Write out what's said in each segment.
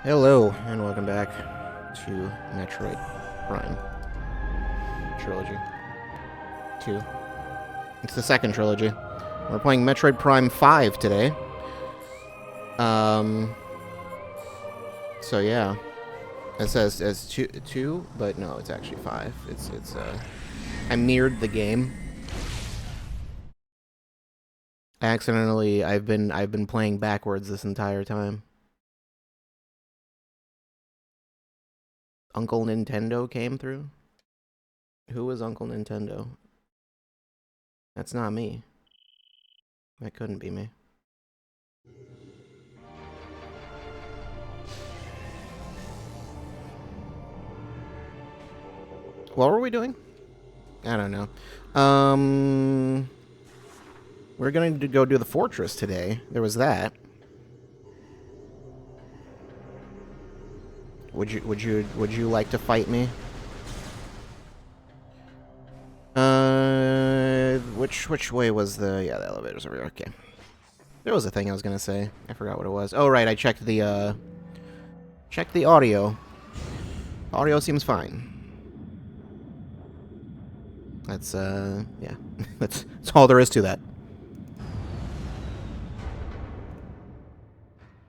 Hello, and welcome back to Metroid Prime Trilogy 2. It's the second trilogy. We're playing Metroid Prime 5 today. So yeah. It says as two, but no, it's actually 5. I mirrored the game. Accidentally, I've been playing backwards this entire time. Uncle Nintendo came through? Who was Uncle Nintendo? That's not me. That couldn't be me. What were we doing? I don't know. We're going to go do the fortress today. There was that. Would you like to fight me? Which way was the... Yeah, the elevator's over here. Okay. There was a thing I was gonna say. I forgot what it was. Oh, right, I checked the audio. Audio seems fine. That's, yeah. That's all there is to that.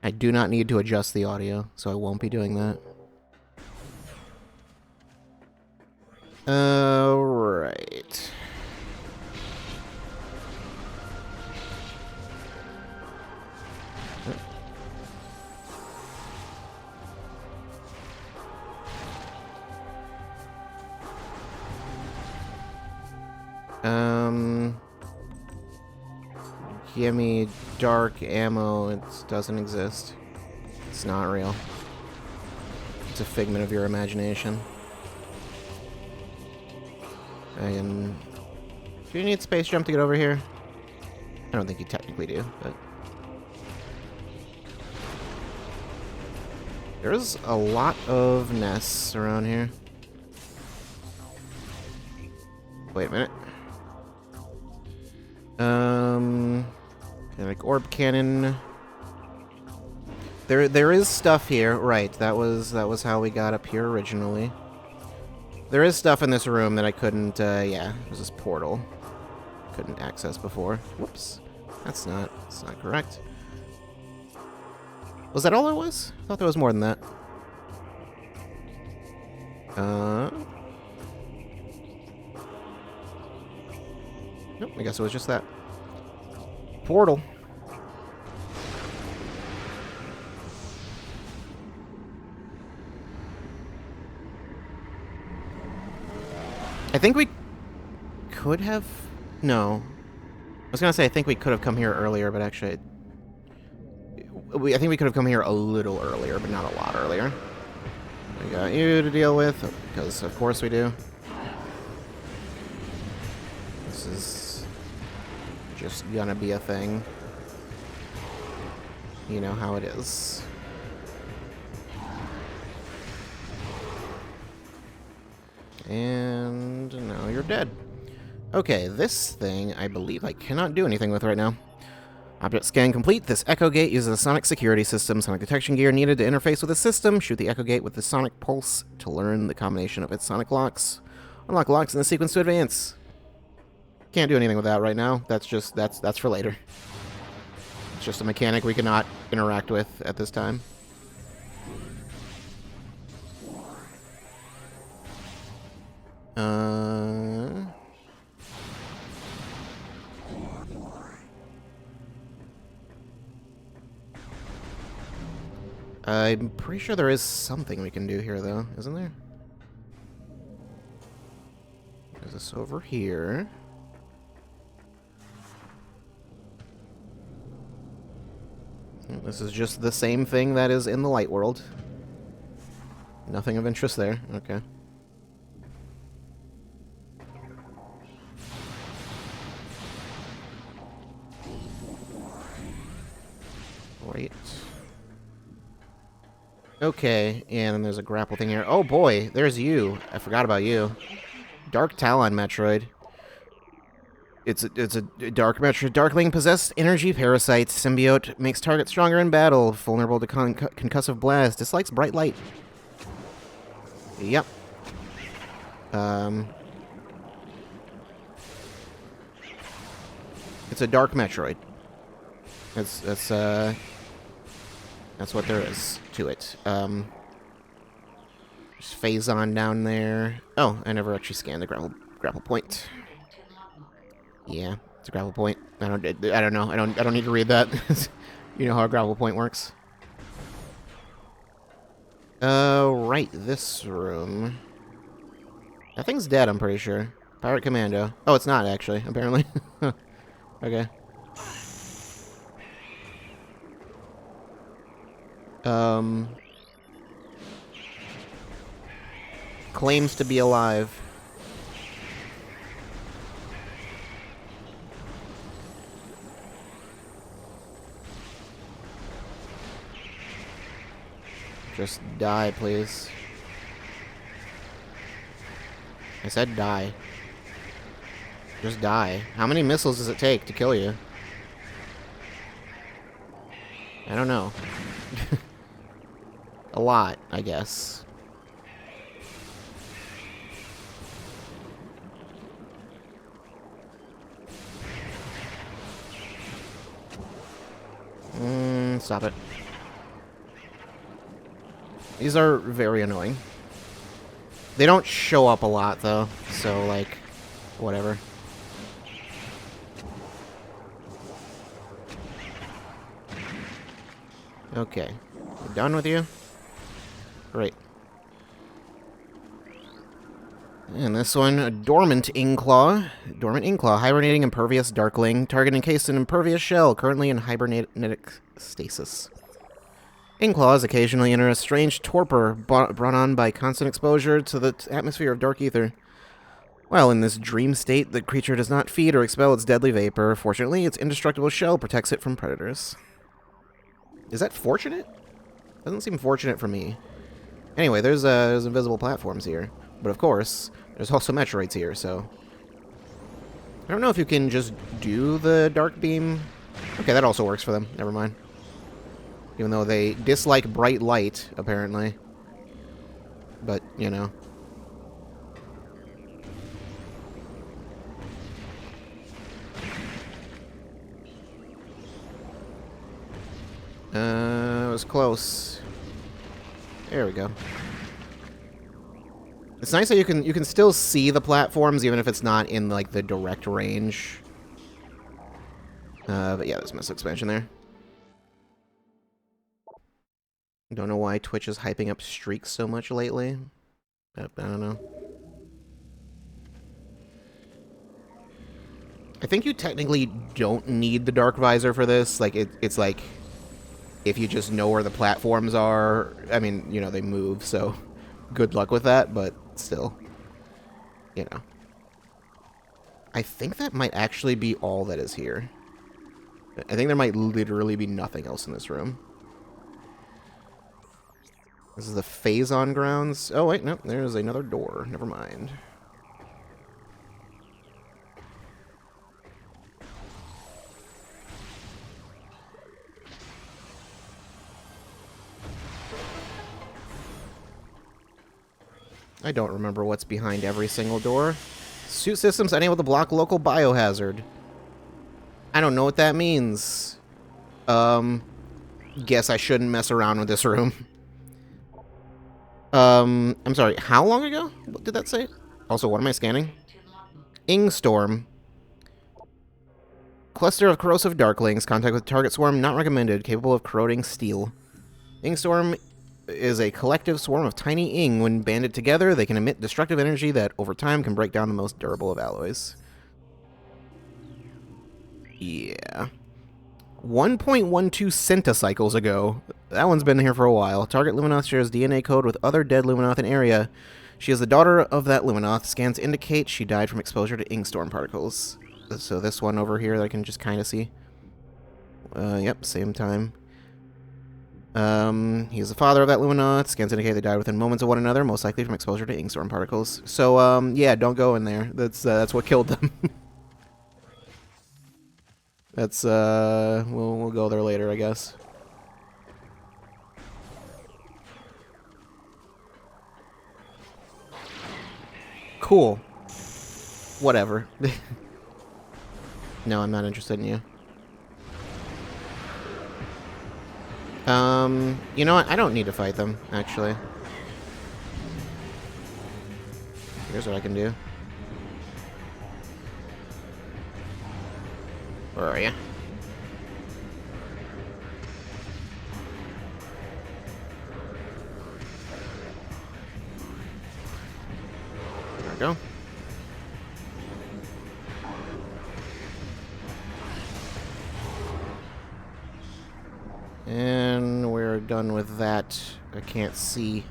I do not need to adjust the audio, so I won't be doing that. Right. Give me dark ammo. It doesn't exist. It's not real. It's a figment of your imagination. Do you need space jump to get over here? I don't think you technically do, but... There's a lot of nests around here. Wait a minute. Like orb cannon. There is stuff here, right? That was how we got up here originally. There is stuff in this room that I couldn't. Yeah, there's this portal. Couldn't access before. Whoops, that's not correct. Was that all there was? I thought there was more than that. Nope, I guess it was just that. Portal. I think we could have... No. I was gonna say I think we could have come here earlier, but actually... I think we could have come here a little earlier, but not a lot earlier. We got you to deal with, because of course we do. This is just gonna be a thing. You know how it is. And now you're dead. Okay, this thing, I believe I cannot do anything with right now. Object scan complete. This Echo Gate uses a sonic security system. Sonic detection gear needed to interface with the system. Shoot the Echo Gate with the sonic pulse to learn the combination of its sonic locks. Unlock locks in the sequence to advance. Can't do anything with that right now. That's for later. It's just a mechanic we cannot interact with at this time. I'm pretty sure there is something we can do here, though, isn't there? There's this over here. This is just the same thing that is in the light world. Nothing of interest there. Okay. Right. Okay, and then there's a grapple thing here. Oh boy, there's you. I forgot about you. Dark Talon Metroid. It's a dark Metroid Darkling possessed energy parasite. Symbiote makes target stronger in battle, vulnerable to concussive blast, dislikes bright light. Yep. It's a dark Metroid. That's what there is to it. There's phase on down there. Oh, I never actually scanned the grapple point. Yeah, it's a grapple point. I don't know. I don't need to read that. You know how a grapple point works. Right, this room. That thing's dead, I'm pretty sure. Pirate Commando. Oh, it's not actually, apparently. Okay. Claims to be alive. Just die, please. I said die. Just die. How many missiles does it take to kill you? I don't know. A lot, I guess. Stop it. These are very annoying. They don't show up a lot, though, so, like, whatever. Okay. We're done with you? Great. And this one, a Dormant Inkclaw. Dormant Inkclaw, hibernating impervious darkling. Target encased in impervious shell, currently in hibernatic stasis. Inkclaws occasionally enter a strange torpor brought on by constant exposure to the atmosphere of dark ether. While in this dream state, the creature does not feed or expel its deadly vapor. Fortunately, its indestructible shell protects it from predators. Is that fortunate? Doesn't seem fortunate for me. Anyway, there's invisible platforms here. But of course, there's also Metroids here, so... I don't know if you can just do the dark beam. Okay, that also works for them. Never mind. Even though they dislike bright light, apparently. But, you know. It was close. There we go. It's nice that you can still see the platforms even if it's not in like the direct range. But yeah, there's missile expansion there. Don't know why Twitch is hyping up streaks so much lately. I don't know. I think you technically don't need the dark visor for this. Like it's like if you just know where the platforms are. I mean, you know, they move, so good luck with that, but still, you know. I think that might actually be all that is here. I think there might literally be nothing else in this room. This is the Phazon grounds. Oh, wait, no, there's another door. Never mind. I don't remember what's behind every single door. Suit systems unable to block local biohazard. I don't know what that means. Guess I shouldn't mess around with this room. I'm sorry, how long ago? What did that say? Also, what am I scanning? Ingstorm. Cluster of corrosive darklings. Contact with target swarm not recommended. Capable of corroding steel. Ingstorm is a collective swarm of tiny ing. When banded together, they can emit destructive energy that, over time, can break down the most durable of alloys. Yeah. 1.12 centicycles ago. That one's been here for a while. Target Luminoth shares DNA code with other dead Luminoth in area. She is the daughter of that Luminoth. Scans indicate she died from exposure to Ingstorm particles. So this one over here that I can just kind of see. Yep, same time. He is the father of that Luminoth. Scans indicate they died within moments of one another, most likely from exposure to Ingstorm particles. So, yeah, don't go in there. That's what killed them. That's, we'll go there later, I guess. Cool. Whatever. No, I'm not interested in you. You know what? I don't need to fight them, actually. Here's what I can do. Where are you? There we go. And we're done with that. I can't see.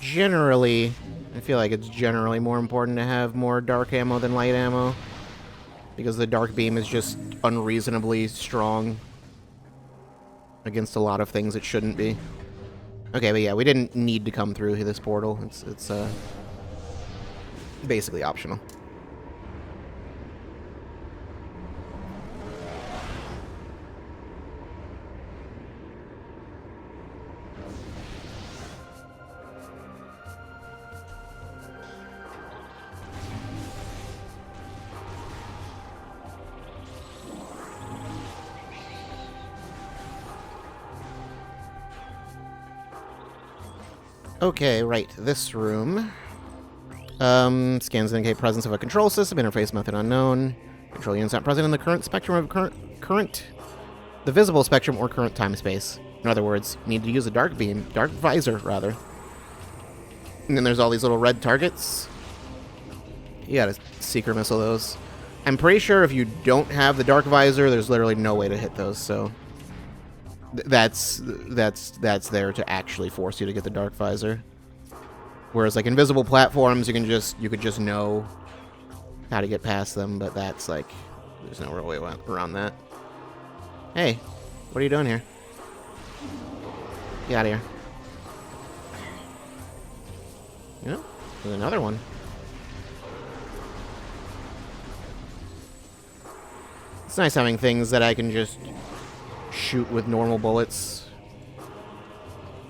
Generally, I feel like it's generally more important to have more dark ammo than light ammo, because the dark beam is just unreasonably strong against a lot of things it shouldn't be. Okay, but yeah, we didn't need to come through this portal. It's basically optional. Okay, right, this room. Scans indicate presence of a control system, interface method unknown. Control units not present in the current spectrum of the visible spectrum or current time space. In other words, you need to use a dark beam, dark visor, rather. And then there's all these little red targets. You gotta seeker missile those. I'm pretty sure if you don't have the dark visor, there's literally no way to hit those, so... That's there to actually force you to get the dark visor. Whereas like invisible platforms, you could just know how to get past them, but that's like there's no real way around that. Hey, what are you doing here? Get out of here. You know, there's another one. It's nice having things that I can just shoot with normal bullets.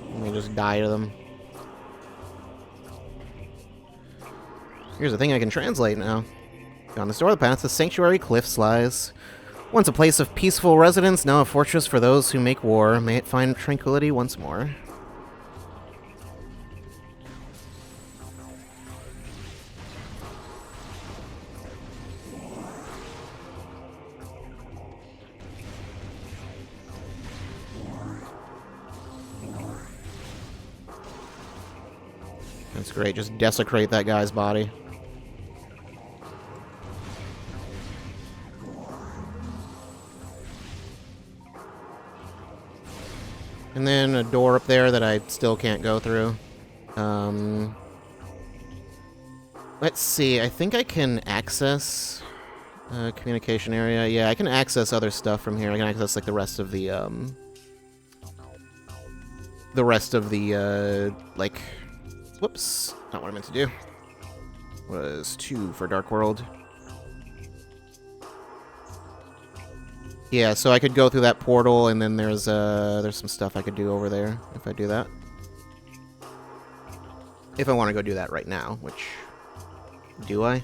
And we just die to them. Here's a thing I can translate now. On the store of the path, the sanctuary cliffs lies. Once a place of peaceful residence, now a fortress for those who make war. May it find tranquility once more. That's great. Just desecrate that guy's body. And then a door up there that I still can't go through. Let's see. I think I can access communication area. Yeah, I can access other stuff from here. I can access like the rest of the like. Whoops, not what I meant to do. Was 2 for Dark World. Yeah, so I could go through that portal, and then there's some stuff I could do over there if I do that. If I want to go do that right now, which do I?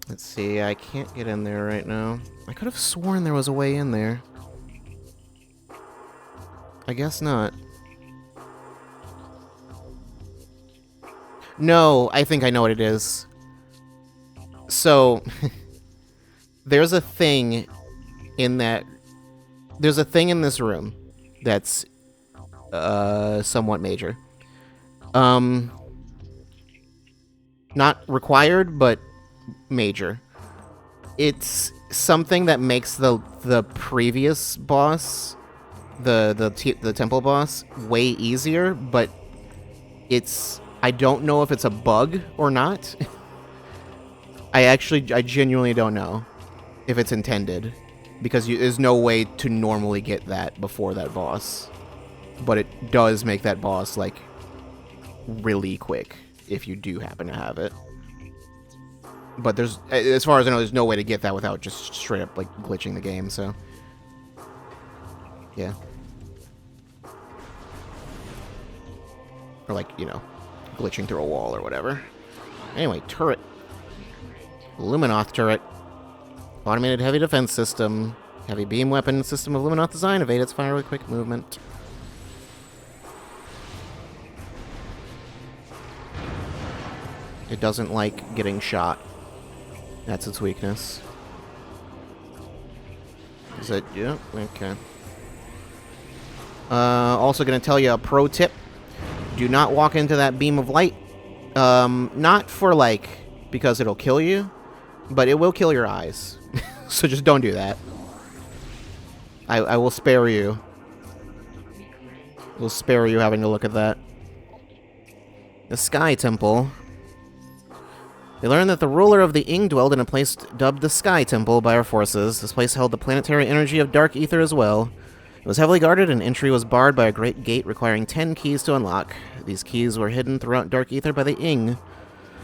Let's see, I can't get in there right now. I could have sworn there was a way in there. I guess not. No, I think I know what it is. So, there's a thing in that... There's a thing in this room that's somewhat major. Not required, but major. It's something that makes the previous boss, the temple boss, way easier, but it's... I don't know if it's a bug or not. I genuinely don't know. if it's intended. Because there's no way to normally get that before that boss. But it does make that boss, like, really quick if you do happen to have it. But there's, as far as I know, there's no way to get that without just straight up, like, glitching the game, so. Yeah. Or, like, you know, glitching through a wall or whatever. Anyway, turret. Luminoth turret. Automated heavy defense system. Heavy beam weapon system of Luminoth design. Evade its fire with quick movement. It doesn't like getting shot. That's its weakness. Is it? Yeah, okay. Also going to tell you a pro tip. Do not walk into that beam of light. Not for, like, because it'll kill you, but it will kill your eyes. So just don't do that. I will spare you. We'll spare you having to look at that. The Sky Temple. They learned that the ruler of the Ing dwelled in a place dubbed the Sky Temple by our forces. This place held the planetary energy of dark ether as well. It was heavily guarded, and entry was barred by a great gate requiring 10 keys to unlock. These keys were hidden throughout dark ether by the Ing.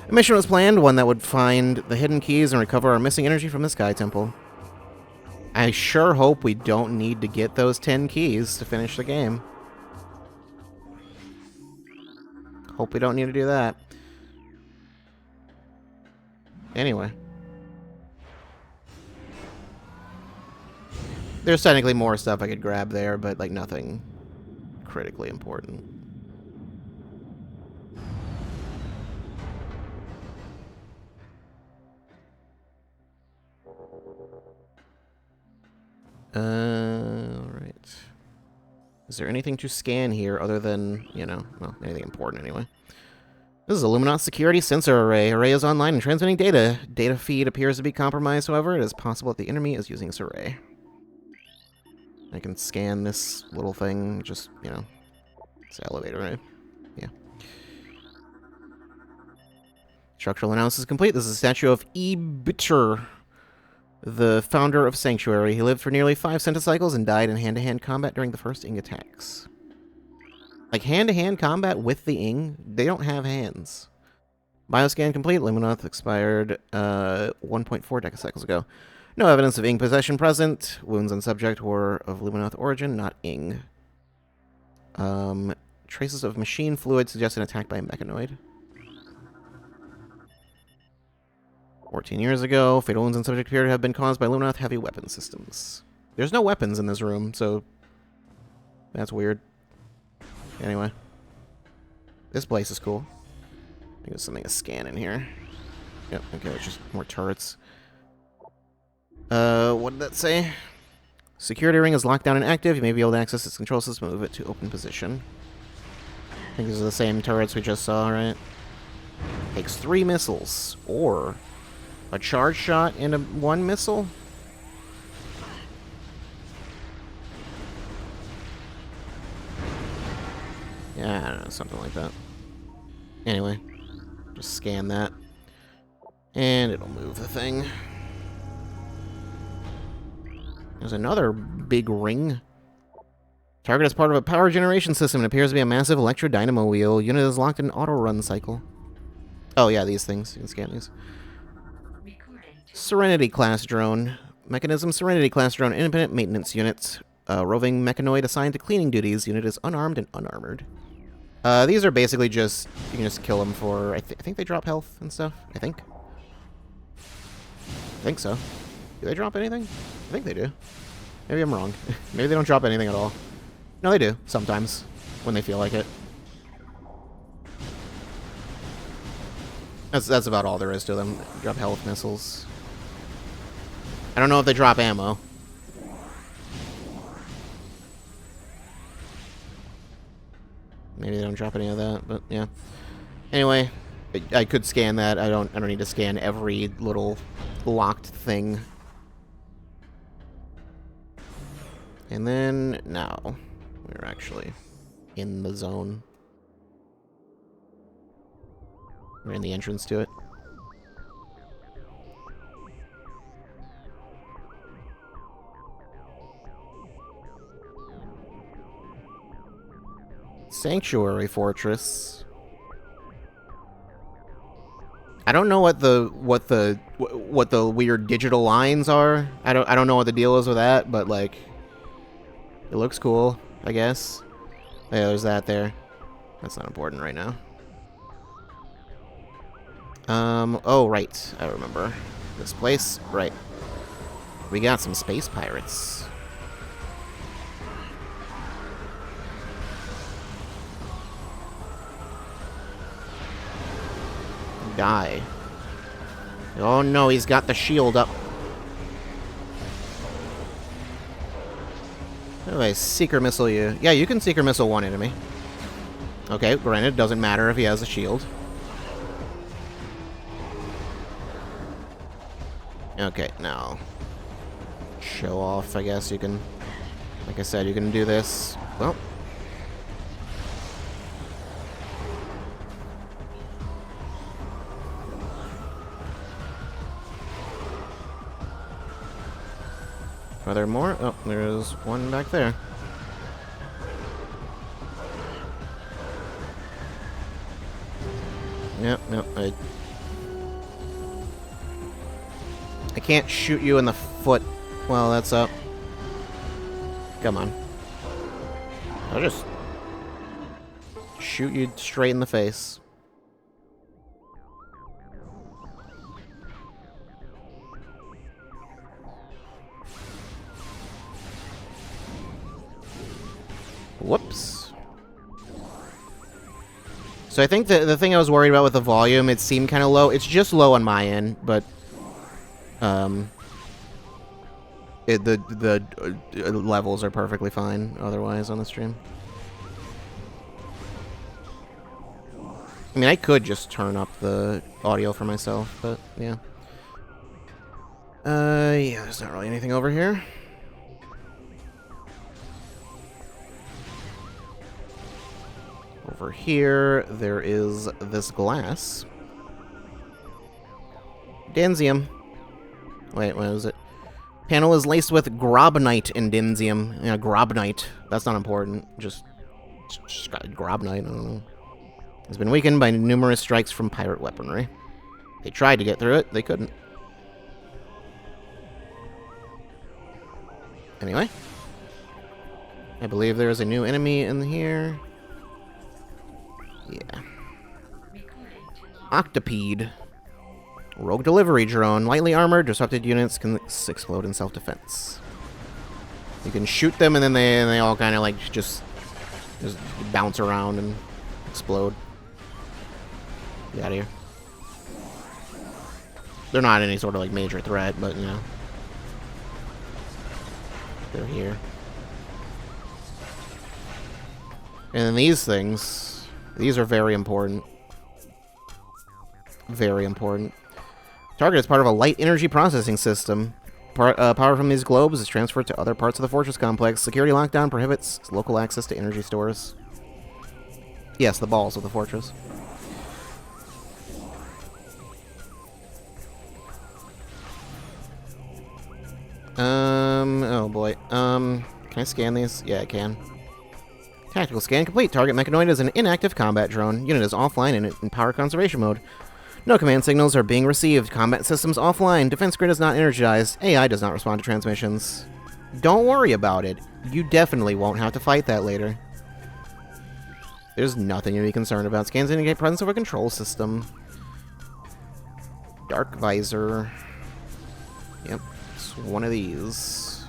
A mission was planned, one that would find the hidden keys and recover our missing energy from the Sky Temple. I sure hope we don't need to get those 10 keys to finish the game. Hope we don't need to do that. Anyway. There's technically more stuff I could grab there, but, like, nothing critically important. Alright. Is there anything to scan here other than, you know, well, anything important anyway? This is a Luminoth security sensor array. Array is online and transmitting data. Data feed appears to be compromised, however. It is possible that the enemy is using this array. I can scan this little thing, just, you know, it's an elevator, right? Yeah. Structural analysis complete. This is a statue of Ebiter, the founder of Sanctuary. He lived for nearly 5 centicycles and died in hand-to-hand combat during the first Ing attacks. Like, hand-to-hand combat with the Ing? They don't have hands. Bioscan complete. Luminoth expired 1.4 decacycles ago. No evidence of Ing possession present. Wounds on subject were of Luminoth origin, not Ing. Traces of machine fluid suggest an attack by a mechanoid. 14 years ago, fatal wounds on subject appear to have been caused by Luminoth heavy weapon systems. There's no weapons in this room, so that's weird. Anyway. This place is cool. I think there's something to scan in here. Yep, okay, it's just more turrets. What did that say? Security ring is locked down and active. You may be able to access its control system and move it to open position. I think these are the same turrets we just saw, right? Takes 3 missiles. Or a charge shot and 1 missile? Yeah, I don't know, something like that. Anyway, just scan that. And it'll move the thing. There's another big ring. Target is part of a power generation system. It appears to be a massive electrodynamo wheel. Unit is locked in auto-run cycle. Oh, yeah, these things. You can scan these. Serenity class drone. Mechanism Serenity class drone. Independent maintenance unit. Roving mechanoid assigned to cleaning duties. Unit is unarmed and unarmored. These are basically just... You can just kill them for... I think they drop health and stuff. I think so. Do they drop anything? I think they do. Maybe I'm wrong. Maybe they don't drop anything at all. No, they do. Sometimes. When they feel like it. That's about all there is to them. Drop health missiles. I don't know if they drop ammo. Maybe they don't drop any of that, but yeah. Anyway, I could scan that. I don't need to scan every little locked thing. And then now we're actually in the zone. We're in the entrance to it. Sanctuary Fortress. I don't know what the weird digital lines are. I don't know what the deal is with that, but like it looks cool, I guess. Yeah, there's that there. That's not important right now. Oh right, I remember. This place? Right. We got some space pirates. Die. Oh no, he's got the shield up. How do I seeker missile you? Yeah, you can seeker missile one enemy. Okay, granted, doesn't matter if he has a shield. Okay, now show off, I guess you can, like I said, you can do this. Well, are there more? Oh, there's one back there. Yep, I can't shoot you in the foot. Well, that's up. Come on. I'll just shoot you straight in the face. Whoops. So I think the thing I was worried about with the volume, it seemed kind of low. It's just low on my end, but the levels are perfectly fine otherwise on the stream. I mean, I could just turn up the audio for myself, but yeah. Yeah, there's not really anything over here. Over here, there is this glass. Densium. Wait, what is it? Panel is laced with grobnite and densium. Yeah, grobnite. That's not important. Just got grobnite, I don't know. It's been weakened by numerous strikes from pirate weaponry. They tried to get through it, they couldn't. Anyway. I believe there is a new enemy in here. Yeah. Octopede. Rogue delivery drone. Lightly armored, disrupted units can explode in self-defense. You can shoot them and then they all kind of like just bounce around and explode. Get out of here. They're not any sort of like major threat, but you know. They're here. And then these things, these are very important. Very important. Target is part of a light energy processing system. Power from these globes is transferred to other parts of the fortress complex. Security lockdown prohibits local access to energy stores. Yes, the balls of the fortress. Oh boy. Can I scan these? Yeah, I can. Tactical scan complete. Target mechanoid is an inactive combat drone. Unit is offline and in power conservation mode. No command signals are being received. Combat systems offline. Defense grid is not energized. AI does not respond to transmissions. Don't worry about it. You definitely won't have to fight that later. There's nothing to be concerned about. Scans indicate presence of a control system. Dark visor. Yep, it's one of these.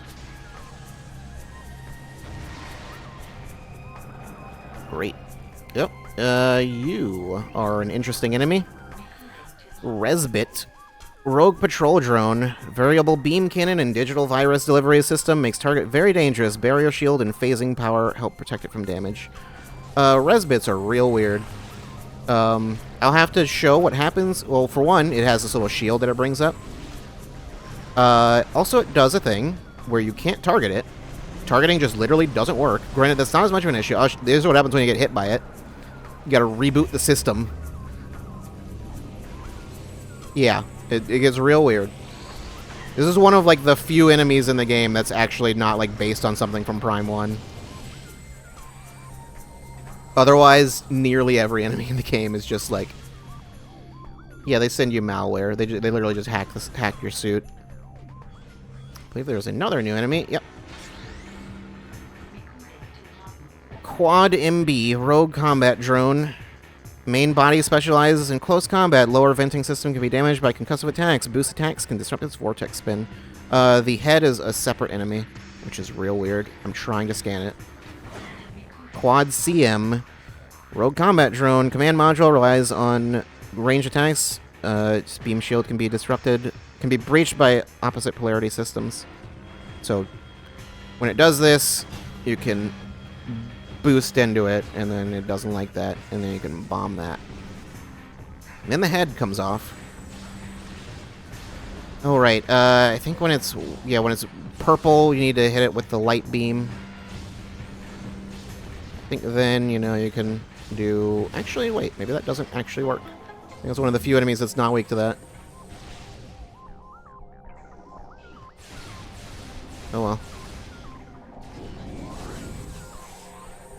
Great. Yep. You are an interesting enemy. Resbit. Rogue patrol drone. Variable beam cannon and digital virus delivery system makes target very dangerous. Barrier shield and phasing power help protect it from damage. Resbits are real weird. I'll have to show what happens. Well, for one, it has this little shield that it brings up. Also, it does a thing where you can't target it. Targeting just literally doesn't work. Granted, that's not as much of an issue. This is what happens when you get hit by it. You gotta reboot the system. Yeah, it gets real weird. This is one of, like, the few enemies in the game that's actually not, like, based on something from Prime 1. Otherwise, nearly every enemy in the game is just like... Yeah, they send you malware. They literally just hack your suit. I believe there's another new enemy. Yep. Quad MB, rogue combat drone. Main body specializes in close combat. Lower venting system can be damaged by concussive attacks. Boost attacks can disrupt its vortex spin. The head is a separate enemy, which is real weird. I'm trying to scan it. Quad CM, rogue combat drone. Command module relies on range attacks. Its beam shield can be disrupted, can be breached by opposite polarity systems. So when it does this, you can boost into it, and then it doesn't like that, and then you can bomb that. And then the head comes off. Oh, right. I think when it's purple, you need to hit it with the light beam. I think then, you know, you can do... Actually, wait. Maybe that doesn't actually work. I think it's one of the few enemies that's not weak to that. Oh, well.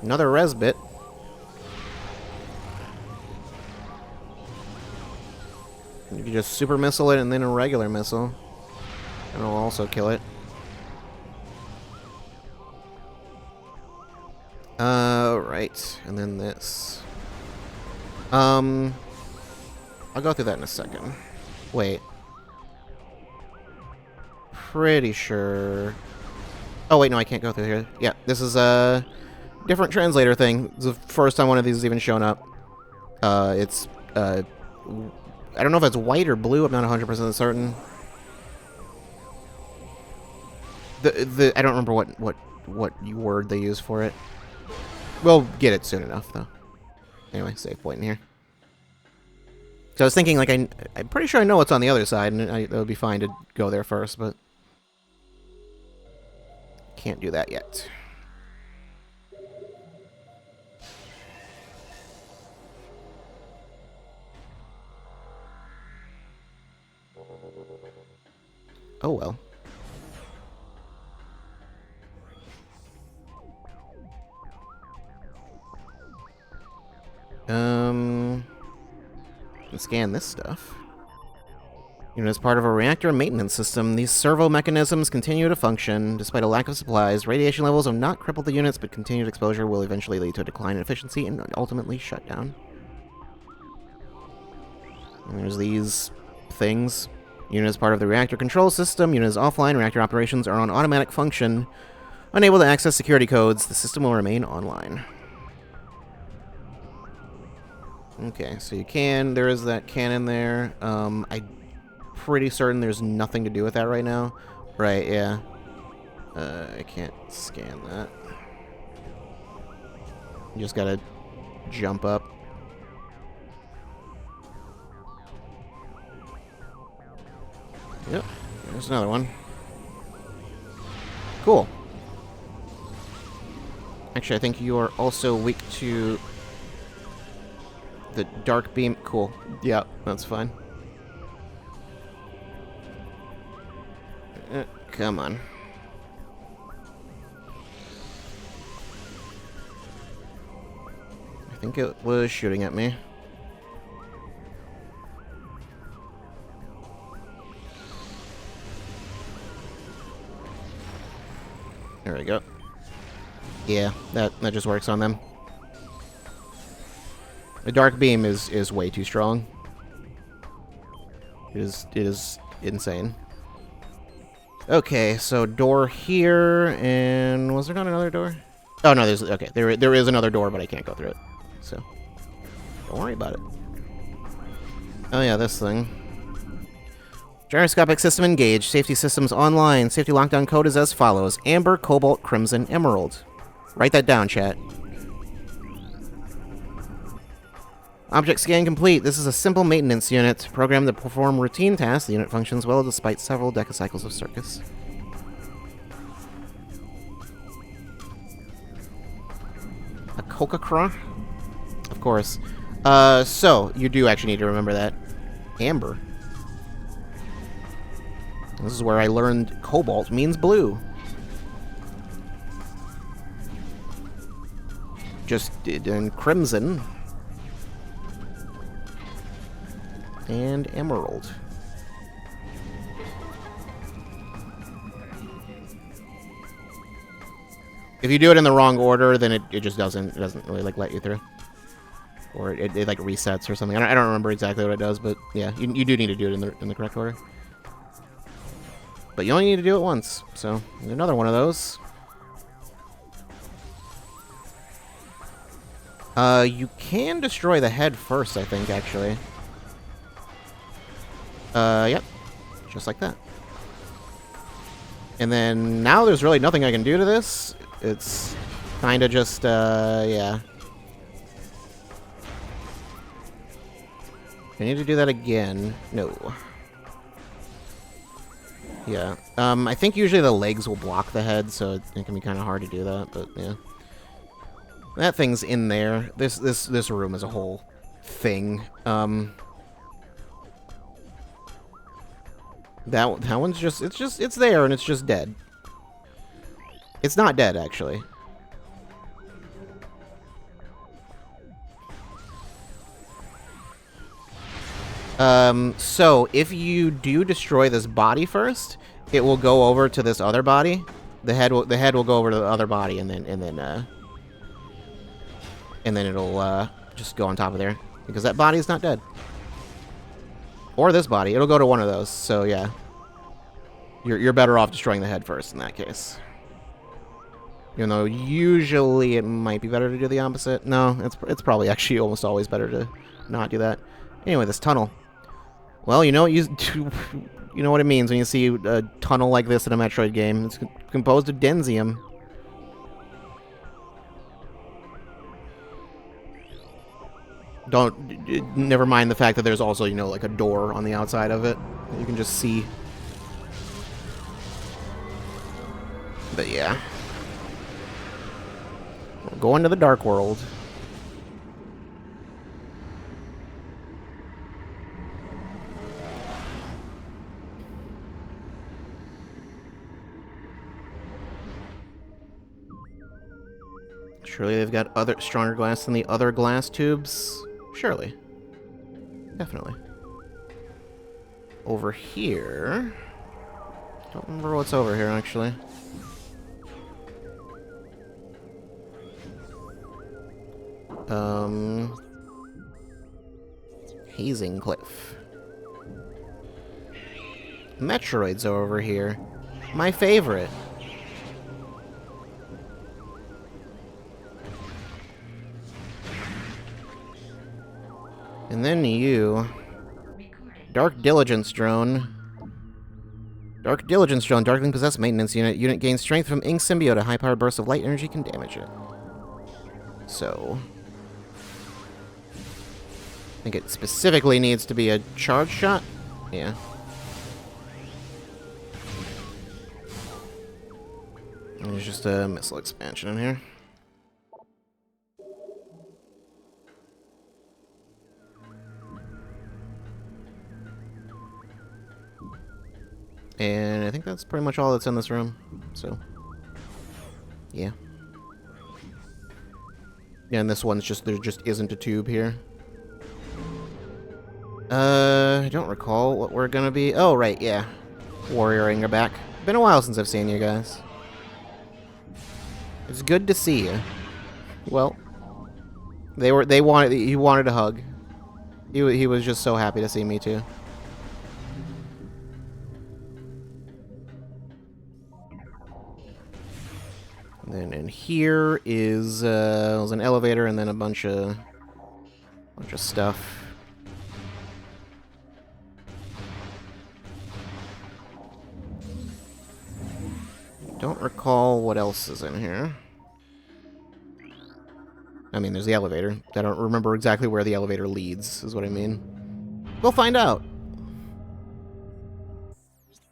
Another res bit. You can just super missile it and then a regular missile. And it'll also kill it. Right. And then this. I'll go through that in a second. Wait. Pretty sure... Oh, wait, no, I can't go through here. Yeah, this is a different translator thing. It's the first time one of these has even shown up. It's, I don't know if it's white or blue. I'm not 100% certain. I don't remember what word they use for it. We'll get it soon enough, though. Anyway, save point in here. So I was thinking, like, I'm pretty sure I know what's on the other side, and it would be fine to go there first, but can't do that yet. Oh well. Let's scan this stuff. As part of a reactor maintenance system, these servo mechanisms continue to function. Despite a lack of supplies, radiation levels have not crippled the units, but continued exposure will eventually lead to a decline in efficiency and ultimately shut down. And there's these things. Unit is part of the reactor control system. Unit is offline. Reactor operations are on automatic function. Unable to access security codes, the system will remain online. Okay, so you can. There is that cannon there. I'm pretty certain there's nothing to do with that right now. Right, yeah. I can't scan that. You just gotta jump up. Yep, there's another one. Cool. Actually, I think you are also weak to the dark beam. Cool. Yeah, that's fine. Come on. I think it was shooting at me. There we go. Yeah, that just works on them. The dark beam is way too strong. It is insane. Okay, so door here, and was there not another door? Oh no, okay. There is another door, but I can't go through it. So don't worry about it. Oh yeah, this thing. Gyroscopic system engaged. Safety systems online. Safety lockdown code is as follows: Amber, Cobalt, Crimson, Emerald. Write that down, chat. Object scan complete. This is a simple maintenance unit. Programmed to perform routine tasks. The unit functions well despite several decacycles of circus. A Coca-Cra? Of course. So, you do actually need to remember that. Amber. This is where I learned cobalt means blue. just did in Crimson. And Emerald. If you do it in the wrong order, then it just doesn't really like let you through, or it like resets or something. I don't remember exactly what it does, but yeah, you do need to do it in the correct order. But you only need to do it once, so there's another one of those. You can destroy the head first, I think, actually. Yep, just like that. And then now there's really nothing I can do to this. It's kind of just, yeah. I need to do that again. No. Yeah. I think usually the legs will block the head, so it can be kind of hard to do that, but yeah. That thing's in there. This room is a whole thing. That one's just it's there and it's just dead. It's not dead, actually. So if you do destroy this body first, it will go over to this other body. The head will go over to the other body, and then it'll just go on top of there, because that body is not dead. Or this body. It'll go to one of those. So yeah, you're better off destroying the head first in that case. Even though usually it might be better to do the opposite. No, it's probably actually almost always better to not do that. Anyway, this tunnel. Well, you know what it means when you see a tunnel like this in a Metroid game. It's composed of densium. Never mind the fact that there's also, you know, like a door on the outside of it that you can just see. But yeah. We're going to the Dark World. Surely they've got other stronger glass than the other glass tubes. Surely. Definitely. Over here... Don't remember what's over here, actually. Hazing Cliff. Metroids are over here. My favorite. And then you... Dark Diligence Drone. Dark Diligence Drone. Darkling Possessed Maintenance Unit. Unit gains strength from Ink Symbiote. A high-powered burst of light energy can damage it. So... I think it specifically needs to be a charge shot. Yeah. There's just a missile expansion in here. And I think that's pretty much all that's in this room. So, yeah. Yeah, and this one's just, there just isn't a tube here. I don't recall what we're gonna be. Oh, right, yeah. Warrioring are back. Been a while since I've seen you guys. It's good to see you. Well, he wanted a hug. He was just so happy to see me too. And then in here is there's an elevator and then a bunch of stuff. Don't recall what else is in here. I mean, there's the elevator. I don't remember exactly where the elevator leads, is what I mean. We'll find out.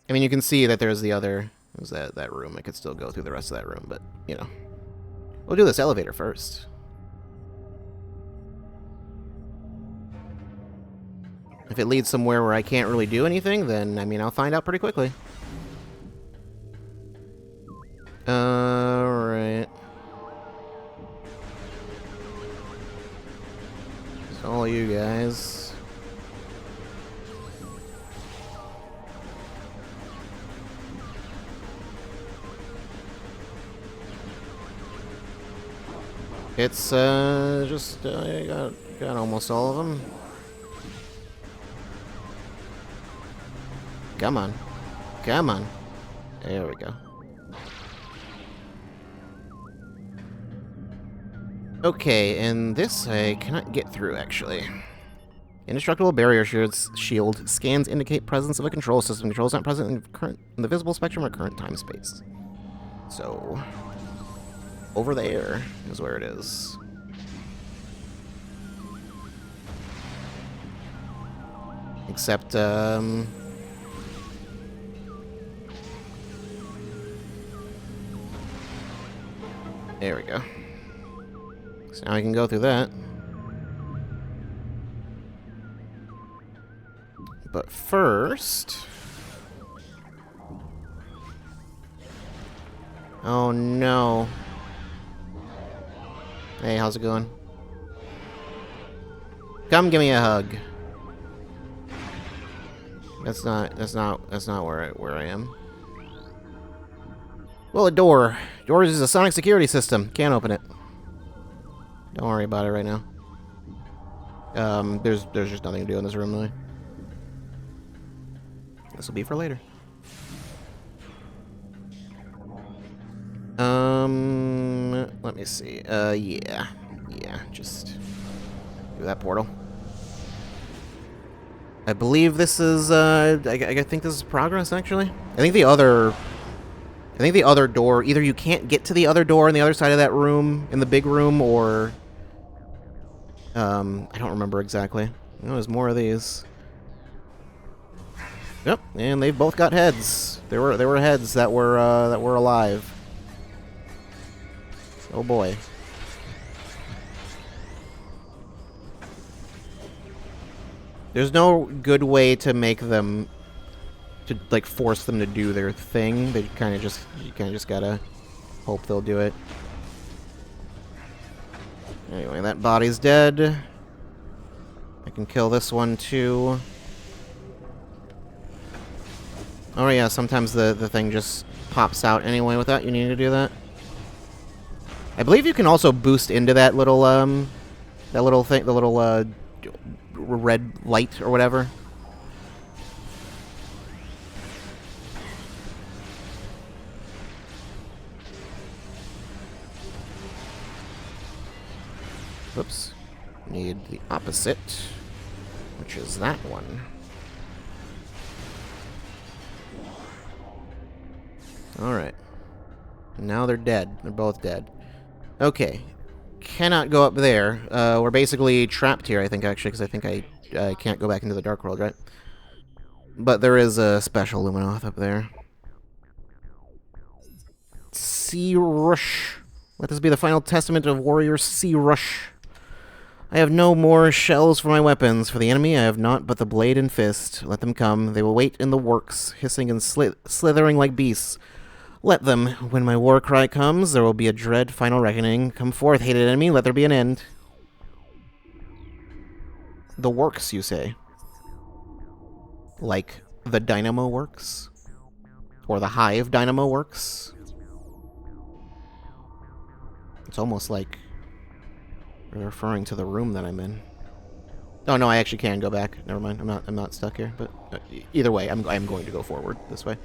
I mean, you can see that there's the other... There's that room. I could still go through the rest of that room, but, you know. We'll do this elevator first. If it leads somewhere where I can't really do anything, then, I mean, I'll find out pretty quickly. Alright. All you guys. It's just I got almost all of them. Come on. Come on. There we go. Okay, and this I cannot get through, actually. Indestructible barrier shield scans indicate presence of a control system. Controls not present in the visible spectrum or current time space. So, over there is where it is. Except, there we go. So now I can go through that. But first... Oh no. Hey, how's it going? Come give me a hug. That's not where I am. Well, a door. Doors is a sonic security system. Can't open it. Don't worry about it right now. There's just nothing to do in this room, really. This will be for later. Let me see. Yeah, just do that portal. I believe this is, I think this is progress, actually. I think the other door, either you can't get to the other door on the other side of that room, in the big room, or... I don't remember exactly. Oh, there's more of these. Yep, and they've both got heads. There were heads that were alive. Oh boy. There's no good way to make them, to like force them to do their thing. They kind of just gotta hope they'll do it. Anyway, that body's dead. I can kill this one too. Oh yeah, sometimes the thing just pops out anyway without you needing to do that. I believe you can also boost into that little thing, the little red light or whatever. Whoops. Need the opposite, which is that one. Alright. Now they're dead. They're both dead. Okay. Cannot go up there. We're basically trapped here, I think, actually, because I think I can't go back into the Dark World, right? But there is a special Luminoth up there. Sea Rush. Let this be the final testament of Warrior Sea Rush. I have no more shells for my weapons. For the enemy, I have naught but the blade and fist. Let them come. They will wait in the works, hissing and slithering like beasts. Let them. When my war cry comes, there will be a dread final reckoning. Come forth, hated enemy, let there be an end. The works, you say? Like the Dynamo Works? Or the Hive Dynamo Works? It's almost like we're referring to the room that I'm in. Oh no, I actually can go back. Never mind. I'm not stuck here. But either way, I'm going to go forward this way.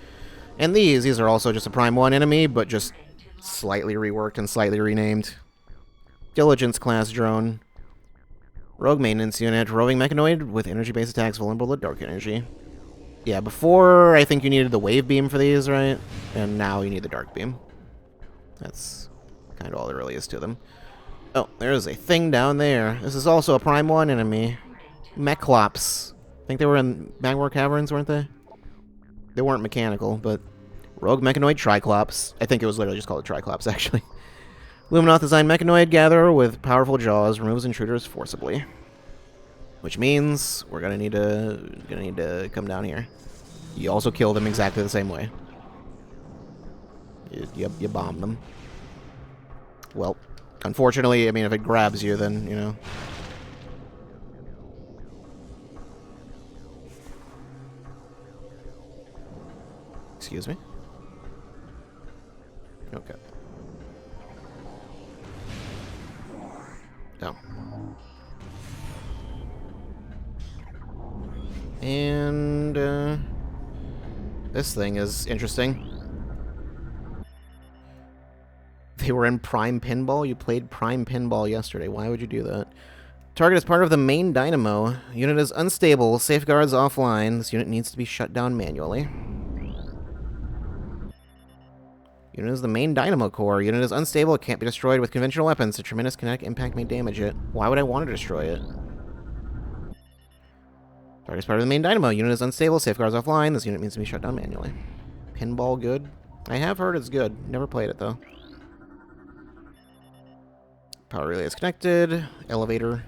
And these are also just a Prime 1 enemy, but just slightly reworked and slightly renamed. Diligence class drone. Rogue maintenance unit. Roving mechanoid with energy-based attacks vulnerable to dark energy. Yeah, before I think you needed the wave beam for these, right? And now you need the dark beam. That's kind of all there really is to them. Oh, there's a thing down there. This is also a Prime 1 enemy. Mechlops. I think they were in Magmor Caverns, weren't they? They weren't mechanical, but... Rogue Mechanoid Triclops. I think it was literally just called a Triclops, actually. Luminoth designed Mechanoid Gatherer with powerful jaws removes intruders forcibly. Which means we're gonna need to come down here. You also kill them exactly the same way. You bomb them. Well, unfortunately, I mean, if it grabs you, then, you know... Excuse me. Okay. Oh. And, this thing is interesting. They were in Prime Pinball? You played Prime Pinball yesterday. Why would you do that? Target is part of the main dynamo. Unit is unstable. Safeguards offline. This unit needs to be shut down manually. Unit is the main dynamo core. Unit is unstable. It can't be destroyed with conventional weapons. A tremendous kinetic impact may damage it. Why would I want to destroy it? Target is part of the main dynamo. Unit is unstable. Safeguards offline. This unit needs to be shut down manually. Pinball good? I have heard it's good. Never played it, though. Power relay is connected. Elevator.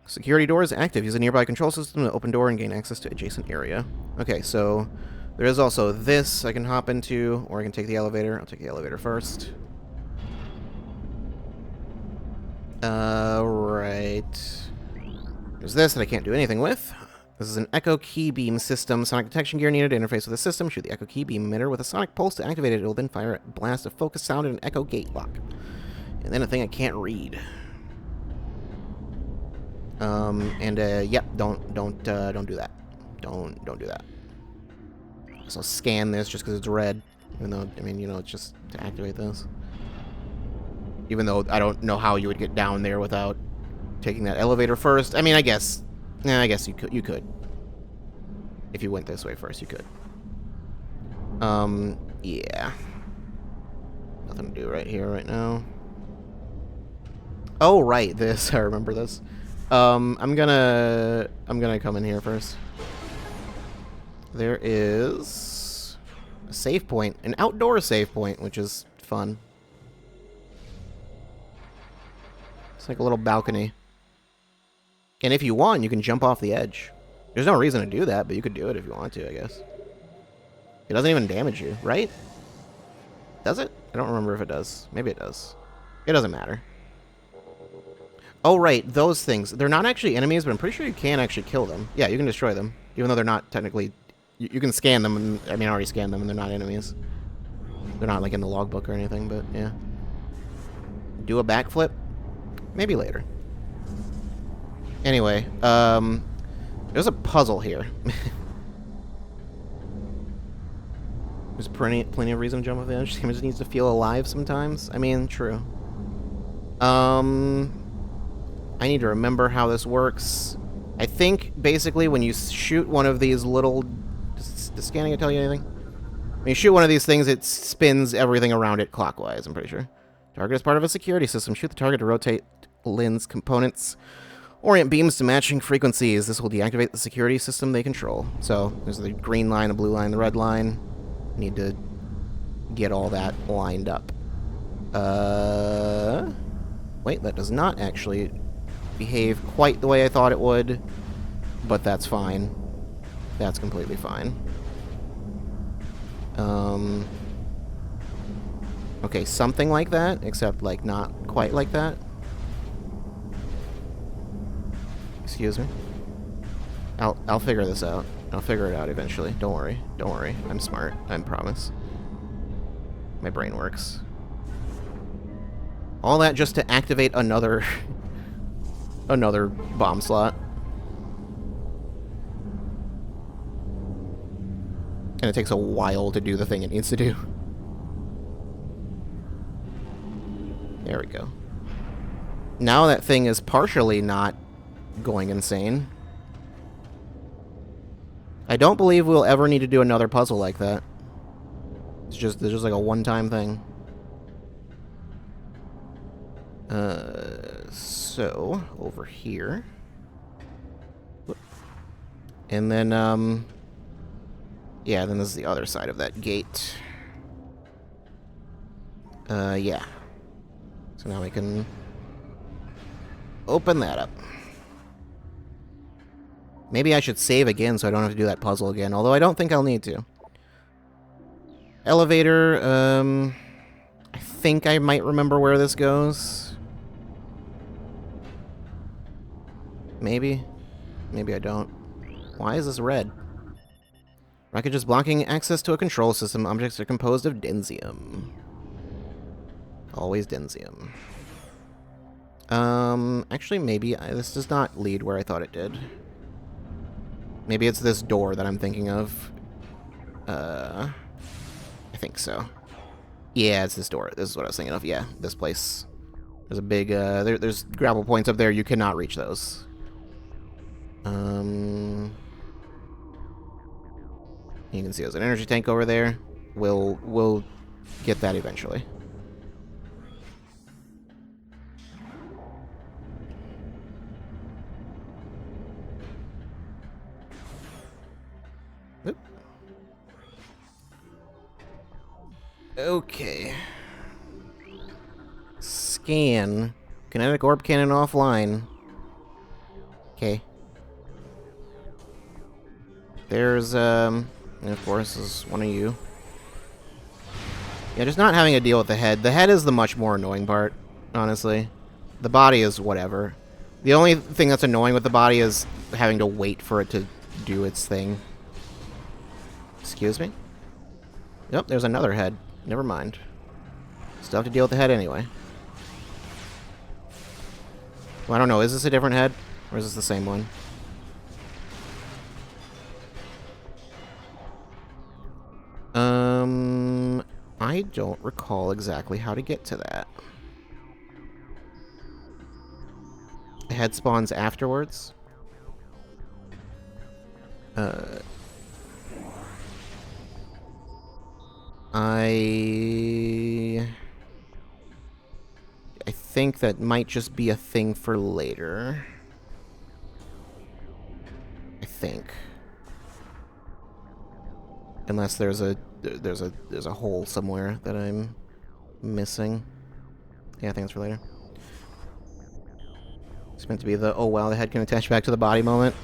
Security door is active. Use a nearby control system to open door and gain access to adjacent area. Okay, so there is also this I can hop into, or I can take the elevator. I'll take the elevator first. Right. There's this that I can't do anything with. This is an Echo Key Beam system. Sonic detection gear needed to interface with the system. Shoot the Echo Key Beam emitter with a sonic pulse to activate it. It will then fire a blast of focus sound and an Echo Gate lock. And then a thing I can't read. Yep, don't do that. Don't do that. So scan this just because it's red. Even though, I mean, you know, it's just to activate this. Even though I don't know how you would get down there without taking that elevator first. I mean, I guess you could. If you went this way first, you could. Yeah. Nothing to do right here, right now. Oh, right, this. I remember this. I'm gonna come in here first. There is a save point, an outdoor save point, which is fun. It's like a little balcony. And if you want, you can jump off the edge. There's no reason to do that, but you could do it if you want to, I guess. It doesn't even damage you, right? Does it? I don't remember if it does. Maybe it does. It doesn't matter. Oh, right, those things. They're not actually enemies, but I'm pretty sure you can actually kill them. Yeah, you can destroy them, even though they're not technically... You can scan them, and I mean, I already scanned them, and they're not enemies. They're not, like, in the logbook or anything, but, yeah. Do a backflip? Maybe later. Anyway, there's a puzzle here. There's plenty of reason to jump off the edge. He just needs to feel alive sometimes. I mean, true. I need to remember how this works. I think, basically, when you shoot one of these little... Does scanning tell you anything? When you shoot one of these things, it spins everything around it clockwise, I'm pretty sure. Target is part of a security system. Shoot the target to rotate lens components. Orient beams to matching frequencies. This will deactivate the security system they control. So, there's the green line, the blue line, the red line. Need to get all that lined up. Wait, that does not actually behave quite the way I thought it would. But that's fine. That's completely fine. Okay, something like that, except, like, not quite like that. Excuse me. I'll figure this out. I'll figure it out eventually. Don't worry. Don't worry. I'm smart. I promise. My brain works. All that just to activate another another bomb slot. And it takes a while to do the thing it needs to do. There we go. Now that thing is partially not going insane. I don't believe we'll ever need to do another puzzle like that. It's just like a one-time thing. So over here. And then yeah, then this is the other side of that gate. Yeah. So now we can open that up. Maybe I should save again so I don't have to do that puzzle again, although I don't think I'll need to. Elevator, I think I might remember where this goes. Maybe. Maybe I don't. Why is this red? Wreckage is blocking access to a control system. Objects are composed of densium. Always densium. Actually, maybe this does not lead where I thought it did. Maybe it's this door that I'm thinking of. I think so. Yeah, it's this door. This is what I was thinking of. Yeah, this place. There's a big, there's grapple points up there. You cannot reach those. You can see there's an energy tank over there. We'll get that eventually. Oop. Okay. Scan. Kinetic orb cannon offline. Okay. There's, and of course, is one of you. Yeah, just not having to deal with the head. The head is the much more annoying part, honestly. The body is whatever. The only thing that's annoying with the body is having to wait for it to do its thing. Excuse me? Yep, there's another head. Never mind. Still have to deal with the head anyway. Well, I don't know. Is this a different head? Or is this the same one? I don't recall exactly how to get to that. The head spawns afterwards? I think that might just be a thing for later. I think. Unless there's a hole somewhere that I'm missing. Yeah, I think it's for later. It's meant to be the, oh wow, the head can attach back to the body moment.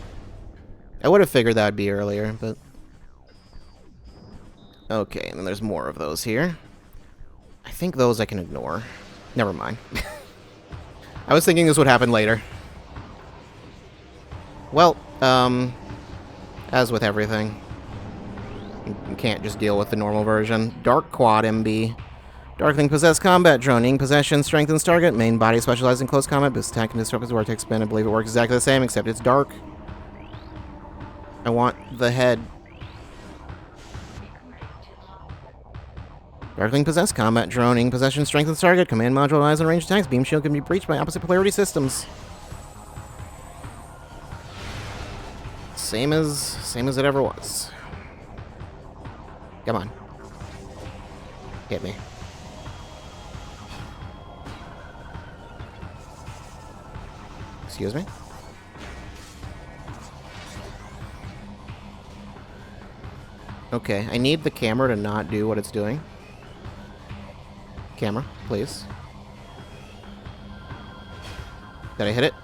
I would have figured that would be earlier, but... Okay, and then there's more of those here. I think those I can ignore. Never mind. I was thinking this would happen later. Well, as with everything, you can't just deal with the normal version. Dark Quad MB. Darkling possessed combat droning. Possession strengthens target. Main body specialized in close combat. Boost attack and disrupt his vortex spin. I believe it works exactly the same, except it's dark. I want the head. Darkling possessed combat droning. Possession strengthens target. Command module eyes and range attacks. Beam shield can be breached by opposite polarity systems. Same as it ever was. Come on. Hit me. Excuse me? Okay, I need the camera to not do what it's doing. Camera, please. Did I hit it?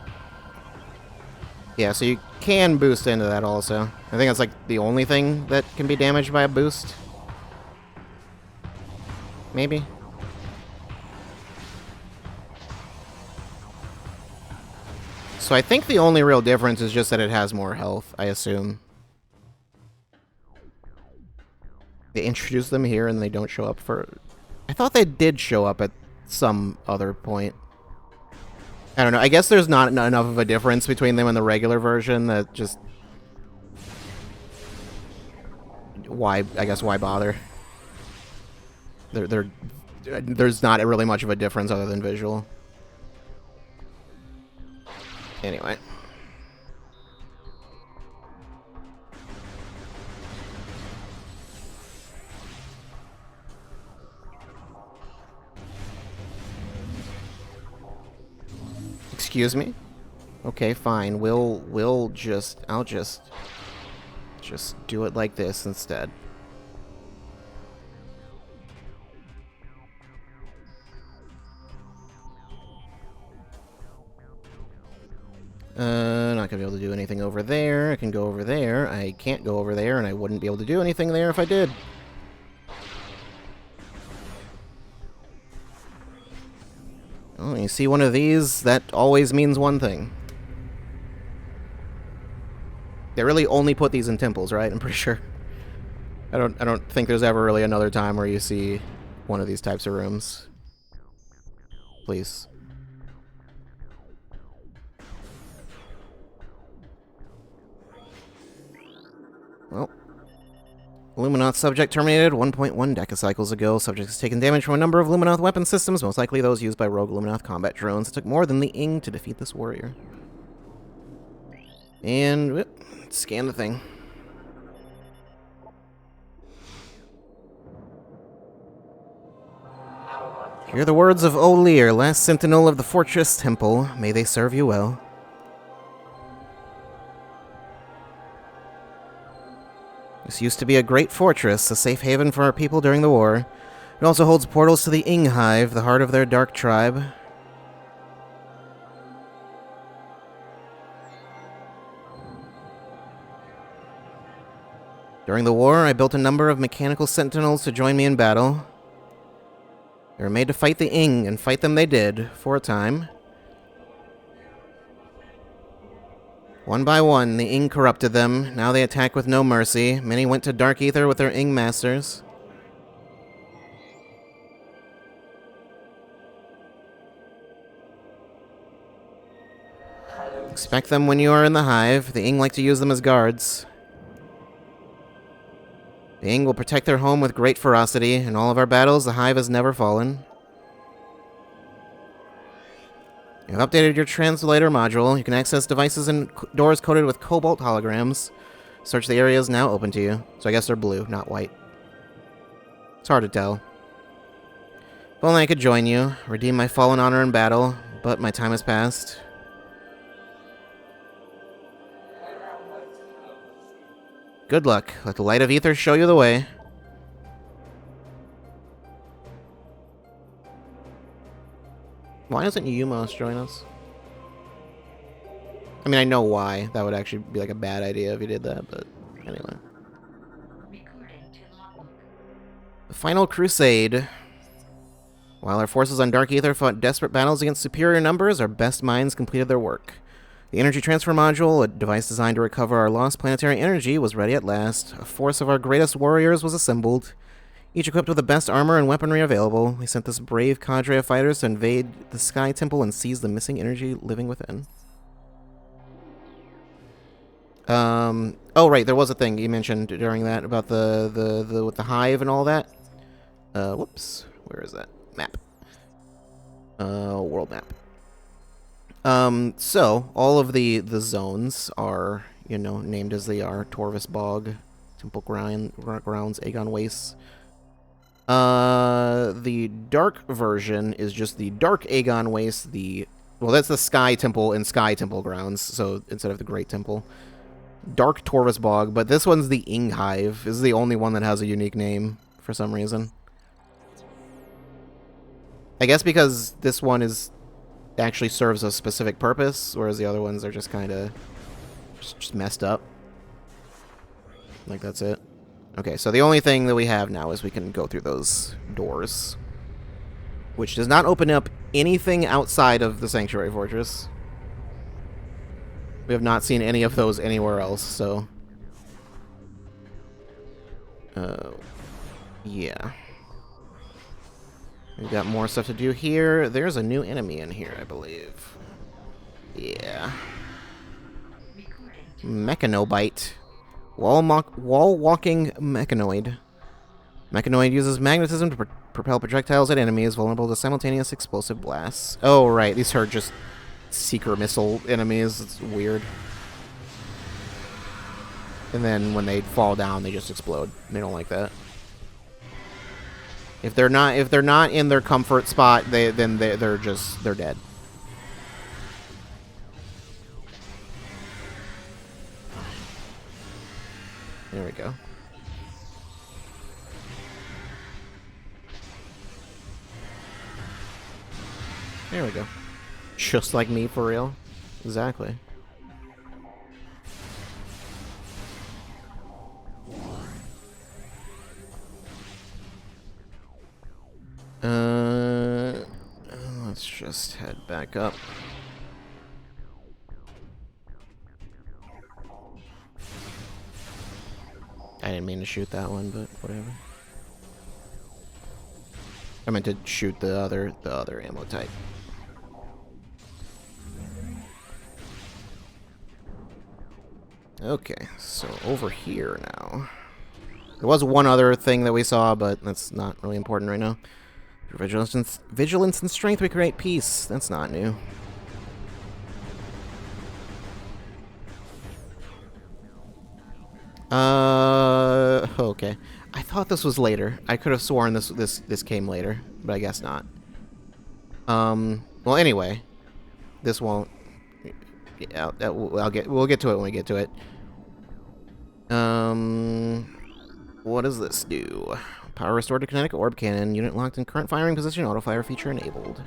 Yeah, so you can boost into that also. I think that's like the only thing that can be damaged by a boost. Maybe. So I think the only real difference is just that it has more health, I assume. They introduce them here and they don't show up for... I thought they did show up at some other point. I don't know. I guess there's not enough of a difference between them and the regular version that just... Why, I guess, why bother? There's not really much of a difference other than visual. Anyway. Excuse me? Okay, fine. I'll just do it like this instead. Not gonna be able to do anything over there. I can go over there. I can't go over there, and I wouldn't be able to do anything there if I did. Oh, you see one of these, that always means one thing. They really only put these in temples, right? I'm pretty sure. I don't think there's ever really another time where you see one of these types of rooms. Please. Well. Luminoth subject terminated 1.1 decacycles ago. Subject has taken damage from a number of Luminoth weapon systems, most likely those used by rogue Luminoth combat drones. It took more than the Ing to defeat this warrior. And whoop, scan the thing. Hear the words of O'Lear, last sentinel of the fortress temple. May they serve you well. This used to be a great fortress, a safe haven for our people during the war. It also holds portals to the Ing Hive, the heart of their dark tribe. During the war, I built a number of mechanical sentinels to join me in battle. They were made to fight the Ing, and fight them they did, for a time. One by one, the Ing corrupted them. Now they attack with no mercy. Many went to Dark Aether with their Ing masters. Expect them when you are in the Hive. The Ing like to use them as guards. The Ing will protect their home with great ferocity. In all of our battles, the Hive has never fallen. You've updated your translator module. You can access devices and doors coated with cobalt holograms. Search the areas now open to you. So I guess they're blue, not white. It's hard to tell. If only I could join you, redeem my fallen honor in battle, but my time has passed. Good luck. Let the light of Aether show you the way. Why doesn't Yumos join us? I mean, I know why. That would actually be like a bad idea if you did that, but anyway. The Final Crusade. While our forces on Dark Aether fought desperate battles against superior numbers, our best minds completed their work. The Energy Transfer Module, a device designed to recover our lost planetary energy, was ready at last. A force of our greatest warriors was assembled. Each equipped with the best armor and weaponry available, we sent this brave cadre of fighters to invade the Sky Temple and seize the missing energy living within. Oh right, there was a thing you mentioned during that about the with the Hive and all that. Whoops, where is that map? World map. So all of the zones are, you know, named as they are: Torvus Bog, Temple Grounds, Aegon Wastes. The dark version is just the Dark Aegon Waste, well, that's the Sky Temple and Sky Temple Grounds, so instead of the Great Temple. Dark Torvus Bog, but this one's the Ing Hive. This is the only one that has a unique name, for some reason. I guess because this one actually serves a specific purpose, whereas the other ones are just kind of just messed up. Like, that's it. Okay, so the only thing that we have now is we can go through those doors, which does not open up anything outside of the Sanctuary Fortress. We have not seen any of those anywhere else, so... yeah. We've got more stuff to do here. There's a new enemy in here, I believe. Yeah. Mechanobite. Wall-walking mechanoid. Mechanoid uses magnetism to propel projectiles at enemies vulnerable to simultaneous explosive blasts. Oh, right. These are just seeker missile enemies. It's weird. And then when they fall down, they just explode. They don't like that. If they're not in their comfort spot, they're dead. There we go. There we go. Just like me, for real. Exactly. Let's just head back up. I didn't mean to shoot that one, but whatever. I meant to shoot the other ammo type. Okay, so over here now. There was one other thing that we saw, but that's not really important right now. For vigilance and strength, we create peace. That's not new. Okay. I thought this was later. I could have sworn this came later, but I guess not. Well, anyway, this won't. Yeah, we'll get to it when we get to it. What does this do? Power restored to kinetic orb cannon. Unit locked in current firing position. Auto fire feature enabled.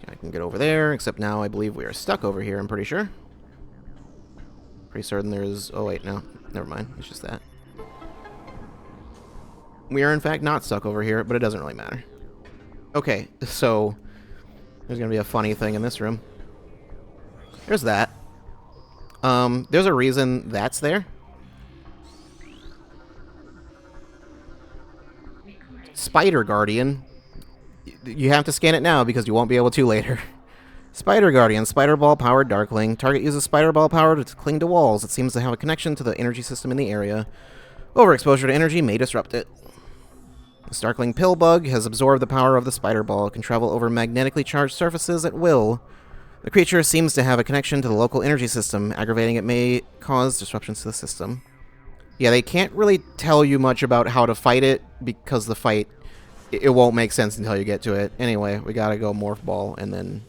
I can get over there, except now I believe we are stuck over here. I'm pretty sure. Pretty certain there's... Oh, wait, no. Never mind. It's just that. We are, in fact, not stuck over here, but it doesn't really matter. Okay, so... There's going to be a funny thing in this room. There's that. There's a reason that's there. Spider Guardian. You have to scan it now because you won't be able to later. Spider Guardian, Spider Ball powered Darkling. Target uses Spider Ball power to cling to walls. It seems to have a connection to the energy system in the area. Overexposure to energy may disrupt it. The Darkling Pill Bug has absorbed the power of the Spider Ball. It can travel over magnetically charged surfaces at will. The creature seems to have a connection to the local energy system. Aggravating it may cause disruptions to the system. Yeah, they can't really tell you much about how to fight it because the fight, it won't make sense until you get to it. Anyway, we gotta go Morph Ball, and then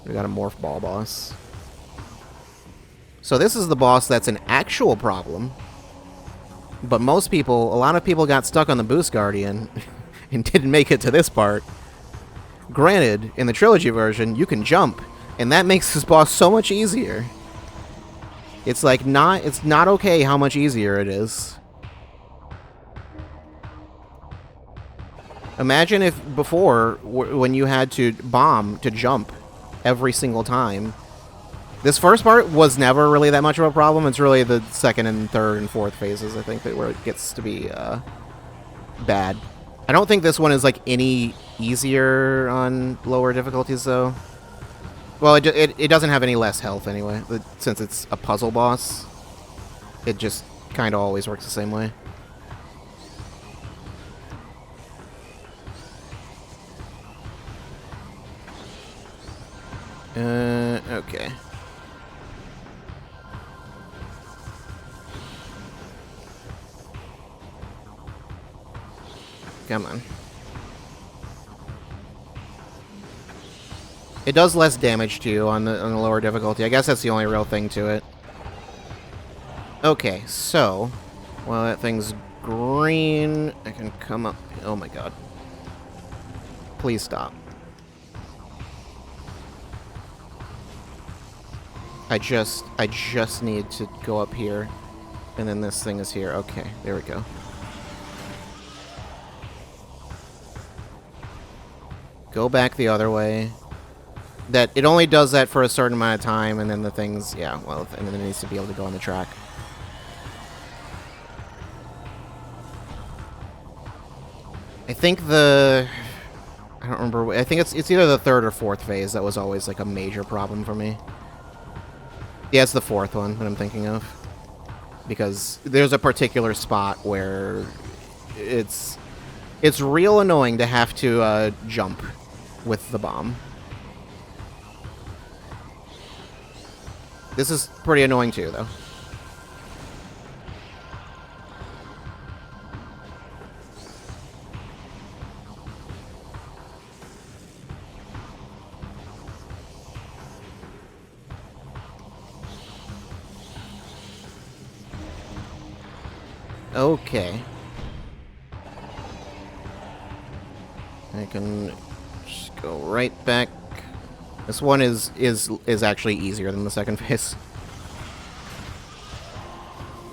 we got a Morph Ball boss. So this is the boss that's an actual problem. But most people, a lot of people got stuck on the Boost Guardian and didn't make it to this part. Granted, in the Trilogy version, you can jump, and that makes this boss so much easier. It's like it's not okay how much easier it is. Imagine if before, when you had to bomb to jump every single time. This first part was never really that much of a problem. It's really the second and third and fourth phases, I think, where it gets to be bad. I don't think this one is like any easier on lower difficulties, though. Well, it doesn't have any less health anyway, since it's a puzzle boss. It just kind of always works the same way. Okay. Come on. It does less damage to you on the lower difficulty. I guess that's the only real thing to it. Okay, so while that thing's green, I can come up. Oh my god. Please stop. I just need to go up here, and then this thing is here. Okay, there we go. Go back the other way. That it only does that for a certain amount of time, and then the things, yeah, well, and then it needs to be able to go on the track. I think I don't remember. I think it's either the third or fourth phase that was always like a major problem for me. Yeah, it's the fourth one that I'm thinking of. Because there's a particular spot where it's real annoying to have to jump with the bomb. This is pretty annoying too, though. Okay. I can just go right back. This one is actually easier than the second phase.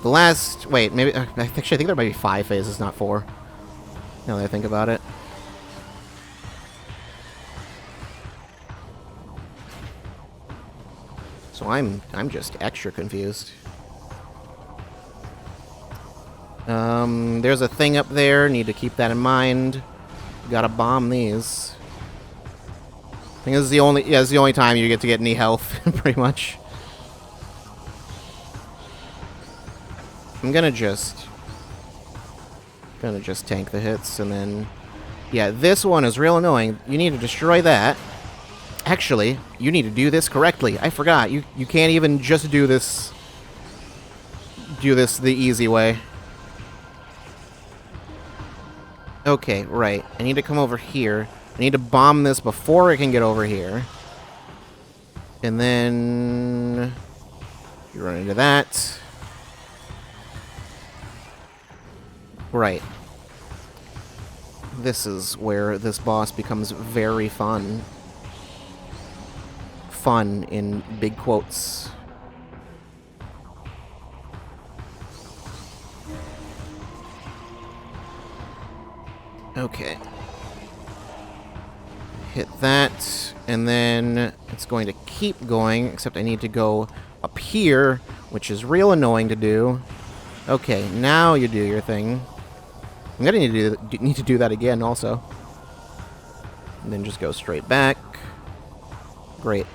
The last... Wait, maybe... Actually, I think there might be 5 phases, not 4. Now that I think about it. So I'm just extra confused. There's a thing up there. Need to keep that in mind. Gotta bomb these. I think this is the only, yeah, it's the only time you get to get any health, pretty much. I'm gonna just tank the hits, and then, yeah, this one is real annoying. You need to destroy that. Actually, you need to do this correctly. I forgot. You can't even just do this the easy way. Okay, right. I need to come over here. I need to bomb this before it can get over here. And then you run into that. Right. This is where this boss becomes very fun. Fun in big quotes. Okay. Hit that, and then it's going to keep going, except I need to go up here, which is real annoying to do. Okay, now you do your thing. I'm gonna need to do that again also. And then just go straight back. Great.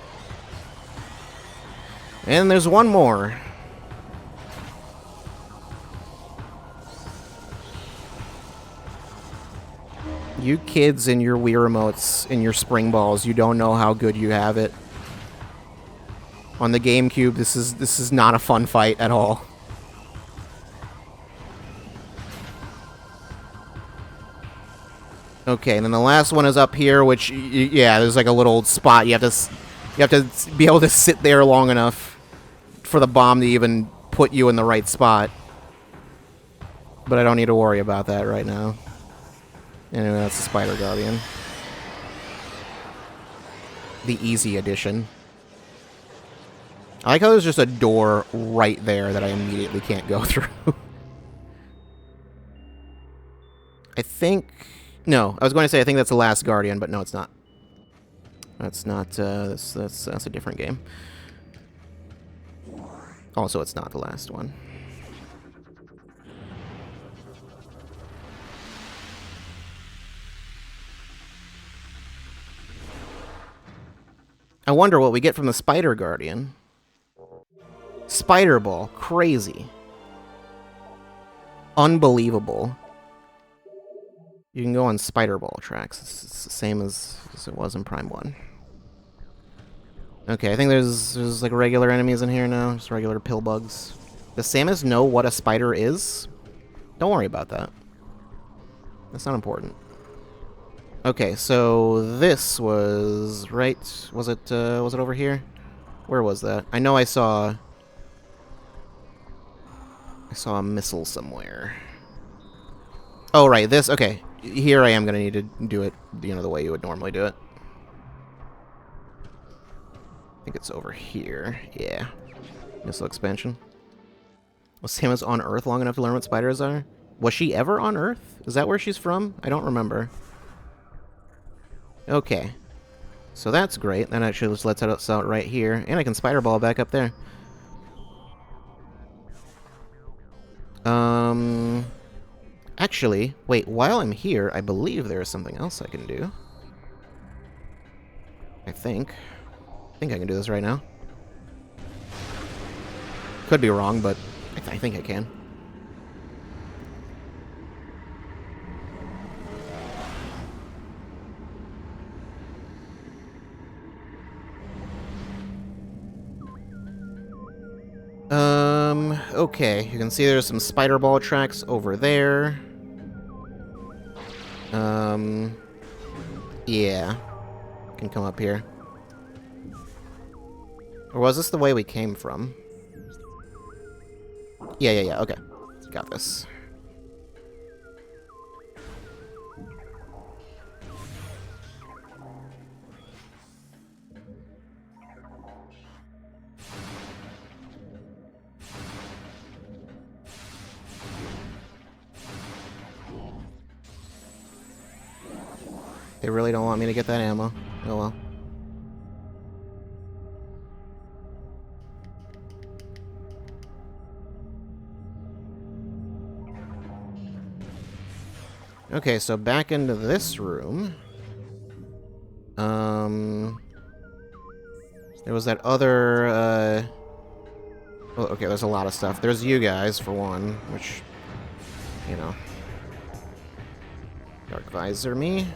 And there's one more. You kids and your Wii remotes and your spring balls, you don't know how good you have it. On the GameCube, this is not a fun fight at all. Okay, and then the last one is up here, which, yeah, there's like a little spot. You have to be able to sit there long enough for the bomb to even put you in the right spot. But I don't need to worry about that right now. Anyway, that's the Spider Guardian. The easy edition. I like how there's just a door right there that I immediately can't go through. I think... No, I was going to say I think that's the last Guardian, but no, it's not. That's not, that's a different game. Also, it's not the last one. I wonder what we get from the Spider Guardian. Spider Ball. Crazy. Unbelievable. You can go on Spider Ball tracks. It's the same as it was in Prime 1. Okay, I think there's like regular enemies in here now. Just regular pill bugs. Does Samus know what a spider is? Don't worry about that. That's not important. Okay, so this was right. Was it over here? Where was that? I know I saw a missile somewhere. Oh, right, this, okay. Here I am gonna need to do it, you know, the way you would normally do it. I think it's over here. Yeah. Missile expansion. Was Samus on Earth long enough to learn what spiders are? Was she ever on Earth? Is that where she's from? I don't remember. Okay. So that's great. That actually just lets us out right here. And I can Spider Ball back up there. Actually, wait, while I'm here, I believe there is something else I can do. I think I can do this right now. Could be wrong, but I think I can. Okay, you can see there's some Spider Ball tracks over there. Yeah. Can come up here. Or was this the way we came from? Yeah, okay. Got this. They really don't want me to get that ammo. Oh well. Okay, so back into this room. There was that other, well, okay, there's a lot of stuff. There's you guys, for one, which, you know. Dark Visor me.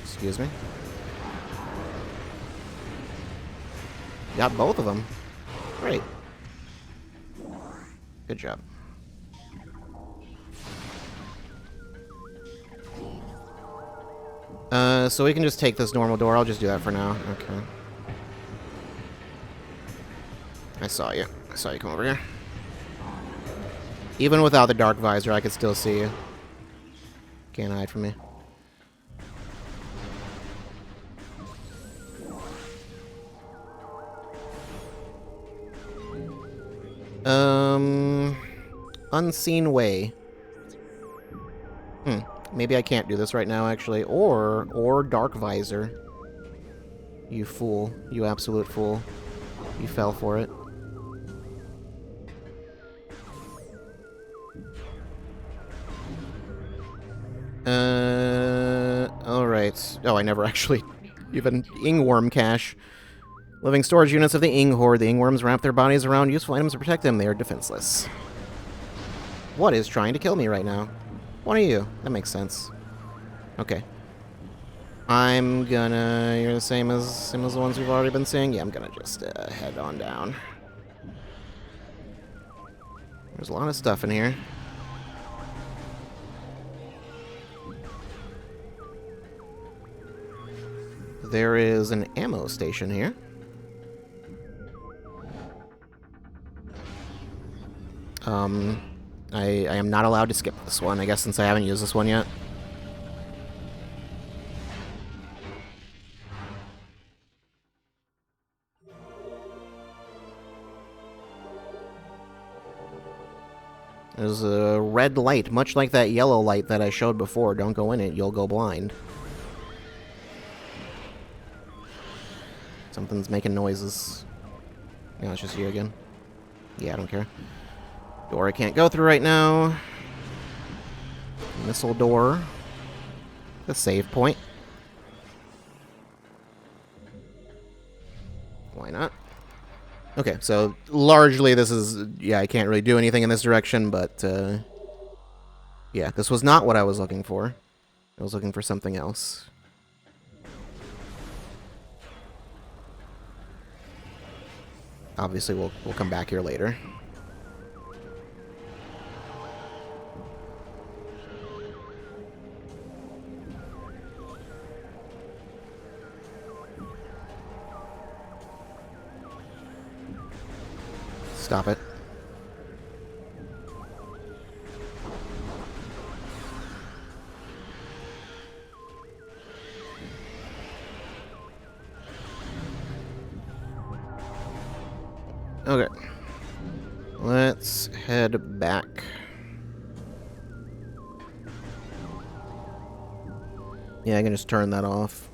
Excuse me. Got both of them. Great. Good job. So we can just take this normal door. I'll just do that for now. Okay. I saw you. I saw you come over here. Even without the Dark Visor, I could still see you. Can't hide from me. Unseen way. Maybe I can't do this right now, actually. Or Dark Visor. You fool. You absolute fool. You fell for it. Alright. Oh, I never actually even Ingworm cache. Living storage units of the Ing Horde. The Ingworms wrap their bodies around useful items to protect them. They are defenseless. What is trying to kill me right now? One of you. That makes sense. Okay. I'm gonna... You're the same as the ones we've already been seeing? Yeah, I'm gonna just head on down. There's a lot of stuff in here. There is an ammo station here. I am not allowed to skip this one, I guess, since I haven't used this one yet. There's a red light, much like that yellow light that I showed before. Don't go in it, you'll go blind. Something's making noises. Yeah, it's just you again. Yeah, I don't care. Door I can't go through right now. Missile door. The save point. Why not? Okay, so largely this is... Yeah, I can't really do anything in this direction, but... yeah, this was not what I was looking for. I was looking for something else. Obviously, we'll come back here later. Stop it. Okay. Let's head back. Yeah, I can just turn that off.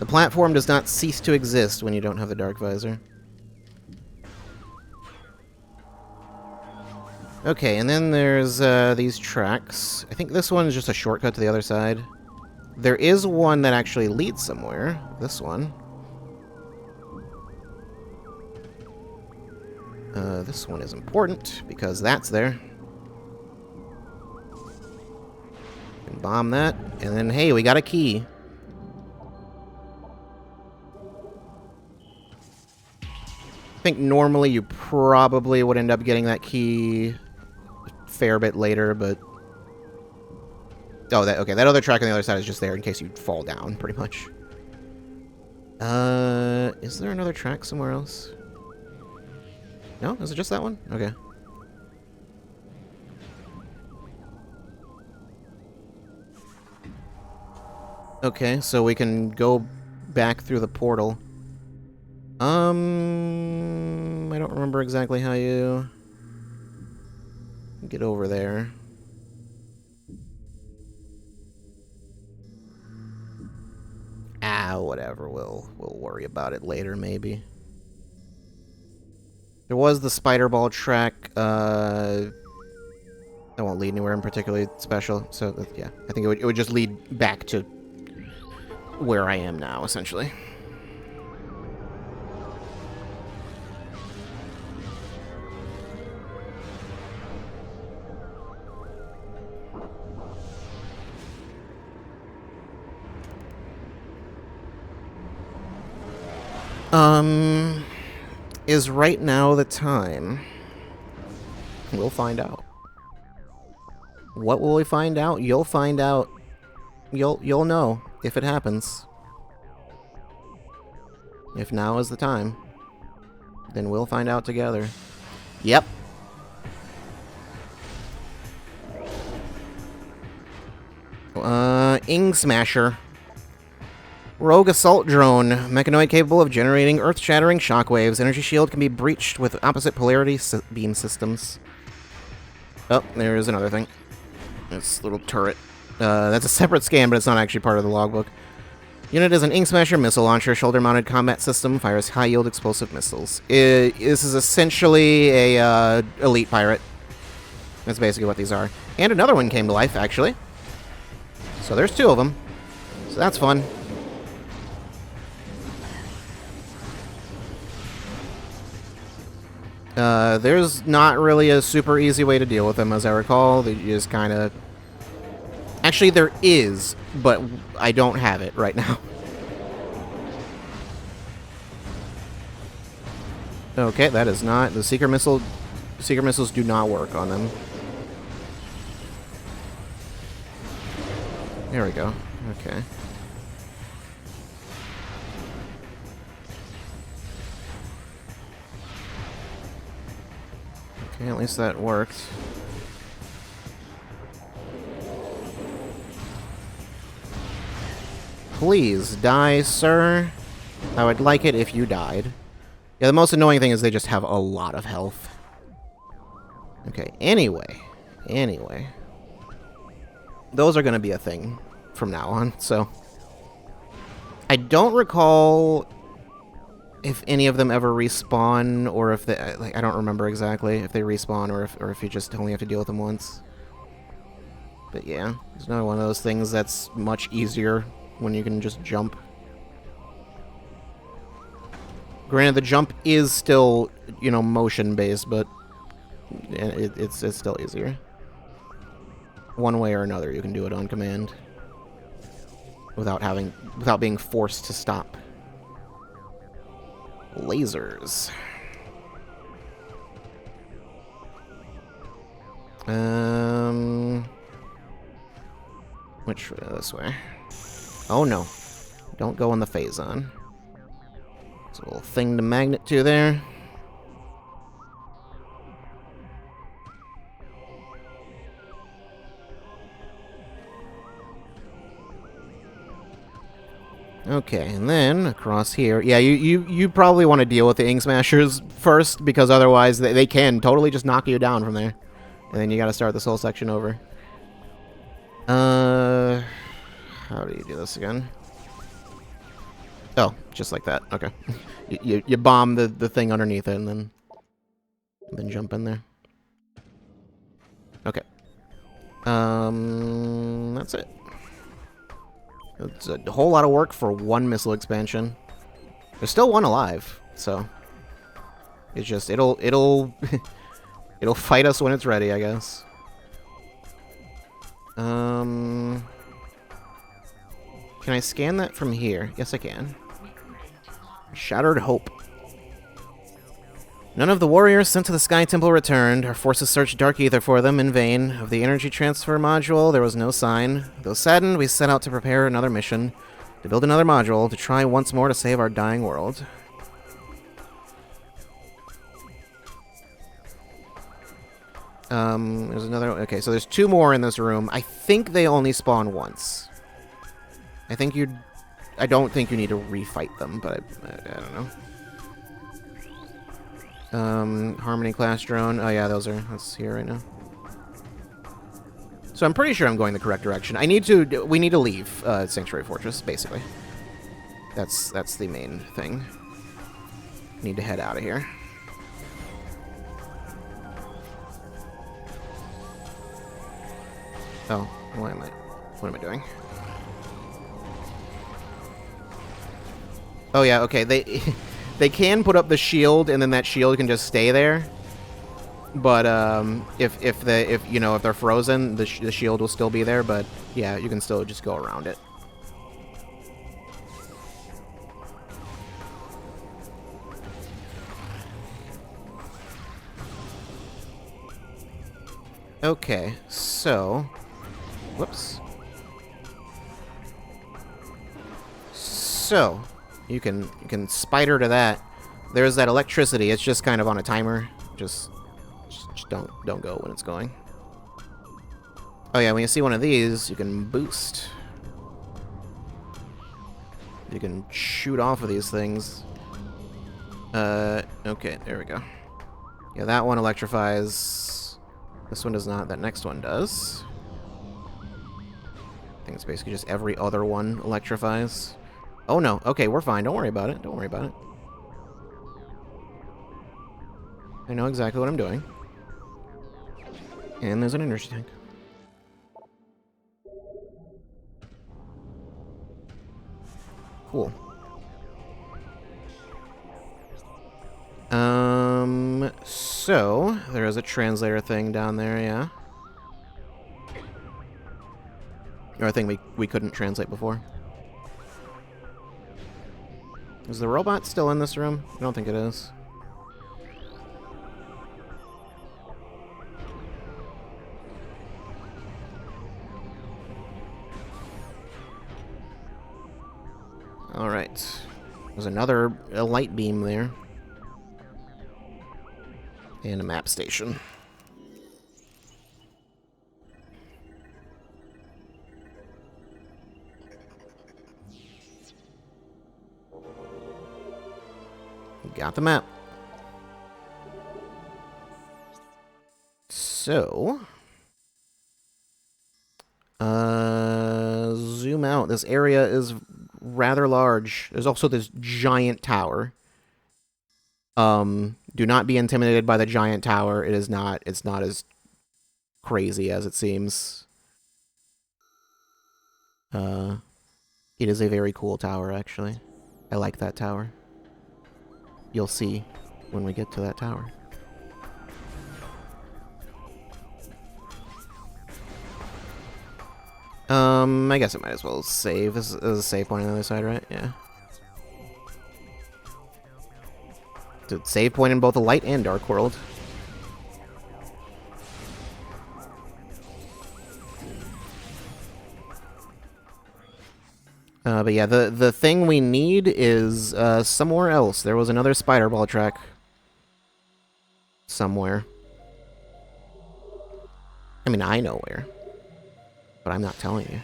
The platform does not cease to exist when you don't have the Dark Visor. Okay, and then there's these tracks. I think this one is just a shortcut to the other side. There is one that actually leads somewhere. This one. This one is important, because that's there. Can bomb that, and then, hey, we got a key. I think normally you probably would end up getting that key a fair bit later, but... Oh, okay, that other track on the other side is just there in case you fall down, pretty much. Is there another track somewhere else? No? Is it just that one? Okay. Okay, so we can go back through the portal. I don't remember exactly how you get over there. Ah, whatever. We'll worry about it later, maybe. There was the spider ball track, That won't lead anywhere in particularly special, so yeah. I think it would just lead back to where I am now, essentially. Is right now the time? We'll find out. What will we find out? You'll find out. You'll know if it happens. If now is the time, then we'll find out together. Yep. Ing Smasher. Rogue assault drone. Mechanoid capable of generating earth-shattering shockwaves. Energy shield can be breached with opposite polarity beam systems. Oh, there's another thing. This little turret. That's a separate scan, but it's not actually part of the logbook. Unit is an Ing Smasher missile launcher, shoulder-mounted combat system, fires high-yield explosive missiles. This is essentially a elite pirate. That's basically what these are. And another one came to life, actually. So there's two of them. So that's fun. There's not really a super easy way to deal with them, as I recall. They just kind of... Actually, there is, but I don't have it right now. Okay, that is not... The Seeker missiles do not work on them. There we go. Okay. Okay, at least that worked. Please die, sir. I would like it if you died. Yeah, the most annoying thing is they just have a lot of health. Okay, anyway. Those are going to be a thing from now on, so... I don't recall if any of them ever respawn, or if they... Like, I don't remember exactly if they respawn, or if you just only have to deal with them once. But yeah, it's another one of those things that's much easier when you can just jump. Granted, the jump is still, you know, motion-based, but it's still easier. One way or another, you can do it on command without being forced to stop. Lasers. Which this way? Oh no! Don't go on the phazon. There's a little thing to magnet to there. Okay, and then across here, yeah, you probably want to deal with the Ing Smashers first, because otherwise they can totally just knock you down from there, and then you got to start this whole section over. How do you do this again? Oh, just like that. Okay, you bomb the thing underneath it, and then jump in there. Okay. That's it. It's a whole lot of work for one missile expansion. There's still one alive, so it's just it'll it'll fight us when it's ready, I guess. Can I scan that from here? Yes, I can. Shattered Hope. None of the warriors sent to the Sky Temple returned. Our forces searched Dark Ether for them in vain. Of the energy transfer module, there was no sign. Though saddened, we set out to prepare another mission. To build another module, to try once more to save our dying world. There's another... Okay, so there's two more in this room. I think they only spawn once. I don't think you need to refight them, but I don't know. Harmony class drone. Oh yeah, that's here right now. So I'm pretty sure I'm going the correct direction. We need to leave Sanctuary Fortress, basically. That's the main thing. Need to head out of here. Oh, what am I doing? Oh yeah, okay. They they can put up the shield, and then that shield can just stay there. But if you know, if they're frozen, the shield will still be there. But yeah, you can still just go around it. Okay, so whoops. So you can spider to that. There's that electricity. It's just kind of on a timer. Just don't go when it's going. Oh yeah, when you see one of these, you can boost. You can shoot off of these things. Okay, there we go. Yeah, that one electrifies. This one does not. That next one does. I think it's basically just every other one electrifies. Oh no, okay, we're fine. Don't worry about it. Don't worry about it. I know exactly what I'm doing. And there's an energy tank. Cool. So there is a translator thing down there, yeah. Or a thing we couldn't translate before. Is the robot still in this room? I don't think it is. Alright. There's another light beam there. And a map station. Got the map. So, zoom out. This area is rather large. There's also this giant tower. Do not be intimidated by the giant tower. It's not as crazy as it seems. It is a very cool tower, actually. I like that tower. You'll see when we get to that tower. I guess I might as well save. This is a save point on the other side, right? Yeah. So save point in both the light and dark world. But yeah, the thing we need is somewhere else. There was another spider ball track somewhere. I mean, I know where, but I'm not telling you.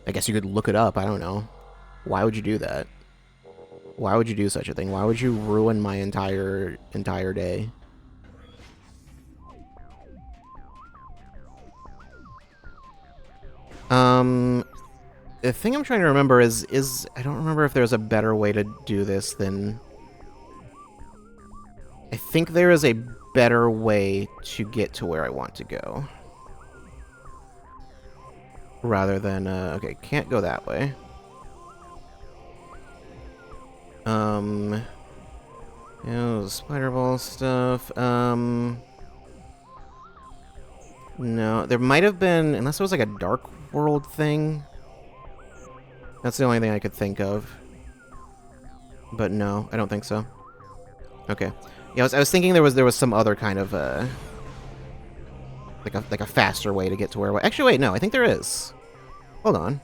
I guess you could look it up. I don't know. Why would you do that? Why would you do such a thing? Why would you ruin my entire day? The thing I'm trying to remember is I don't remember if there's a better way to do this than... I think there is a better way to get to where I want to go. Rather than, okay, can't go that way. You know, spider ball stuff, no, there might have been, unless it was like a dark world thing. That's the only thing I could think of. But no, I don't think so. Okay. Yeah, I was thinking there was some other kind of like a faster way to get to where. Actually, wait, no, I think there is. Hold on.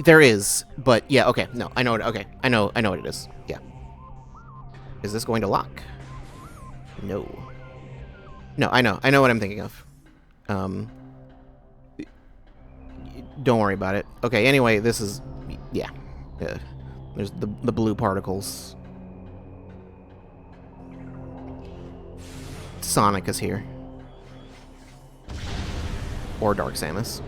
There is, but yeah, okay, no, I know it. Okay, I know what it is. Yeah. Is this going to lock? No. No, I know what I'm thinking of. Don't worry about it. Okay, anyway, this is, yeah. There's the blue particles. Sonic is here. Or Dark Samus.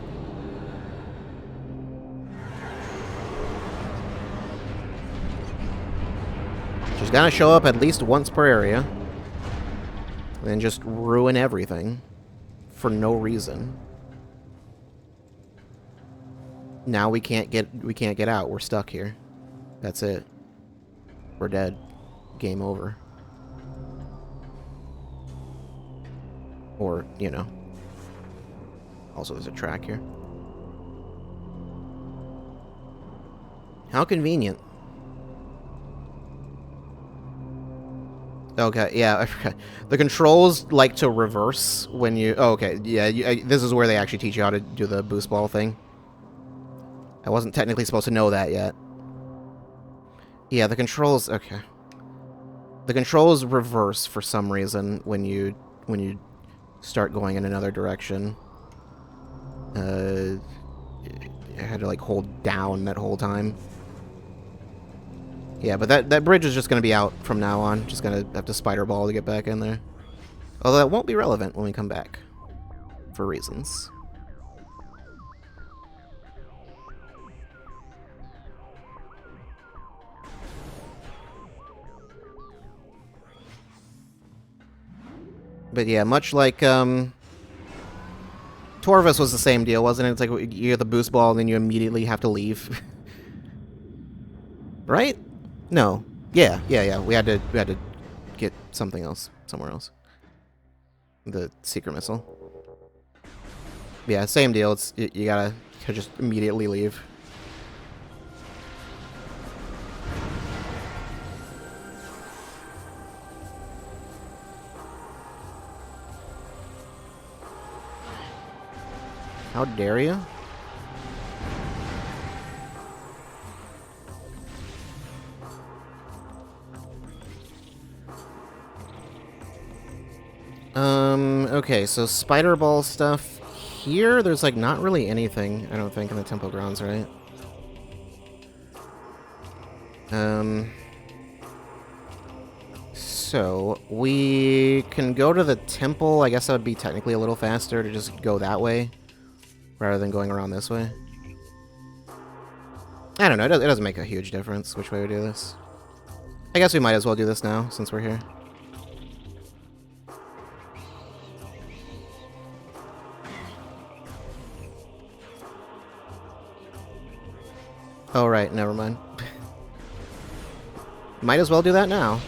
She's gonna show up at least once per area. And then just ruin everything. For no reason. Now we can't get out. We're stuck here. That's it. We're dead. Game over. Or, you know. Also, there's a track here. How convenient. Okay, yeah, I forgot. The controls like to reverse when you... Oh, okay, yeah, this is where they actually teach you how to do the boost ball thing. I wasn't technically supposed to know that yet. Yeah, the controls... Okay. The controls reverse for some reason when you start going in another direction. I had to, like, hold down that whole time. Yeah, but that bridge is just going to be out from now on. Just going to have to spider ball to get back in there. Although that won't be relevant when we come back. For reasons. But yeah, much like, Torvus was the same deal, wasn't it? It's like you get the boost ball and then you immediately have to leave. Right? No. Yeah. We had to get something else somewhere else. The secret missile. Yeah, same deal. It's you gotta just immediately leave. How dare you? Okay, so spider ball stuff here, there's like not really anything, I don't think, in the temple grounds, right? So we can go to the temple. I guess that would be technically a little faster to just go that way rather than going around this way. I don't know, it doesn't make a huge difference which way we do this. I guess we might as well do this now since we're here. Oh, right, never mind. Might as well do that now.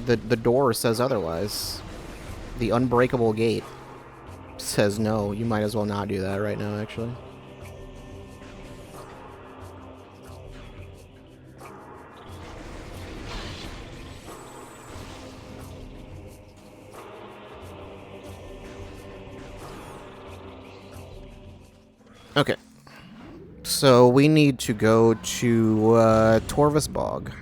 The door says otherwise. The unbreakable gate says no. You might as well not do that right now, actually. Okay. So we need to go to Torvus Bog.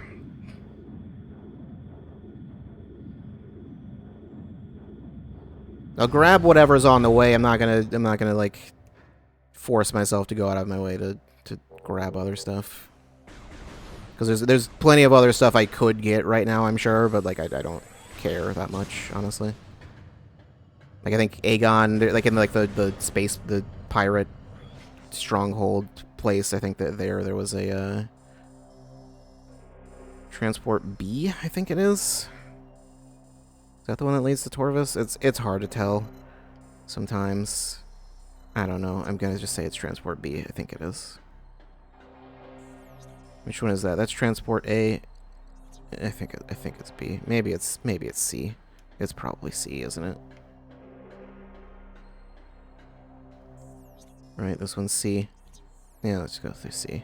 I'll grab whatever's on the way. I'm not gonna like force myself to go out of my way to grab other stuff. Because there's plenty of other stuff I could get right now, I'm sure, but like I don't care that much, honestly. Like I think Aegon, like in like the space, the pirate stronghold place, I think that there was a transport B, I think it is. Is that the one that leads to Torvus? It's hard to tell sometimes. I don't know. I'm gonna just say it's transport B. I think it is. Which one is that? That's transport A. I think it's B. Maybe it's C. It's probably C, isn't it? Right, this one's C. Yeah, let's go through C.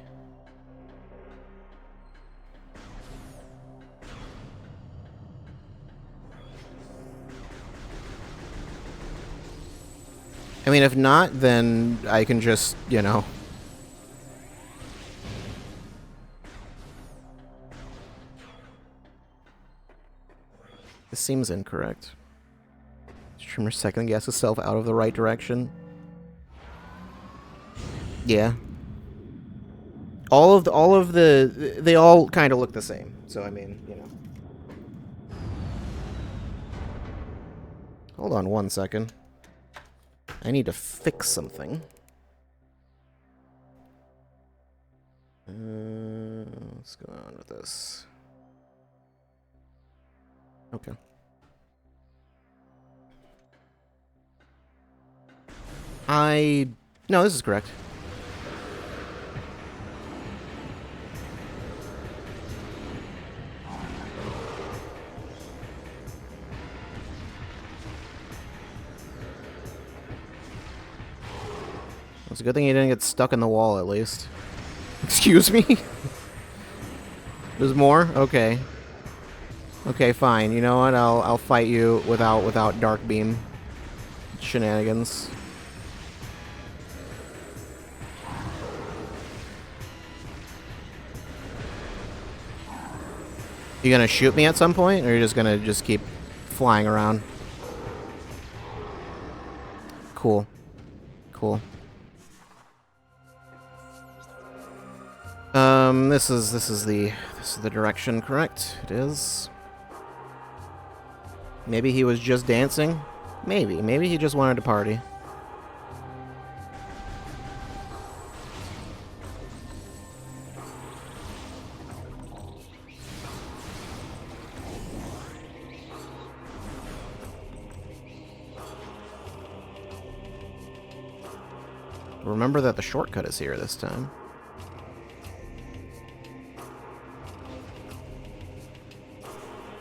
I mean, if not, then I can just, you know... This seems incorrect. Trimmer second guess itself out of the right direction. Yeah. All of the they all kind of look the same. So I mean, you know. Hold on one second. I need to fix something. What's going on with this? Okay. No, this is correct. It's a good thing you didn't get stuck in the wall, at least. Excuse me? There's more? Okay. Okay, fine. You know what? I'll fight you without Dark Beam shenanigans. You gonna shoot me at some point, or you're just gonna keep flying around? Cool. Cool. This is the direction, correct? It is. Maybe he was just dancing? Maybe he just wanted to party. Remember that the shortcut is here this time.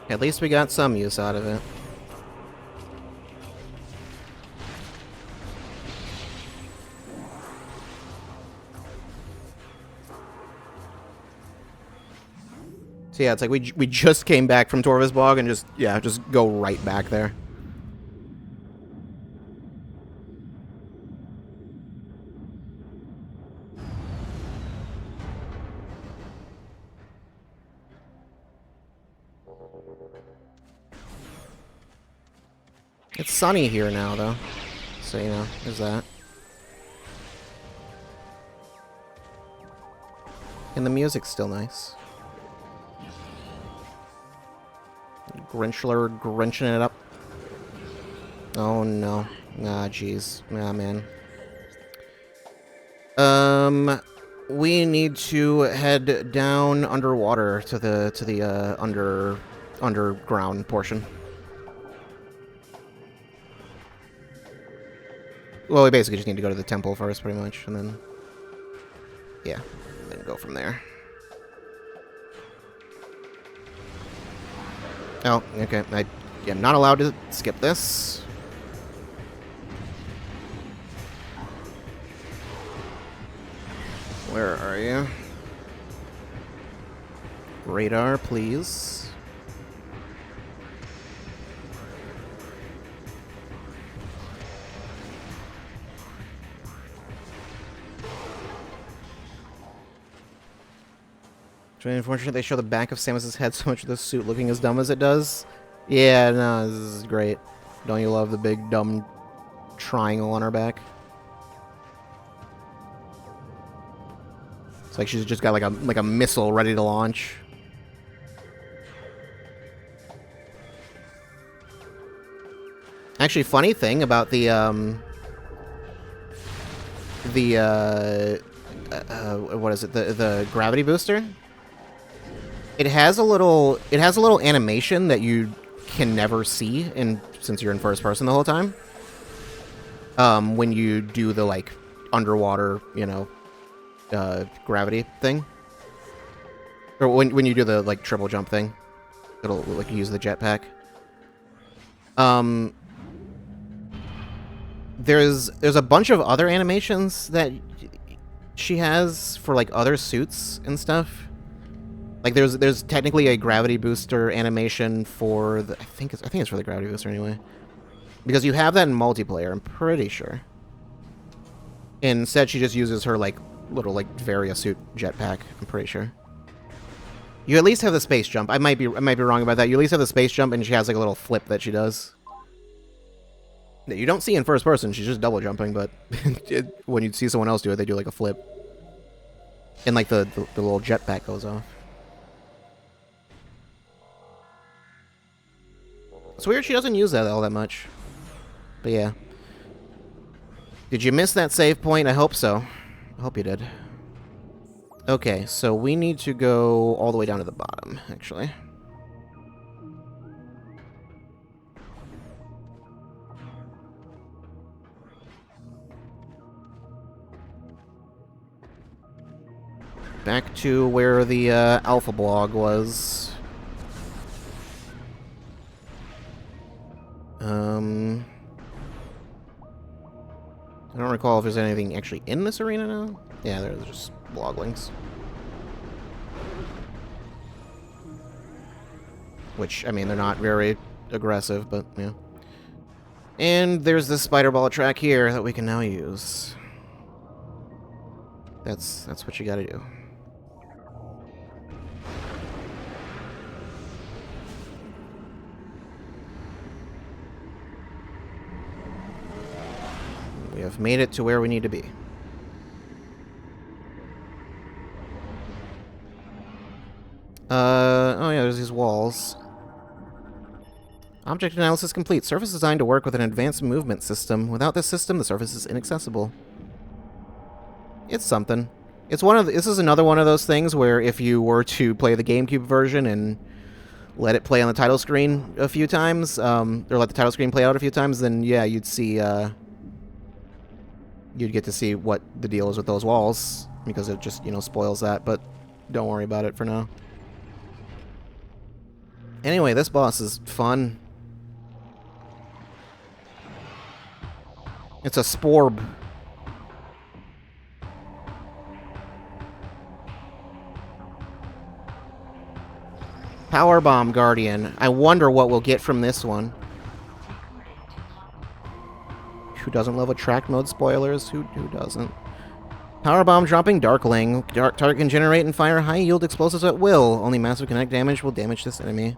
At least we got some use out of it. So yeah, it's like we just came back from Torvus Bog and just go right back there. It's sunny here now, though. So, you know, there's that. And the music's still nice. Grinchler grinching it up. Oh, no. Ah, jeez. Ah, man. We need to head down underwater to the underground portion. Well, we basically just need to go to the temple first, pretty much, and then... yeah, and then go from there. Oh, okay. I am not allowed to skip this. Where are you? Radar, please. It's really unfortunate they show the back of Samus's head so much of this suit looking as dumb as it does. Yeah, no, this is great. Don't you love the big dumb triangle on her back? It's like she's just got like a missile ready to launch. Actually, funny thing about the what is it? The gravity booster? It has a little animation that you can never see since you're in first person the whole time. When you do the like underwater, you know, gravity thing, or when you do the like triple jump thing, it'll like use the jetpack. There's a bunch of other animations that she has for like other suits and stuff. Like there's technically a gravity booster animation for the I think it's for the gravity booster anyway. Because you have that in multiplayer, I'm pretty sure. Instead she just uses her like little like Varia suit jetpack, I'm pretty sure. You at least have the space jump. I might be wrong about that. You at least have the space jump and she has like a little flip that she does. That you don't see in first person, she's just double jumping, but when you see someone else do it, they do like a flip. And like the little jetpack goes off. It's weird she doesn't use that all that much. But yeah. Did you miss that save point? I hope so. I hope you did. Okay, so we need to go all the way down to the bottom, actually. Back to where the alpha blog was. I don't recall if there's anything actually in this arena now. Yeah, there's just blog links. Which, I mean, they're not very aggressive, but, yeah. And there's this spider ball track here that we can now use. That's what you gotta do. We have made it to where we need to be. Oh yeah, there's these walls. Object analysis complete. Surface designed to work with an advanced movement system. Without this system, the surface is inaccessible. It's something. It's one of this is another one of those things where if you were to play the GameCube version and let it play on the title screen a few times, or let the title screen play out a few times, then yeah, you'd see, you'd get to see what the deal is with those walls, because it just, you know, spoils that, but don't worry about it for now. Anyway, this boss is fun. It's a sporb. Power Bomb Guardian. I wonder what we'll get from this one. Who doesn't love attract mode spoilers? Who doesn't? Power Bomb dropping Darkling. Target can generate and fire high-yield explosives at will. Only massive kinetic damage will damage this enemy.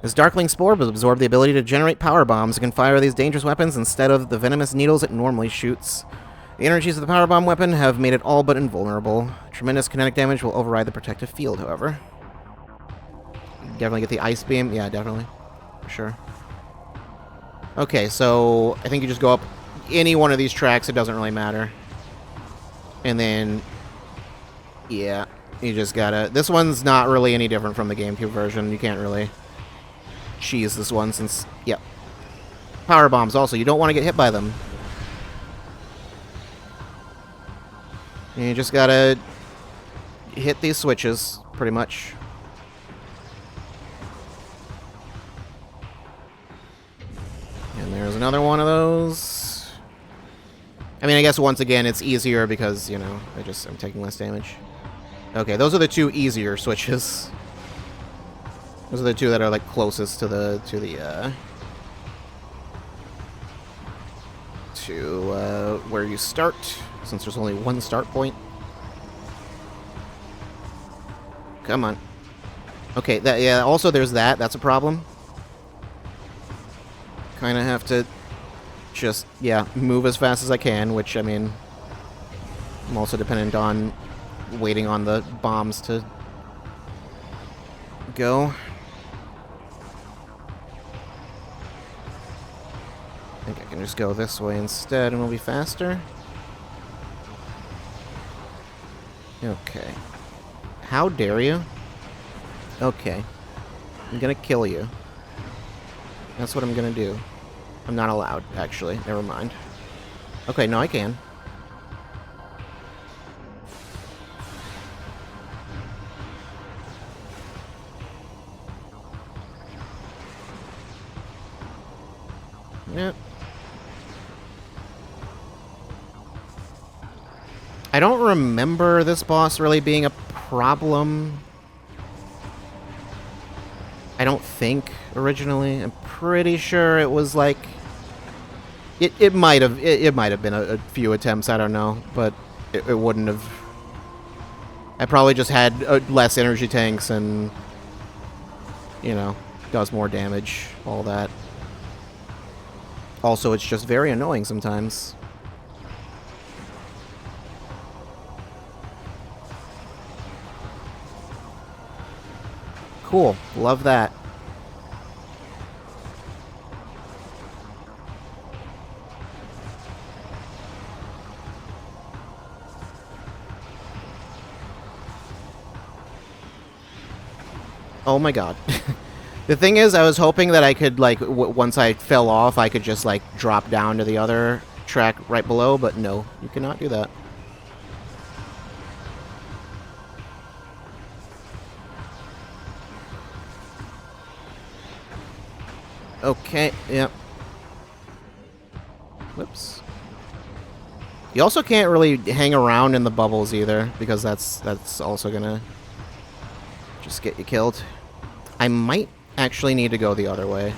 This Darkling Spore will absorb the ability to generate power bombs. It can fire these dangerous weapons instead of the venomous needles it normally shoots. The energies of the power bomb weapon have made it all but invulnerable. Tremendous kinetic damage will override the protective field, however. Definitely get the ice beam. Yeah, definitely. For sure. Okay, so I think you just go up any one of these tracks. It doesn't really matter. And then, yeah, you just gotta... This one's not really any different from the GameCube version. You can't really cheese this one since... Yep. Power bombs also. You don't want to get hit by them. And you just gotta hit these switches, pretty much. And there's another one of those. I mean, I guess once again it's easier because, you know, I'm taking less damage. Okay, those are the two easier switches. Those are the two that are like closest to where you start, since there's only one start point. Come on. Okay, yeah, also there's that. That's a problem. Kind of have to just, yeah, move as fast as I can, which, I mean, I'm also dependent on waiting on the bombs to go. I think I can just go this way instead and we'll be faster. Okay. How dare you? Okay. I'm gonna kill you. That's what I'm gonna do. I'm not allowed, actually. Never mind. Okay, no, I can. Yep. I don't remember this boss really being a problem. I don't think, originally. I'm pretty sure it was like... It might have been a few attempts, I don't know, but it wouldn't have... I probably just had less energy tanks and, you know, does more damage, all that. Also, it's just very annoying sometimes. Cool. Love that. Oh my god. The thing is, I was hoping that I could, like, once I fell off, I could just, like, drop down to the other track right below, but no, you cannot do that. Okay, yep. Whoops. You also can't really hang around in the bubbles either, because that's also gonna just get you killed. I might actually need to go the other way.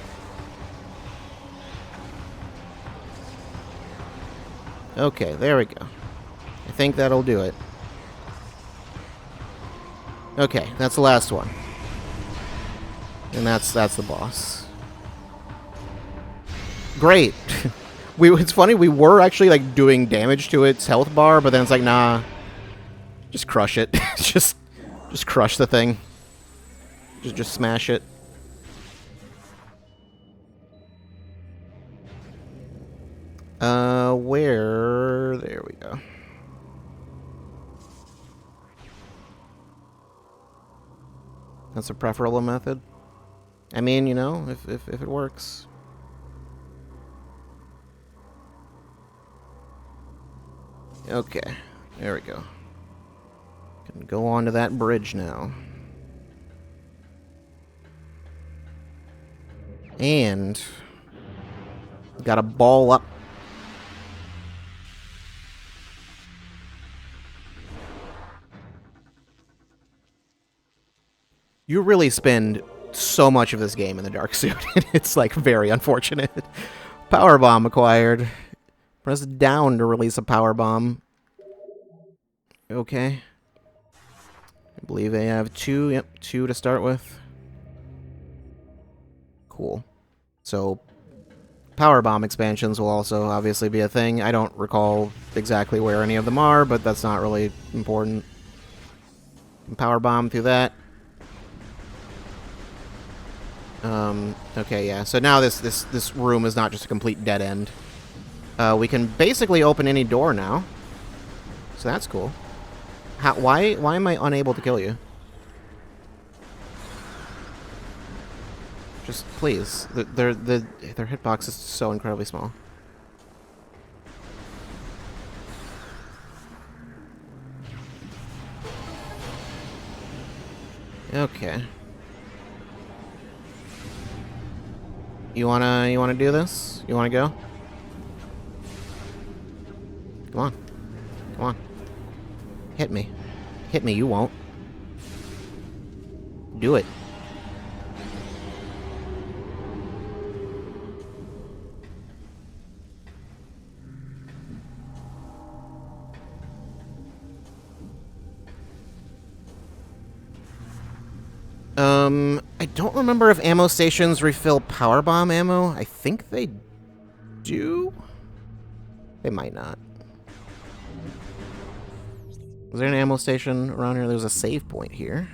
Okay, there we go. I think that'll do it. Okay, that's the last one. And that's the boss. Great. It's funny, we were actually like doing damage to its health bar, but then it's like, nah. Just crush it. just crush the thing. Just smash it. Where? There we go. That's a preferable method. I mean, you know, if it works. Okay, there we go. Can go on to that bridge now. And gotta ball up. You really spend so much of this game in the dark suit. It's like very unfortunate. Power bomb acquired. Press down to release a power bomb. Okay. I believe they have two. Yep, two to start with. Cool. So, power bomb expansions will also obviously be a thing. I don't recall exactly where any of them are, but that's not really important. Power bomb through that. Okay, yeah. So now this room is not just a complete dead end. We can basically open any door now. So that's cool. Why am I unable to kill you? Just please. Their hitbox is so incredibly small. Okay. You wanna do this? You wanna go? Come on. Come on. Hit me. Hit me, you won't. Do it. I don't remember if ammo stations refill power bomb ammo. I think they do. They might not. Is there an ammo station around here? There's a save point here.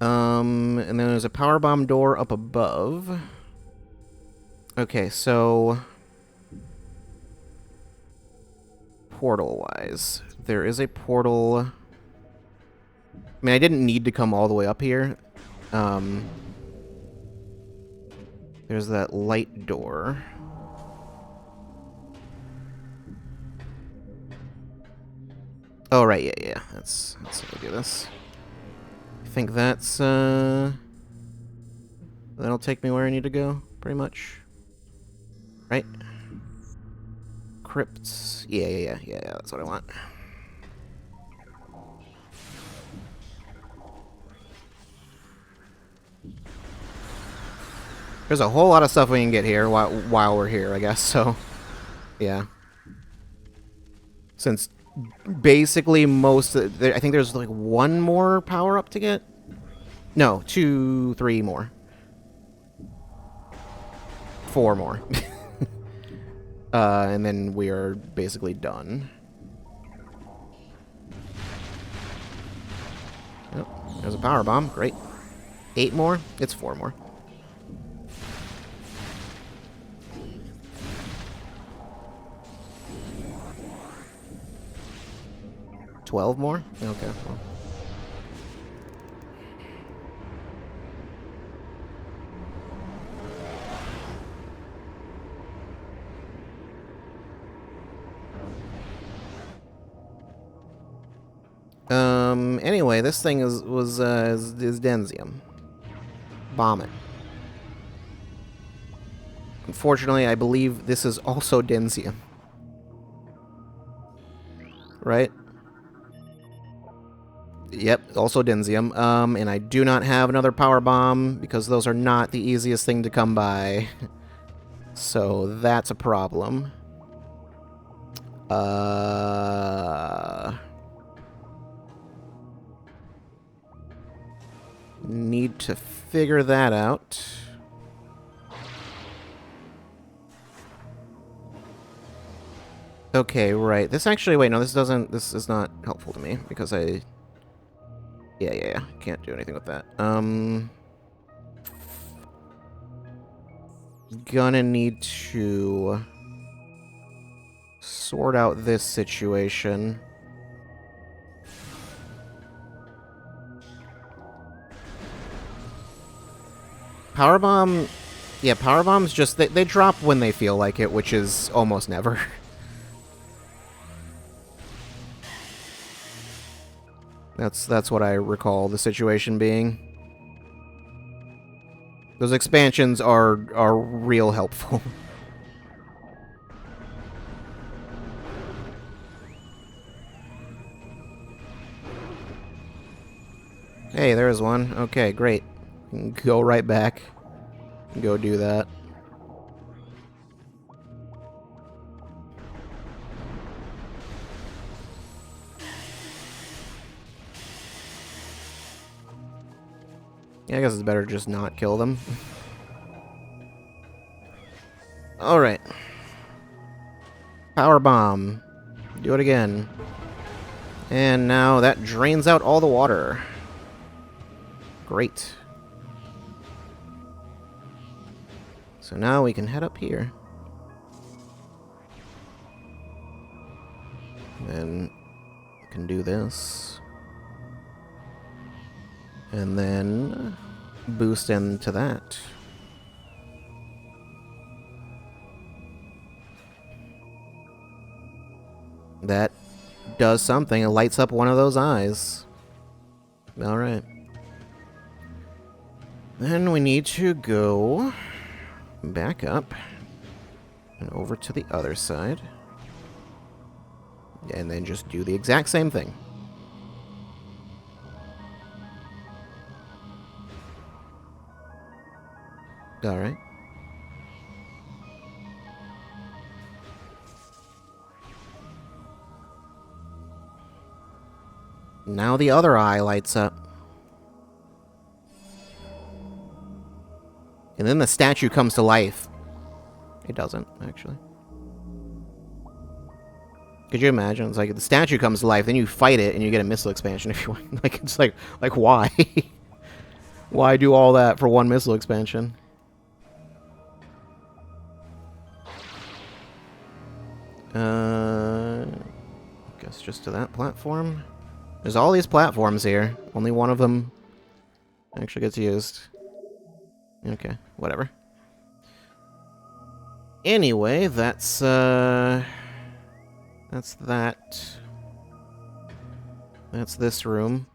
And then there's a power bomb door up above. Okay, so portal-wise, there is a portal. I mean, I didn't need to come all the way up here. There's that light door. Oh, right, yeah. That's how we do this. I think that's, that'll take me where I need to go, pretty much. Right? Crypts. Yeah, that's what I want. There's a whole lot of stuff we can get here while we're here, I guess, so... Yeah. Since basically most... I think there's like one more power-up to get? No, 2, 3 more. 4 more. And then we are basically done. Oh, there's a power bomb. Great. 8 more? It's 4 more. 12 more? Okay. Well. Anyway, this thing is Denzium. Bomb it. Unfortunately, I believe this is also Denzium. Right? Yep, also Denzium. And I do not have another power bomb because those are not the easiest thing to come by. So that's a problem. Need to figure that out. Okay, right. This actually, wait, no, this is not helpful to me because yeah. Can't do anything with that. Gonna need to sort out this situation. Power bomb, yeah, power bombs just, they drop when they feel like it, which is almost never. That's what I recall the situation being. Those expansions are real helpful. Hey, there's one. Okay, great. Go right back. Go do that. Yeah, I guess it's better to just not kill them. Alright. Power bomb. Do it again. And now that drains out all the water. Great. So now we can head up here. And we can do this. And then boost into that. That does something. It lights up one of those eyes. Alright. Then we need to go back up and over to the other side. And then just do the exact same thing. Alright. Now the other eye lights up. And then the statue comes to life. It doesn't, actually. Could you imagine? It's like the statue comes to life, then you fight it, and you get a missile expansion if you want. Like, it's like why? Why do all that for one missile expansion? Guess just to that platform. There's all these platforms here. Only one of them actually gets used. Okay, whatever. Anyway, that's that. That's this room.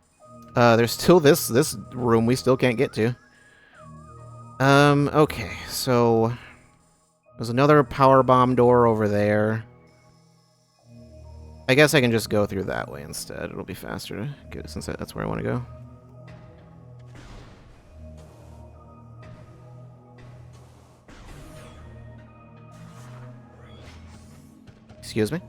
There's still this room we still can't get to. Okay, so there's another power bomb door over there. I guess I can just go through that way instead. It'll be faster to get, since that's where I want to go. Excuse me?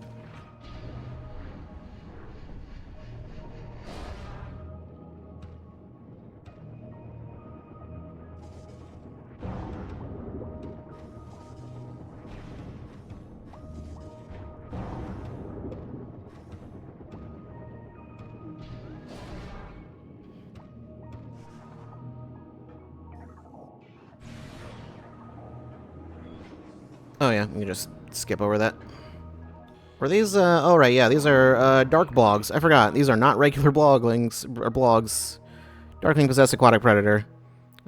Oh yeah, you can just skip over that. Were these, oh right, yeah, these are, dark blogs. I forgot, these are not regular bloglings, or blogs. Darkling possessed aquatic predator.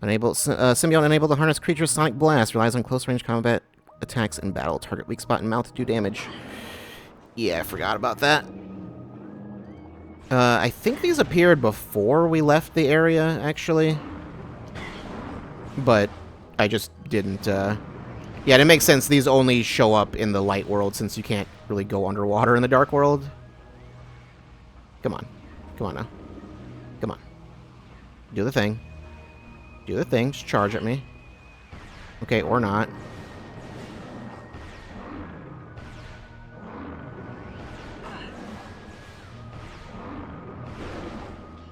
Symbiote unable to harness creature's sonic blast. Relies on close-range combat attacks in battle. Target weak spot and mouth to do damage. Yeah, I forgot about that. I think these appeared before we left the area, actually. But I just didn't Yeah, it makes sense. These only show up in the light world since you can't really go underwater in the dark world. Come on. Come on now. Come on. Do the thing. Do the thing. Just charge at me. Okay, or not.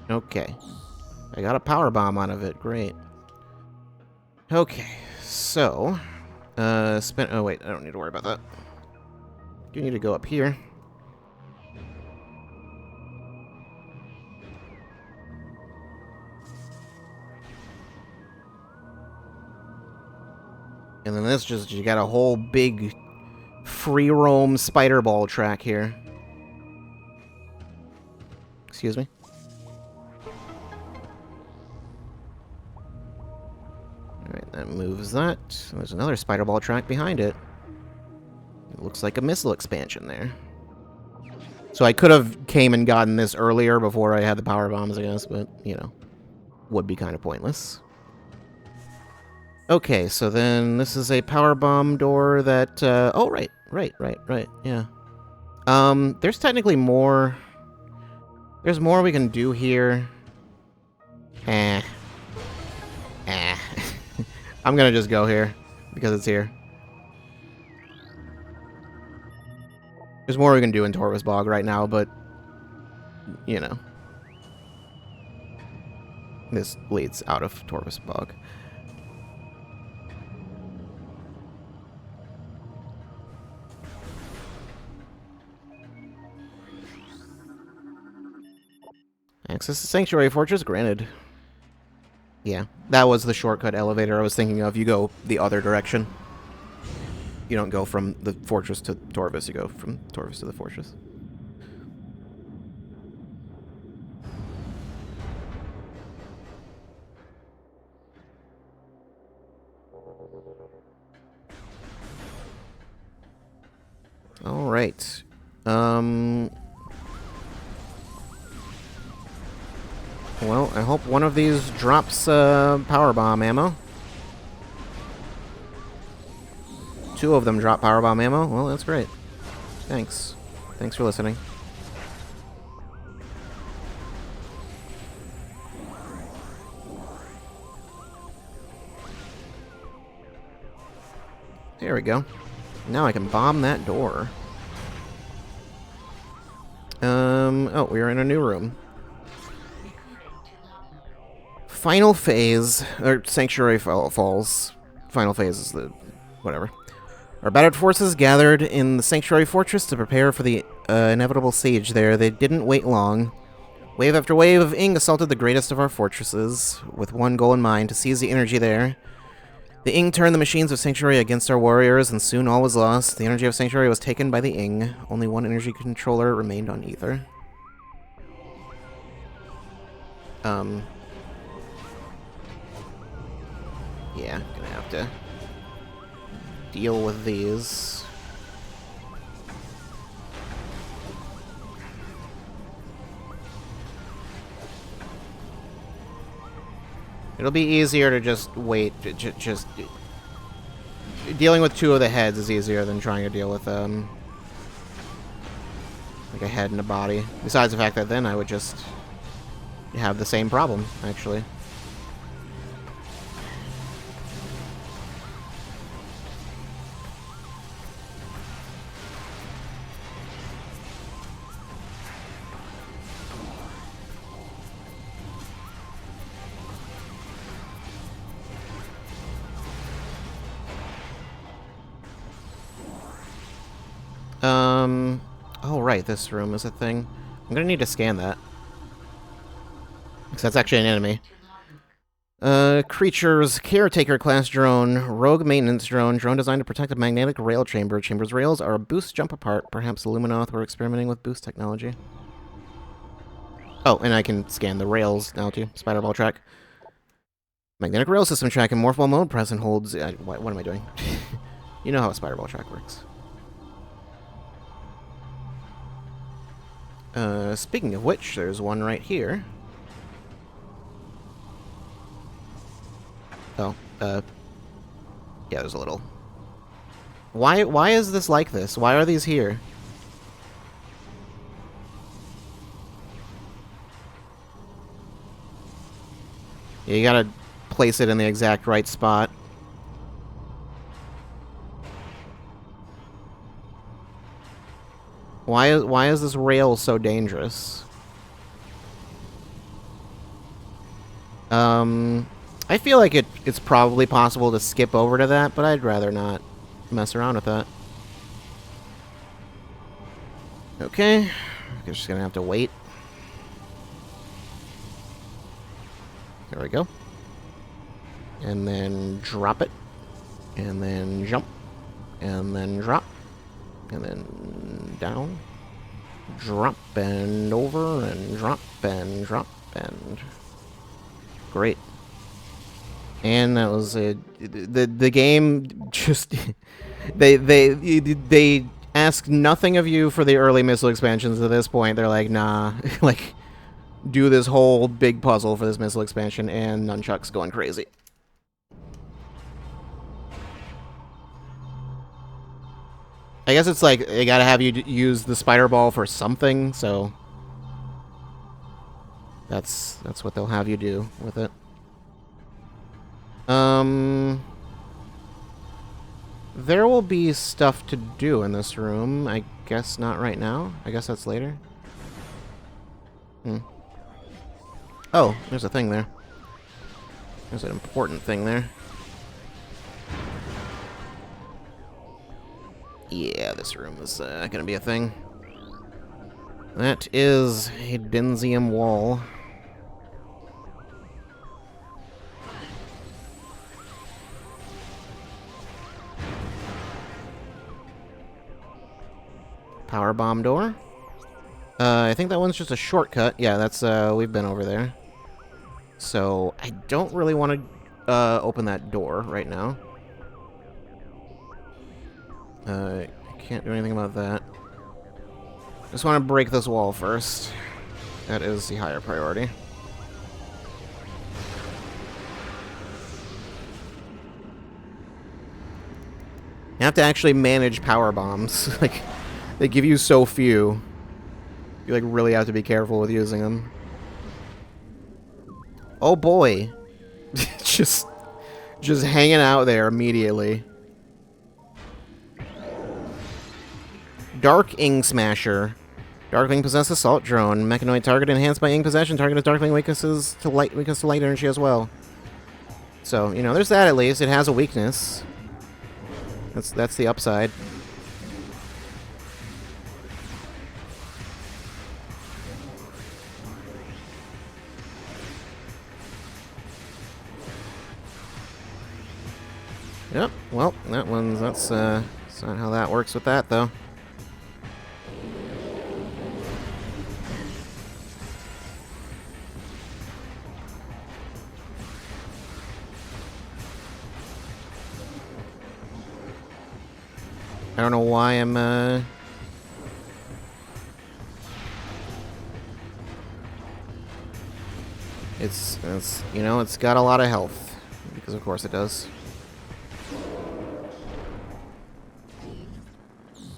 Okay. I got a power bomb out of it. Great. Okay, so... Oh, wait. I don't need to worry about that. Do need to go up here. And then this just... You got a whole big free roam spider ball track here. Excuse me? Alright, that moves that. There's another spider ball track behind it. It looks like a missile expansion there. So I could have came and gotten this earlier before I had the power bombs, I guess, but, you know, would be kind of pointless. Okay, so then this is a power bomb door that, oh, right, yeah. There's technically more... There's more we can do here. I'm gonna just go here, because it's here. There's more we can do in Torvus Bog right now, but, you know. This leads out of Torvus Bog. Access to Sanctuary Fortress granted. Yeah, that was the shortcut elevator I was thinking of. You go the other direction. You don't go from the fortress to Torvus, you go from Torvus to the fortress. Alright. Well, I hope one of these drops power bomb ammo. Two of them drop power bomb ammo. Well, that's great. Thanks. Thanks for listening. There we go. Now I can bomb that door. Oh, we're in a new room. Final phase, or Sanctuary Falls. Final phase is the... whatever. Our battered forces gathered in the Sanctuary Fortress to prepare for the inevitable siege there. They didn't wait long. Wave after wave of Ing assaulted the greatest of our fortresses, with one goal in mind, to seize the energy there. The Ing turned the machines of Sanctuary against our warriors, and soon all was lost. The energy of Sanctuary was taken by the Ing. Only one energy controller remained on Ether. Yeah, gonna have to deal with these. It'll be easier to just wait. Just dealing with two of the heads is easier than trying to deal with like a head and a body. Besides the fact that then I would just have the same problem, actually. Oh right, this room is a thing. I'm gonna need to scan that. Because that's actually an enemy. Creatures, Caretaker class drone, rogue maintenance drone, drone designed to protect a magnetic rail chamber. Chamber's rails are a boost jump apart. Perhaps Luminoth were experimenting with boost technology. Oh, and I can scan the rails now too. Spider ball track. Magnetic rail system track in morphball mode. Present holds... what am I doing? You know how a spider ball track works. Speaking of which, there's one right here. Oh, yeah, there's a little Why is this like this? Why are these here? Yeah, you gotta place it in the exact right spot. Why is this rail so dangerous? I feel like it's probably possible to skip over to that, but I'd rather not mess around with that. Okay, we're just gonna have to wait. There we go. And then drop it. And then jump. And then drop. And then down. Drop and over and drop and drop and... Great. And that was a... The game just... They ask nothing of you for the early missile expansions at this point. They're like, nah. Like, do this whole big puzzle for this missile expansion, and Nunchuck's going crazy. I guess it's like they gotta have you use the spider ball for something, so that's what they'll have you do with it. There will be stuff to do in this room. I guess not right now. I guess that's later. Oh, there's a thing there. There's an important thing there. Yeah, this room is gonna be a thing. That is a Densium wall. Power bomb door. I think that one's just a shortcut. Yeah, that's we've been over there. So I don't really want to open that door right now. I can't do anything about that. Just want to break this wall first. That is the higher priority. You have to actually manage power bombs. Like, they give you so few. You like really have to be careful with using them. Oh boy. just hanging out there immediately. Dark Ing Smasher. Darkling possesses assault drone. Mechanoid target enhanced by Ing possession. Target of Darkling weakness to light energy as well. So, you know, there's that at least. It has a weakness. That's the upside. Yep, well, that's not how that works with that, though. I don't know why I'm, It's, you know, it's got a lot of health. Because of course it does.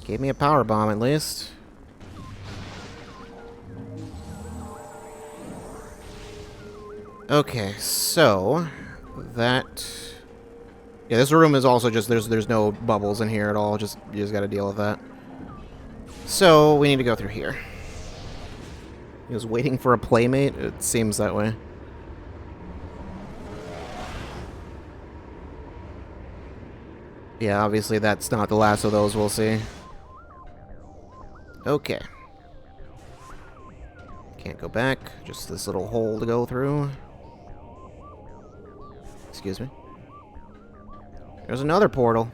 Gave me a power bomb at least. Okay, so that... Yeah, this room is also just, there's no bubbles in here at all, you just gotta deal with that. So, we need to go through here. He was waiting for a playmate? It seems that way. Yeah, obviously that's not the last of those we'll see. Okay. Can't go back, just this little hole to go through. Excuse me. There's another portal.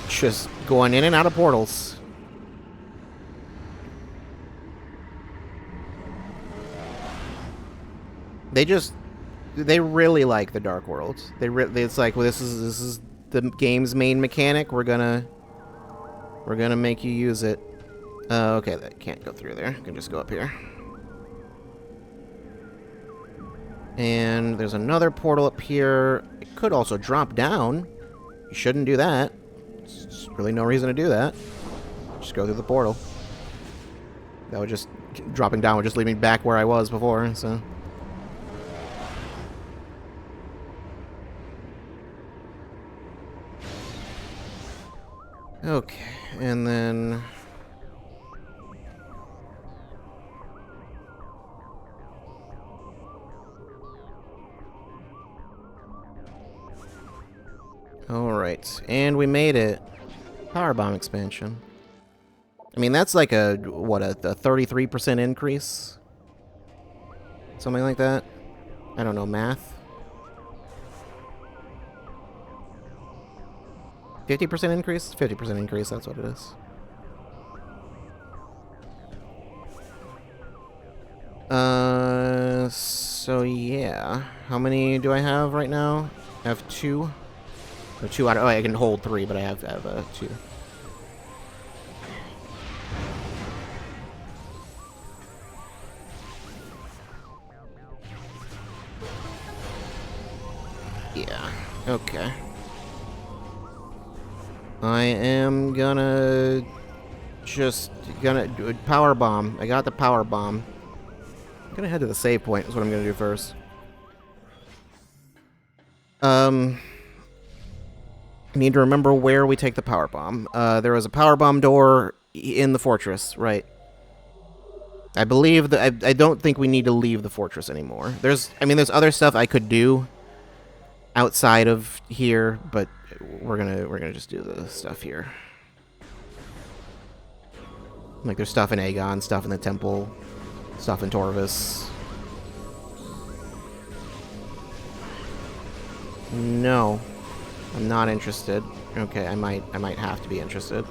Just going in and out of portals. They really like the Dark World. It's like, well, this is the game's main mechanic. We're gonna make you use it. Okay, that can't go through there. I can just go up here. And there's another portal up here. It could also drop down. You shouldn't do that. There's really no reason to do that. Just go through the portal. That would just... dropping down would just leave me back where I was before, so... Okay, and then... Alright, and we made it. Power bomb expansion. I mean, that's like a, what, a 33% increase? Something like that? I don't know, math? 50% increase? 50% increase, that's what it is. So yeah. How many do I have right now? I have 2. Or 2 out of... Oh, I can hold 3, but I have 2. Yeah. Okay. I am gonna... Just gonna do a power bomb. I got the power bomb. I'm gonna head to the save point is what I'm gonna do first. Need to remember where we take the power bomb. There was a power bomb door in the fortress, right? I believe that I don't think we need to leave the fortress anymore. There's other stuff I could do outside of here, but we're gonna just do the stuff here. Like there's stuff in Aegon, stuff in the temple, stuff in Torvis. No. I'm not interested. Okay, I might have to be interested.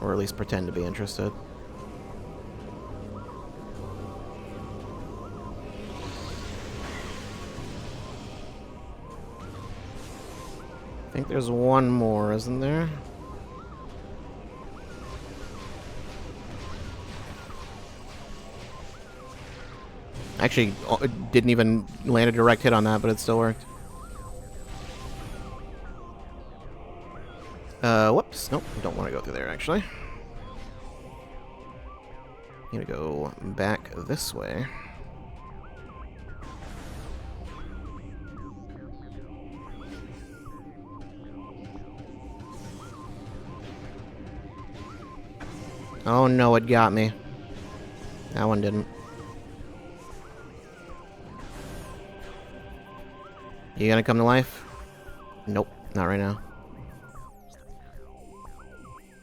Or at least pretend to be interested. I think there's one more, isn't there? Actually, it didn't even land a direct hit on that, but it still worked. Whoops. Nope, don't want to go through there, actually. Need to go back this way. Oh no, it got me. That one didn't. You gonna come to life? Nope, not right now.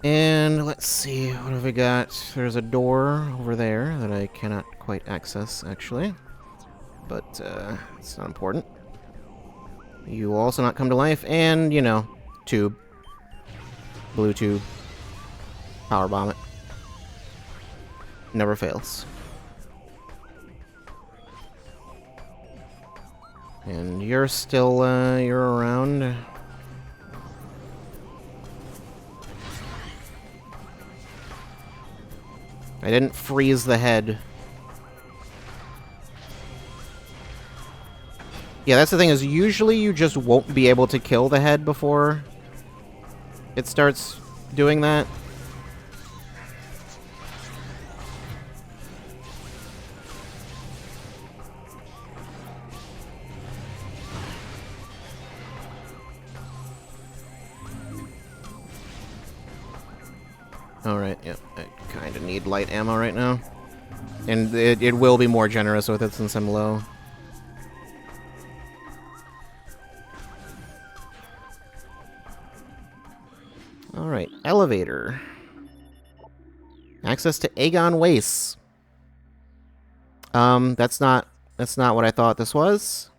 And let's see, what have we got? There's a door over there that I cannot quite access, actually. But, it's not important. You will also not come to life, and, you know, tube. Blue tube. Power bomb it. Never fails. And you're still, you're around. I didn't freeze the head. Yeah, that's the thing, is usually you just won't be able to kill the head before it starts doing that. Alright, yep, I kind of need light ammo right now. And it will be more generous with it since I'm low. Alright, elevator. Access to Aegon Wastes. That's not what I thought this was.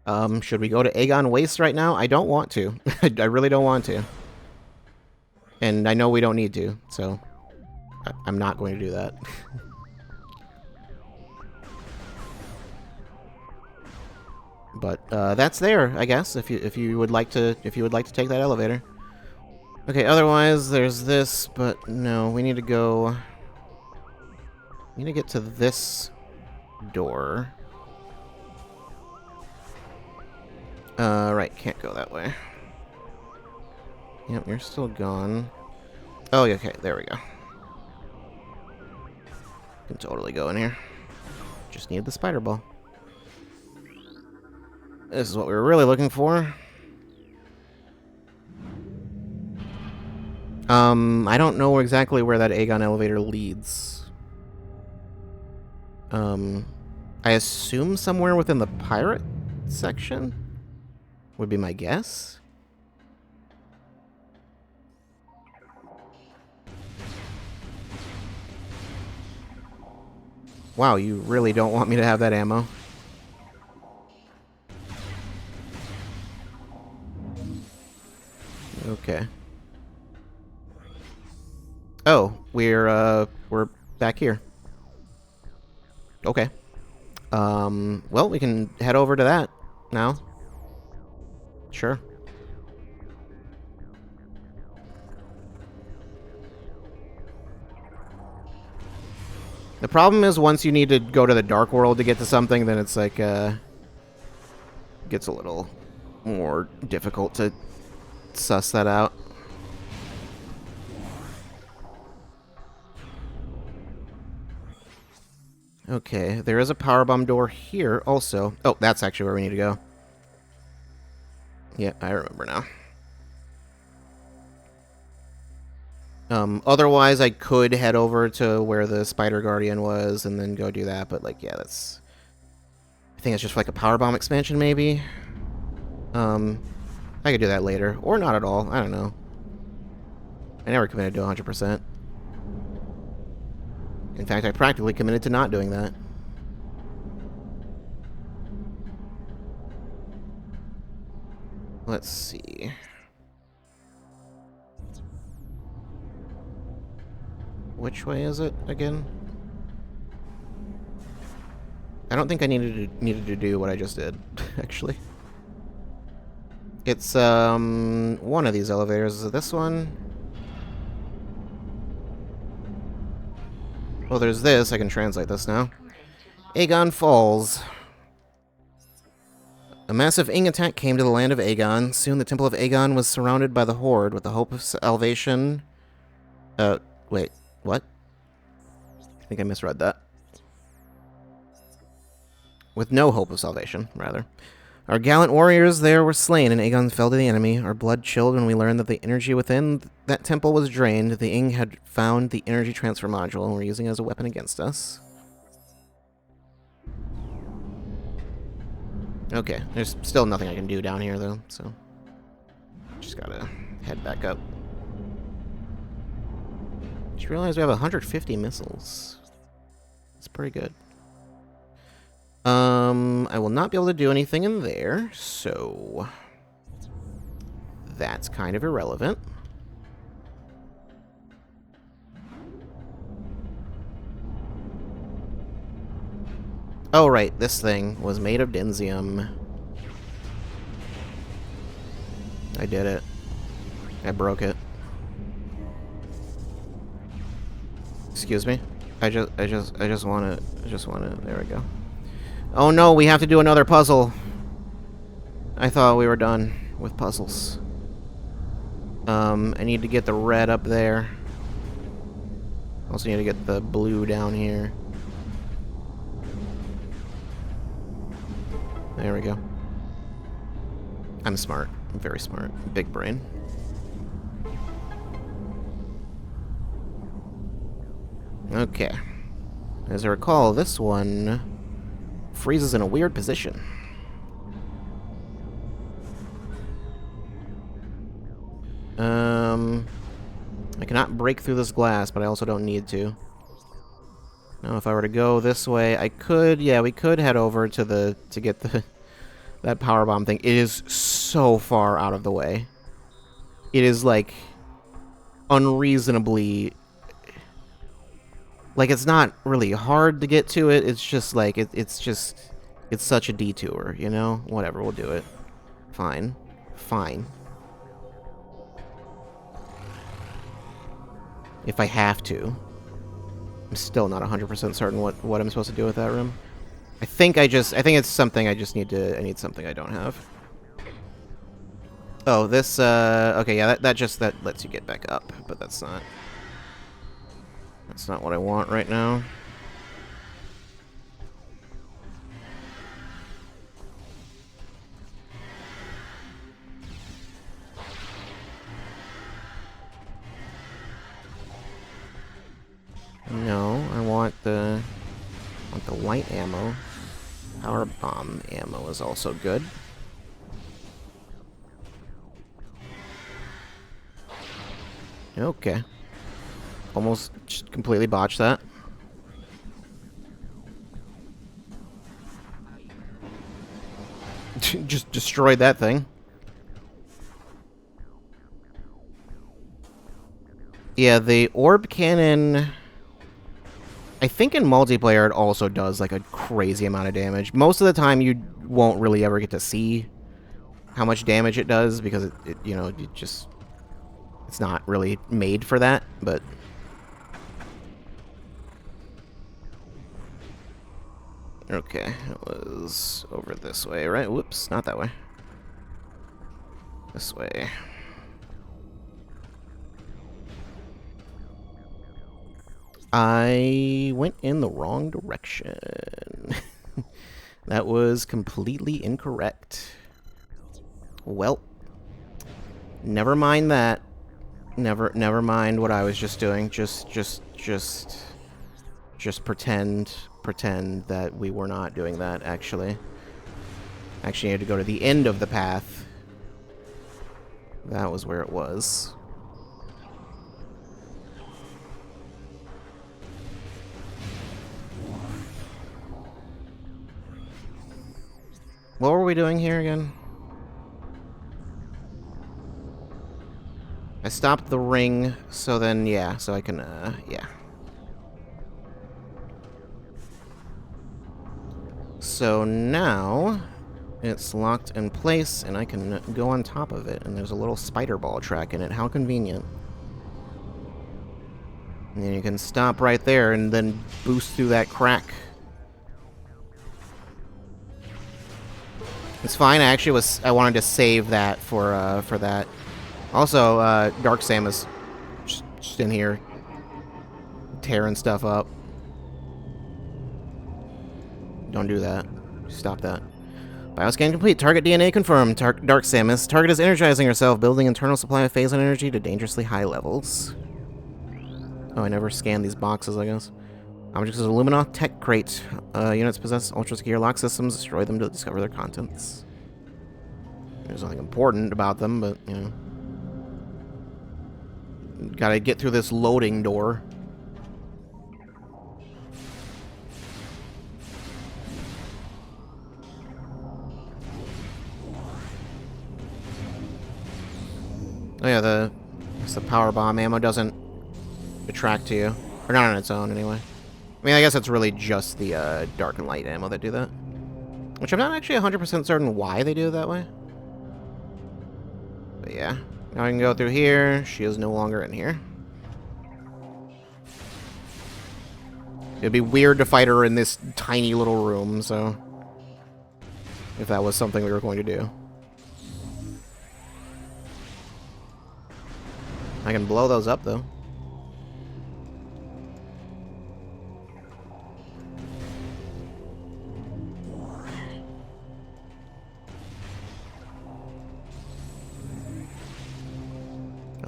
Should we go to Aegon Wastes right now? I don't want to. I really don't want to. And I know we don't need to, so I'm not going to do that. But that's there, I guess, if you would like to take that elevator. Okay, otherwise there's this, but no, we need to go. We need to get to this door. Right, can't go that way. Yep, you're still gone. Oh, okay, there we go. Can totally go in here. Just need the spider ball. This is what we were really looking for. I don't know exactly where that Aegon elevator leads. I assume somewhere within the pirate section would be my guess. Wow, you really don't want me to have that ammo. Okay. Oh, we're back here. Okay. Well, we can head over to that now. Sure. The problem is once you need to go to the Dark World to get to something, then it's like, gets a little more difficult to suss that out. Okay, there is a powerbomb door here also. Oh, that's actually where we need to go. Yeah, I remember now. Otherwise, I could head over to where the Spider Guardian was and then go do that, but, like, yeah, that's... I think it's just like a powerbomb expansion, maybe? I could do that later. Or not at all. I don't know. I never committed to 100%. In fact, I practically committed to not doing that. Let's see. Which way is it again? I don't think I needed to do what I just did, actually. It's one of these elevators. Is it this one? Well, there's this. I can translate this now. Aegon Falls. A massive Ing attack came to the land of Aegon. Soon the Temple of Aegon was surrounded by the Horde with the hope of salvation. Wait, what? I think I misread that. With no hope of salvation, rather. Our gallant warriors there were slain, and Aegon fell to the enemy. Our blood chilled when we learned that the energy within that temple was drained. The Ing had found the energy transfer module and were using it as a weapon against us. Okay, there's still nothing I can do down here, though, so... Just gotta head back up. Just realized we have 150 missiles. That's pretty good. I will not be able to do anything in there, so... That's kind of irrelevant. Oh, right, this thing was made of Denzium. I did it. I broke it. Excuse me? I just want to, there we go. Oh no, we have to do another puzzle. I thought we were done with puzzles. I need to get the red up there. Also need to get the blue down here. There we go. I'm smart. I'm very smart. Big brain. Okay. As I recall, this one freezes in a weird position. I cannot break through this glass, but I also don't need to. Now, if I were to go this way, I could, yeah, we could head over to get that powerbomb thing. It is so far out of the way. It is, like, unreasonably... Like, it's not really hard to get to it. It's just, like, it's such a detour, you know? Whatever, we'll do it. Fine. Fine. If I have to. I'm still not 100% certain what I'm supposed to do with that room. I think it's something I just need to... I need something I don't have. Oh, this, okay, yeah, that lets you get back up, but that's not what I want right now. No, I want the white ammo. Power bomb ammo is also good. Okay. Almost just completely botched that. Just destroyed that thing. Yeah, the orb cannon... I think in multiplayer it also does like a crazy amount of damage. Most of the time you won't really ever get to see how much damage it does because it you know, it just... It's not really made for that, but... Okay, it was over this way, right? Whoops, not that way. This way. I went in the wrong direction. That was completely incorrect. Well, never mind that. Never mind what I was just doing. Just pretend that we were not doing that, actually. Actually, I had to go to the end of the path. That was where it was. What were we doing here again? I stopped the ring, so then, yeah, so I can, yeah. So now, it's locked in place, and I can go on top of it, and there's a little spider ball track in it. How convenient. And then you can stop right there, and then boost through that crack. It's fine, I wanted to save that for that. Also, Dark Samus just in here tearing stuff up. Don't do that. Stop that. Bioscan complete. Target DNA confirmed. Dark Samus. Target is energizing herself, building internal supply of phase energy to dangerously high levels. Oh, I never scanned these boxes, I guess. Objects of Luminoth Tech Crate. Units possess ultra-secure lock systems. Destroy them to discover their contents. There's nothing important about them, but, you know. Gotta get through this loading door. Oh yeah, the power bomb ammo doesn't attract to you. Or not on its own, anyway. I mean, I guess it's really just the dark and light ammo that do that. Which I'm not actually 100% certain why they do it that way. But yeah. Now I can go through here. She is no longer in here. It'd be weird to fight her in this tiny little room, so... If that was something we were going to do. I can blow those up, though.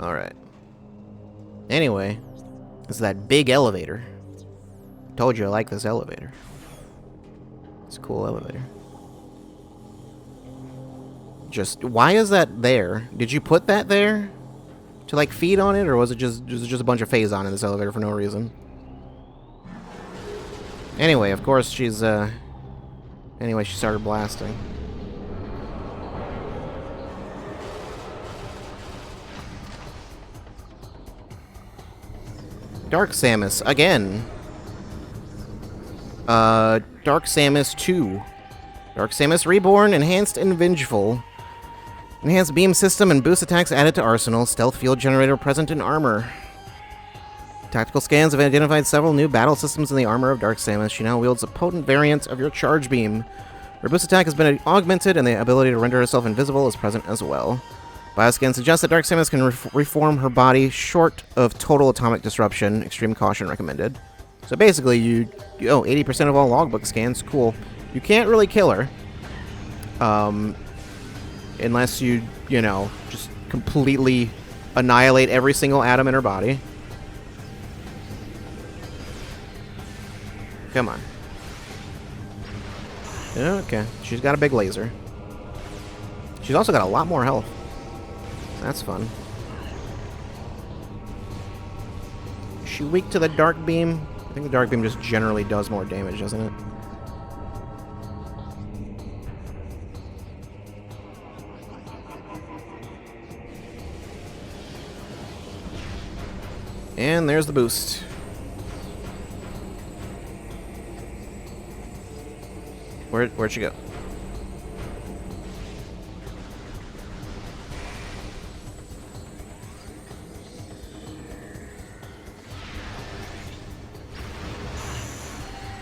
Alright. Anyway, it's that big elevator. Told you I like this elevator. It's a cool elevator. Just, why is that there? Did you put that there to, like, feed on it, or was it just a bunch of phazon in this elevator for no reason? Anyway, of course, she's, anyway, she started blasting. Dark Samus, again. Dark Samus 2. Dark Samus Reborn, Enhanced and Vengeful. Enhanced beam system and boost attacks added to arsenal. Stealth field generator present in armor. Tactical scans have identified several new battle systems in the armor of Dark Samus. She now wields a potent variant of your charge beam. Her boost attack has been augmented, and the ability to render herself invisible is present as well. Bioscan suggests that Dark Samus can reform her body short of total atomic disruption. Extreme caution recommended. So basically, 80% of all logbook scans. Cool. You can't really kill her. Unless you just completely annihilate every single atom in her body. Come on. Okay. She's got a big laser. She's also got a lot more health. That's fun. Is she weak to the dark beam? I think the dark beam just generally does more damage, doesn't it? And there's the boost. Where'd she go?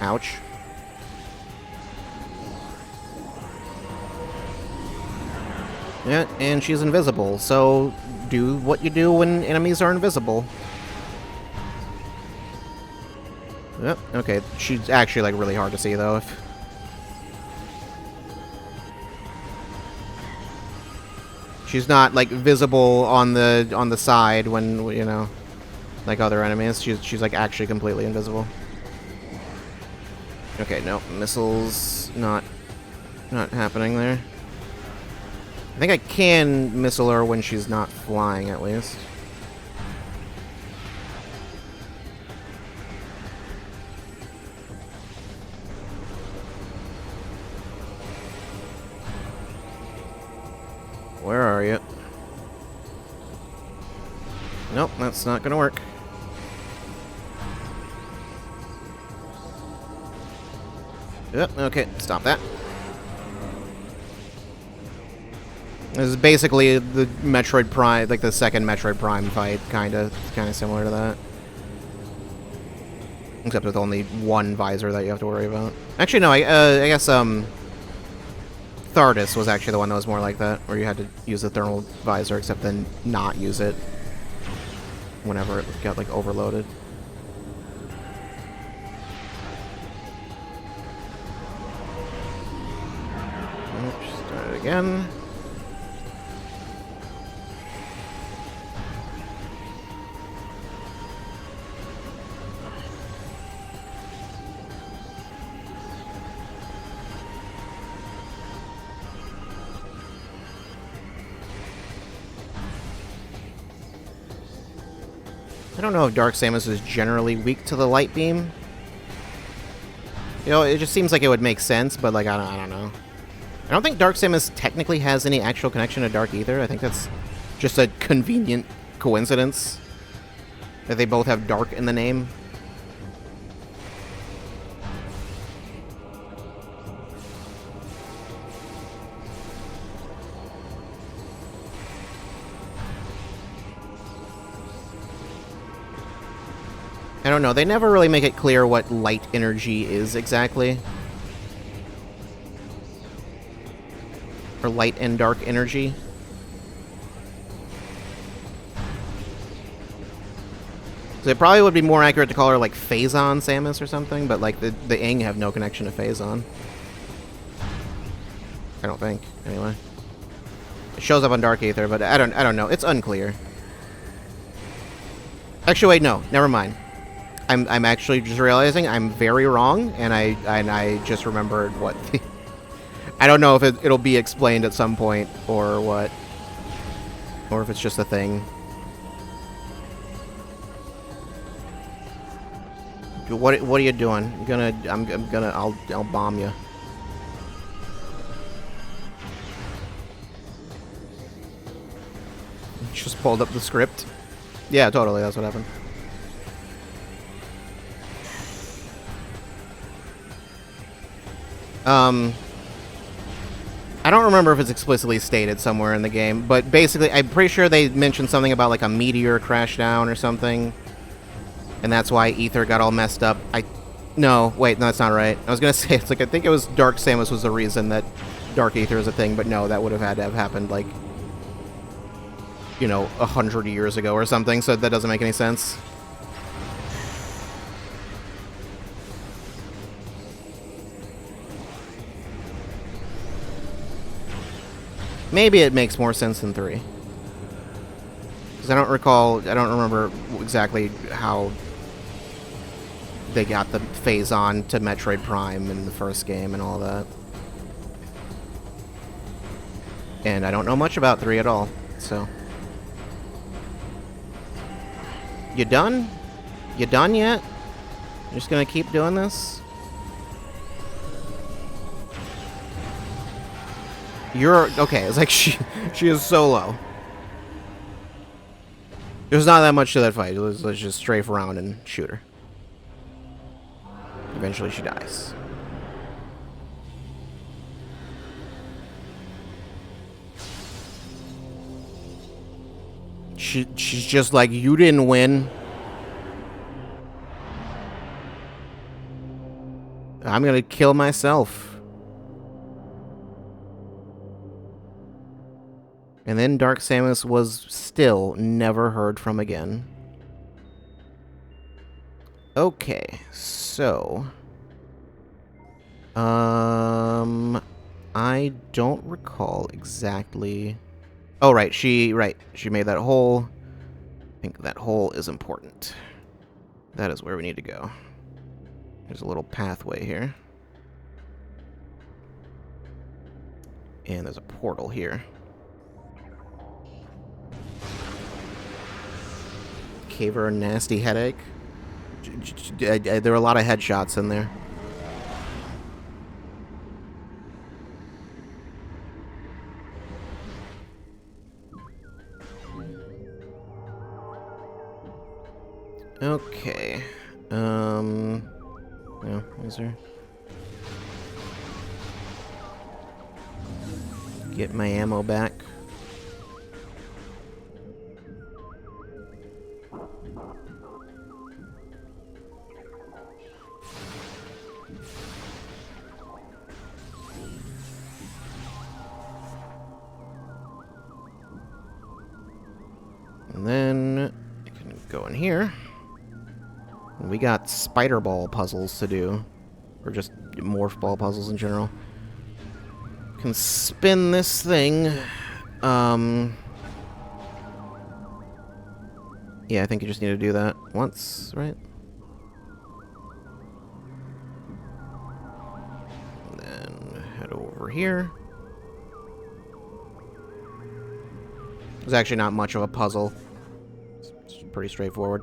Ouch. Yeah, and she's invisible, so do what you do when enemies are invisible. Yep, okay. She's actually, like, really hard to see, though. She's not, like, visible on the side when, like other enemies. She's like, actually completely invisible. Okay, no. Missiles not happening there. I think I can missile her when she's not flying, at least. Where are you? Nope, that's not gonna work. Yep, okay, stop that. This is basically the Metroid Prime, like the second Metroid Prime fight, kind of similar to that. Except with only one visor that you have to worry about. Actually, no, I guess, Thardis was actually the one that was more like that, where you had to use the thermal visor, except then not use it whenever it got, like, overloaded. Oops, start it again. I don't know if Dark Samus is generally weak to the light beam. It just seems like it would make sense, but, like, I don't know. I don't think Dark Samus technically has any actual connection to Dark either. I think that's just a convenient coincidence that they both have Dark in the name. I don't know. They never really make it clear what light energy is exactly. Or light and dark energy. So it probably would be more accurate to call her, like, Phazon Samus or something, but, like, the Aang have no connection to Phazon. I don't think, anyway. It shows up on Dark Aether, but I don't know. It's unclear. Actually, wait, no. Never mind. I'm actually just realizing I'm very wrong, and I just remembered what the... I don't know if it'll be explained at some point, or what. Or if it's just a thing. What are you doing? I'll bomb you. Just pulled up the script. Yeah, totally, that's what happened. I don't remember if it's explicitly stated somewhere in the game, but basically, I'm pretty sure they mentioned something about, like, a meteor crash down or something. And that's why Ether got all messed up. No, wait, no, that's not right. I was gonna say, it's like, I think it was Dark Samus was the reason that Dark Ether is a thing, but no, that would have had to have happened, like, you know, 100 years ago or something, so that doesn't make any sense. Maybe it makes more sense than 3. Because I don't remember exactly how they got the phase on to Metroid Prime in the first game and all that. And I don't know much about 3 at all, so. You done? You done yet? You're just gonna keep doing this? Okay, it's like she is so low. There's not that much to that fight. Let's just strafe around and shoot her. Eventually she dies. She's just like, you didn't win. I'm gonna kill myself. And then Dark Samus was still never heard from again. Okay, so... I don't recall exactly... Oh, right, she made that hole. I think that hole is important. That is where we need to go. There's a little pathway here. And there's a portal here. Gave her a nasty headache. There were a lot of headshots in there. Okay. Yeah, is there? Get my ammo back. And then I can go in here. And we got spider ball puzzles to do. Or just morph ball puzzles in general. Can spin this thing. Yeah, I think you just need to do that once, right? And then head over here. It's actually not much of a puzzle. It's pretty straightforward.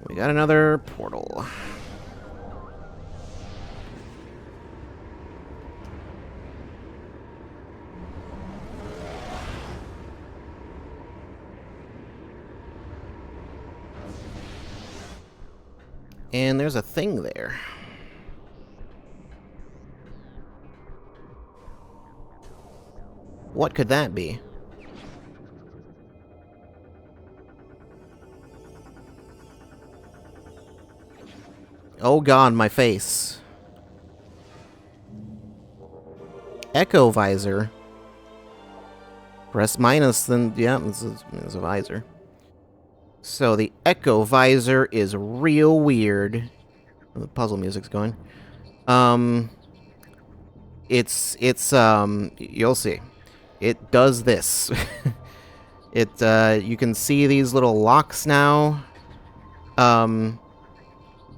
We got another portal. And there's a thing there. What could that be? Oh god, my face. Echo visor. Press minus, then yeah, it's a visor. So the echo visor is real weird. The puzzle music's going. You'll see. It does this. You can see these little locks now.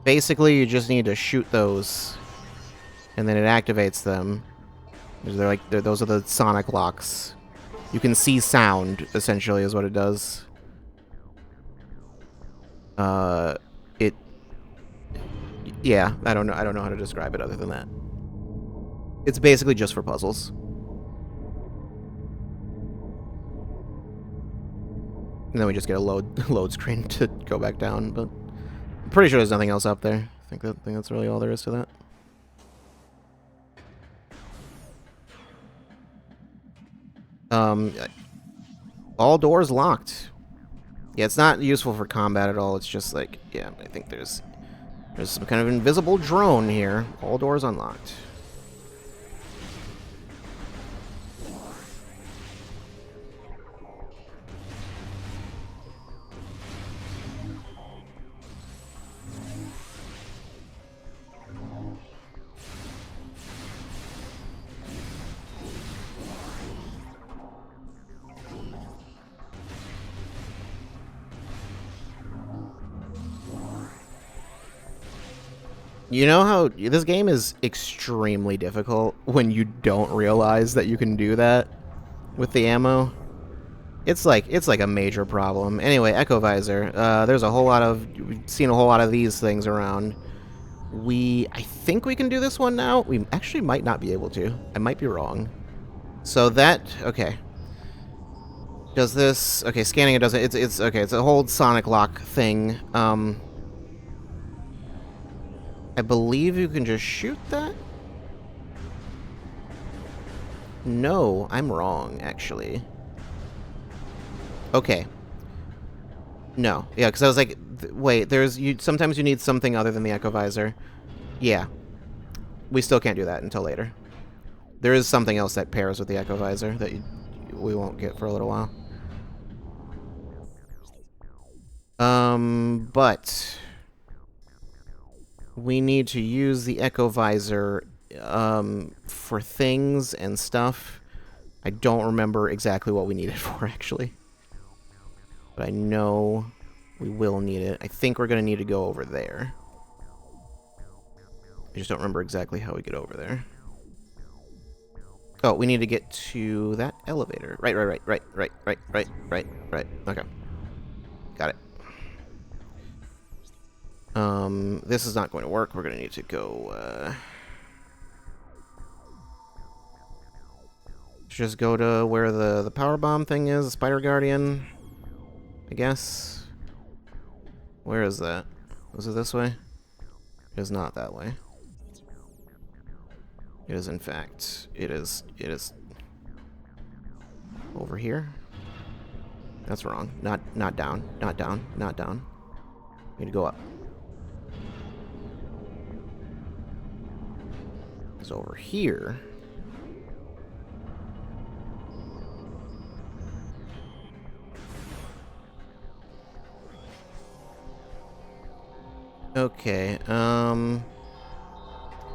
Basically, you just need to shoot those, and then it activates them. Those are the sonic locks. You can see sound, essentially, is what it does. Yeah, I don't know how to describe it other than that. It's basically just for puzzles. And then we just get a load screen to go back down, but I'm pretty sure there's nothing else up there. I think that's really all there is to that. All doors locked. Yeah, it's not useful for combat at all. It's just like, yeah, I think there's some kind of invisible drone here. All doors unlocked. You know how this game is extremely difficult when you don't realize that you can do that with the ammo? It's like a major problem. Anyway, Echo Visor. There's a whole lot of we've seen a whole lot of these things around. I think we can do this one now. We actually might not be able to. I might be wrong. So that okay. Does this okay, scanning it doesn't it's okay, it's a whole sonic lock thing. I believe you can just shoot that? No, I'm wrong, actually. Okay. No. Yeah, because I was like, wait, sometimes you need something other than the Echo Visor. Yeah. We still can't do that until later. There is something else that pairs with the Echo Visor that we won't get for a little while. But we need to use the Echo Visor for things and stuff. I don't remember exactly what we need it for, actually. But I know we will need it. I think we're going to need to go over there. I just don't remember exactly how we get over there. Oh, we need to get to that elevator. Right. Okay. Got it. This is not going to work. We're going to need to go, just go to where the power bomb thing is, the Spider Guardian, I guess. Where is that? Was it this way? It is not that way. It is, in fact, it is over here. That's wrong. Not down. Not down. Not down. We need to go up. It's over here. Okay,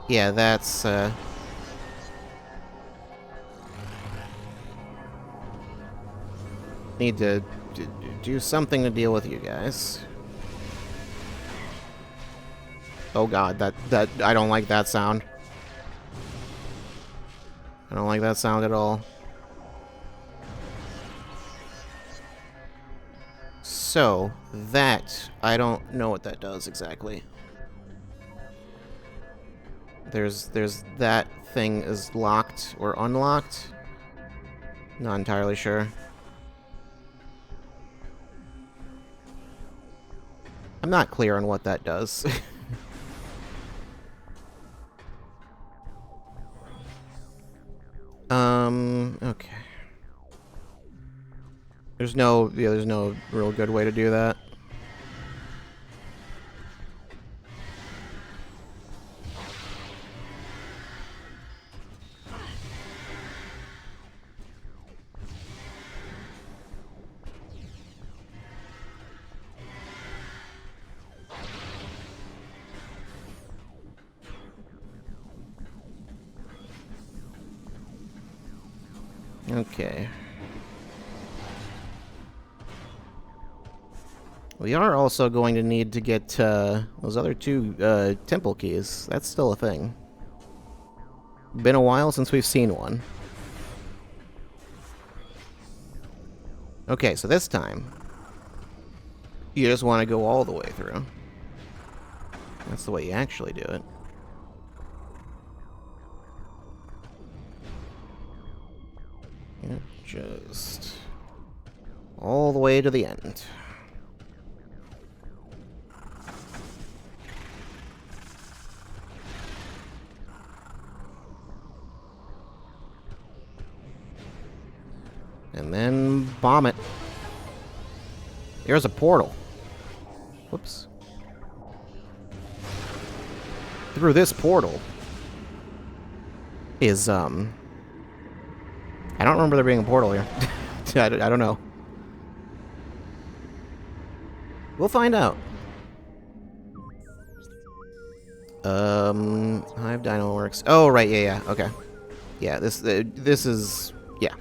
yeah, that's, need to do something to deal with you guys. Oh god, that, I don't like that sound. I don't like that sound at all. So, that, I don't know what that does exactly. There's that thing is locked or unlocked. Not entirely sure. I'm not clear on what that does. Okay. There's no real good way to do that. Okay. We are also going to need to get those other two temple keys. That's still a thing. Been a while since we've seen one. Okay, so this time, you just want to go all the way through. That's the way you actually do it. Yeah, just all the way to the end. And then bomb it. There's a portal. Whoops. Through this portal is, I don't remember there being a portal here. I don't know. We'll find out. Hive Dino Works. Oh, right, yeah, okay. Yeah, this is, yeah.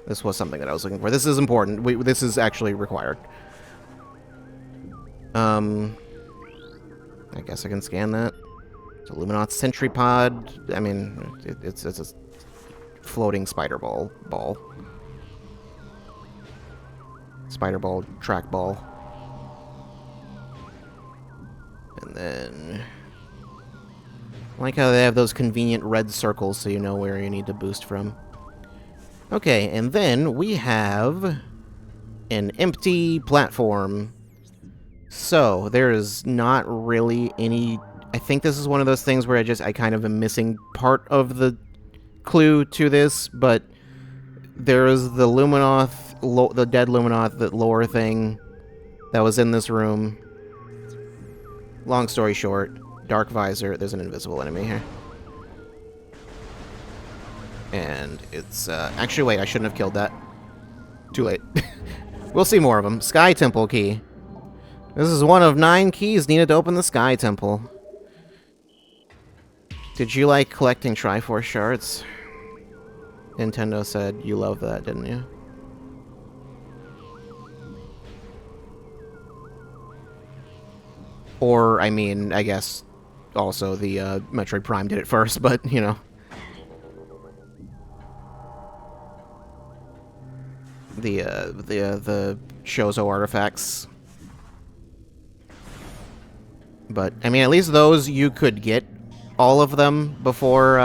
This was something that I was looking for. This is important. This is actually required. I guess I can scan that. It's a Luminous Sentry Pod. I mean, it's a floating spider ball. Spider ball, track ball. And then... I like how they have those convenient red circles so you know where you need to boost from. Okay, and then we have an empty platform. So, there is not really any... I think this is one of those things where I kind of am missing part of the clue to this, but there is the Luminoth, the dead Luminoth, the lore thing that was in this room. Long story short, Dark Visor, there's an invisible enemy here. And it's, actually, wait, I shouldn't have killed that. Too late. We'll see more of them. Sky Temple key. This is one of 9 keys needed to open the Sky Temple. Did you like collecting Triforce shards? Nintendo said you loved that, didn't you? Or, I mean, I guess also the Metroid Prime did it first, but, you know. The Shozo artifacts. But, I mean, at least those you could get all of them before,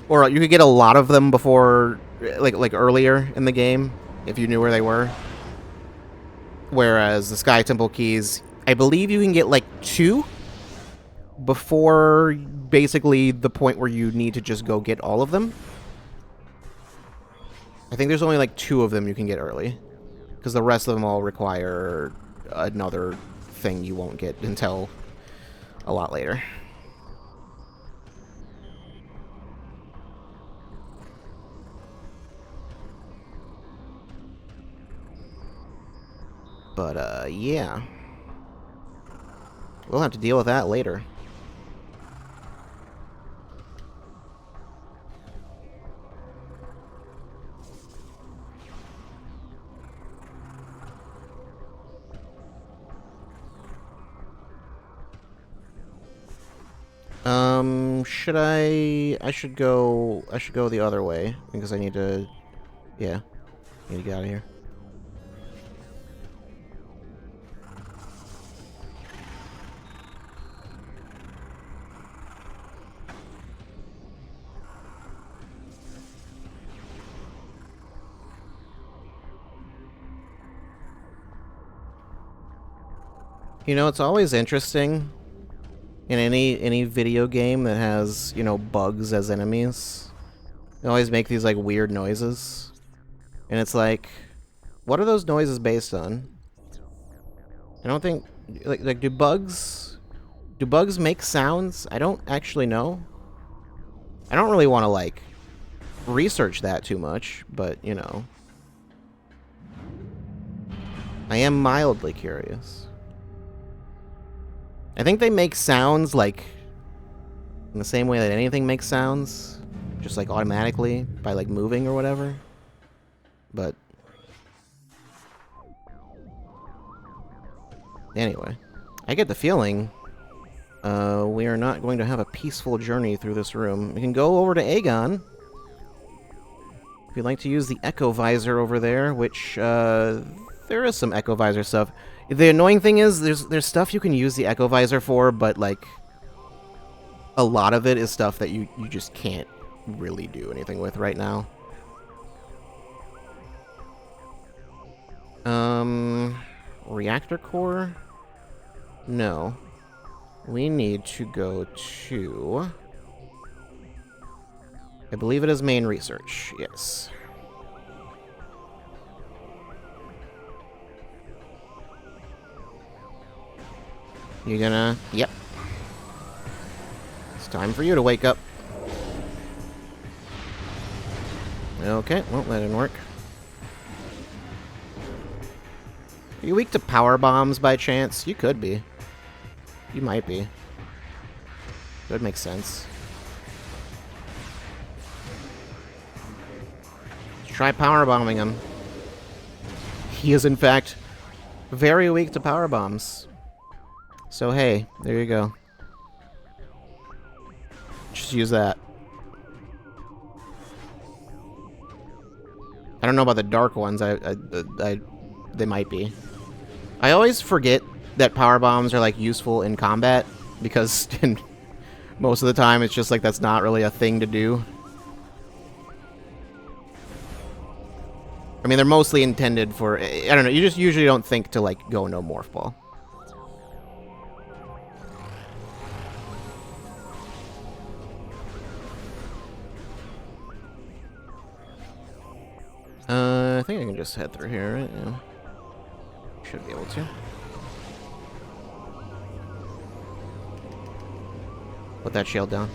or you could get a lot of them before, like earlier in the game, if you knew where they were. Whereas the Sky Temple keys, I believe you can get, like, 2 before basically the point where you need to just go get all of them. I think there's only, like, 2 of them you can get early. Because the rest of them all require another thing you won't get until a lot later. But, yeah. We'll have to deal with that later. Should I should go the other way, because I need to, yeah, need to get out of here. You know, it's always interesting in any video game that has, you know, bugs as enemies. They always make these, like, weird noises. And it's like, what are those noises based on? I don't think, like do bugs make sounds? I don't actually know. I don't really want to, like, research that too much, but, you know. I am mildly curious. I think they make sounds, like, in the same way that anything makes sounds. Just, like, automatically, by, like, moving or whatever. But... anyway. I get the feeling we are not going to have a peaceful journey through this room. We can go over to Aegon. If you'd like to use the Echo Visor over there, which, there is some Echo Visor stuff. The annoying thing is, there's stuff you can use the Echo Visor for, but, like, a lot of it is stuff that you just can't really do anything with right now. Reactor core? No. We need to go to... I believe it is main research, yes. You gonna... Yep. It's time for you to wake up. Okay, well, that didn't work. Are you weak to power bombs by chance? You could be. You might be. That would make sense. Try power bombing him. He is, in fact, very weak to power bombs. So, hey, there you go. Just use that. I don't know about the dark ones. They might be. I always forget that power bombs are, like, useful in combat, because most of the time it's just like that's not really a thing to do. I mean, they're mostly intended for... I don't know, you just usually don't think to, like, go no morph ball. I think I can just head through here, right? Yeah. Should be able to. Put that shield down.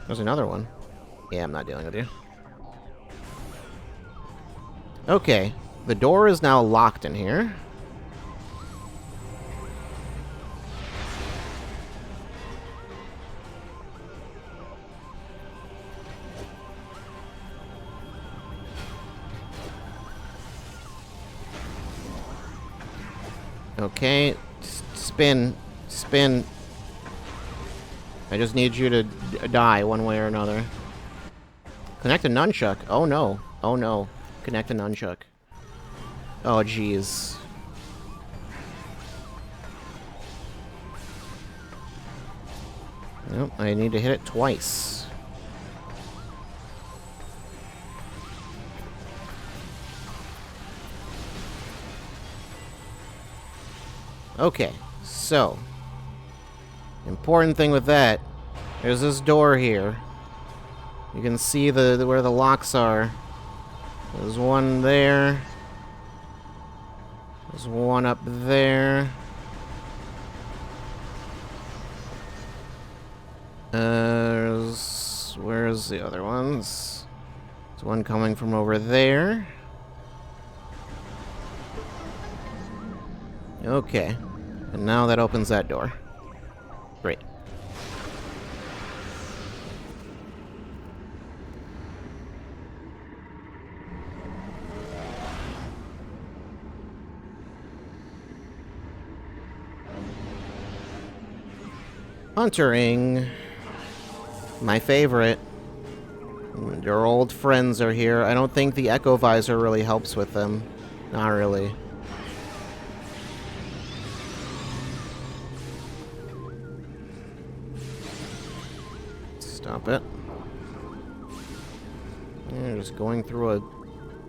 There's another one. Yeah, I'm not dealing with you. Okay. The door is now locked in here. Okay, spin. Spin. I just need you to die one way or another. Connect a nunchuck. Oh no. Oh no. Connect a nunchuck. Oh jeez. Nope, I need to hit it twice. Okay, so important thing with that, there's this door here. You can see where the locks are. There's one there. There's one up there. Where's the other ones? There's one coming from over there. Okay. And now that opens that door. Great. Huntering. My favorite. Your old friends are here. I don't think the Echo Visor really helps with them. Not really. Stop it. Yeah, just going through a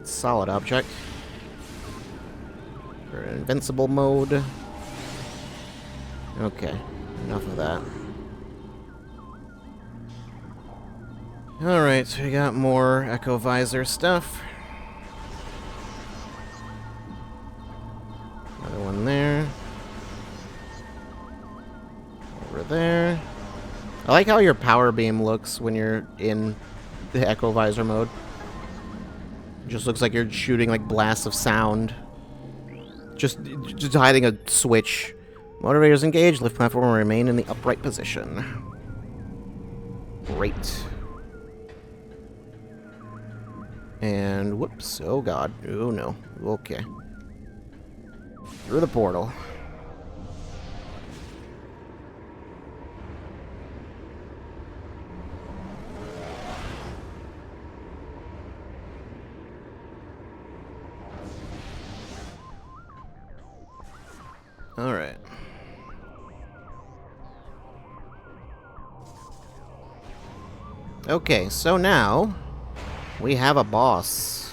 solid object. For invincible mode. Okay, enough of that. Alright, so we got more Echo Visor stuff. Another one there. Over there. I like how your power beam looks when you're in the Echo Visor mode. It just looks like you're shooting like blasts of sound. Just hiding a switch. Motivators engaged. Lift platform will remain in the upright position. Great. And whoops. Oh god. Oh no. Okay. Through the portal. Alright. Okay, so now we have a boss.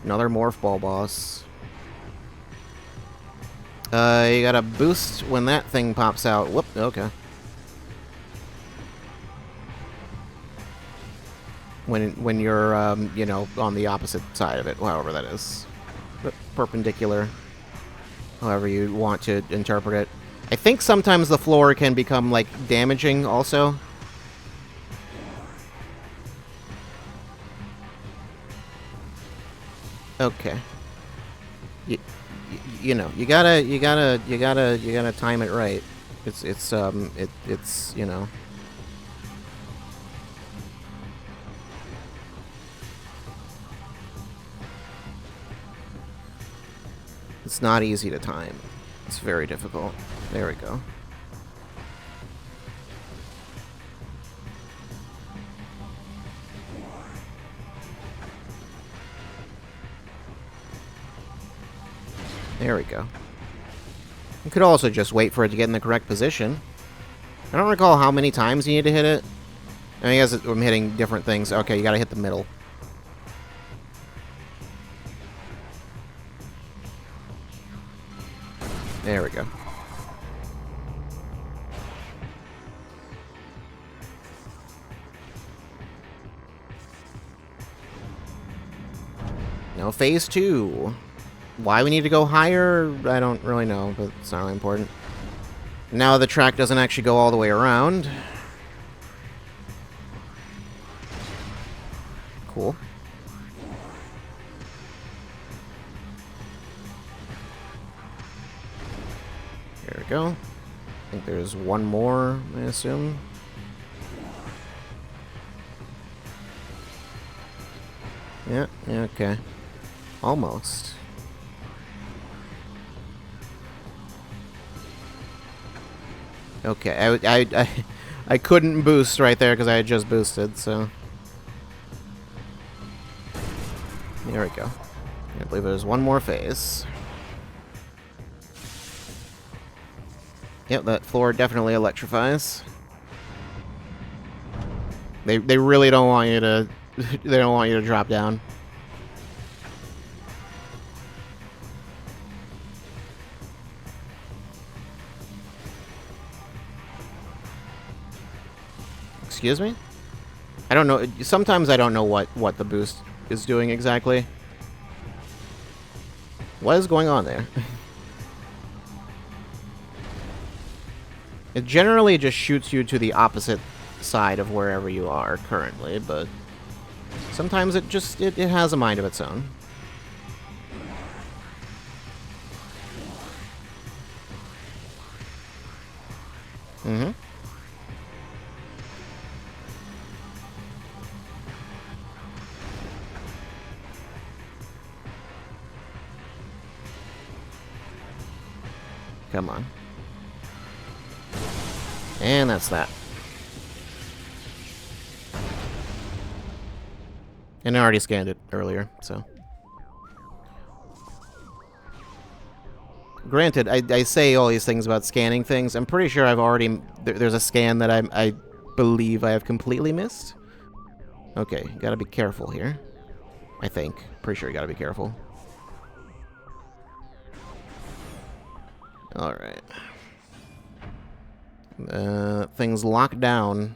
Another Morph Ball boss. You got a boost when that thing pops out. Whoop, okay. When you're, you know, on the opposite side of it, however that is. Perpendicular. However you want to interpret it. I think sometimes the floor can become, like, damaging also. Okay. You know, you gotta time it right. It's, you know. It's not easy to time. It's very difficult. There we go. There we go. You could also just wait for it to get in the correct position. I don't recall how many times you need to hit it. I mean, I guess I'm hitting different things. Okay, you gotta hit the middle. There we go. Now, phase 2. Why we need to go higher, I don't really know, but it's not really important. Now the track doesn't actually go all the way around. Cool. There we go. I think there's one more, I assume. Yeah, okay. Almost. Okay, I couldn't boost right there because I had just boosted, so... There we go. I believe there's one more phase. Yep, that floor definitely electrifies. They really don't want you to... they don't want you to drop down. Excuse me? I don't know. Sometimes I don't know what the boost is doing exactly. What is going on there? It generally just shoots you to the opposite side of wherever you are currently, but sometimes it just it has a mind of its own. Mm-hmm. Come on. And that's that. And I already scanned it earlier, so. Granted, I say all these things about scanning things. I'm pretty sure I've already... There's a scan that I believe I have completely missed. Okay, gotta be careful here. I think. Pretty sure you gotta be careful. Alright. Things locked down.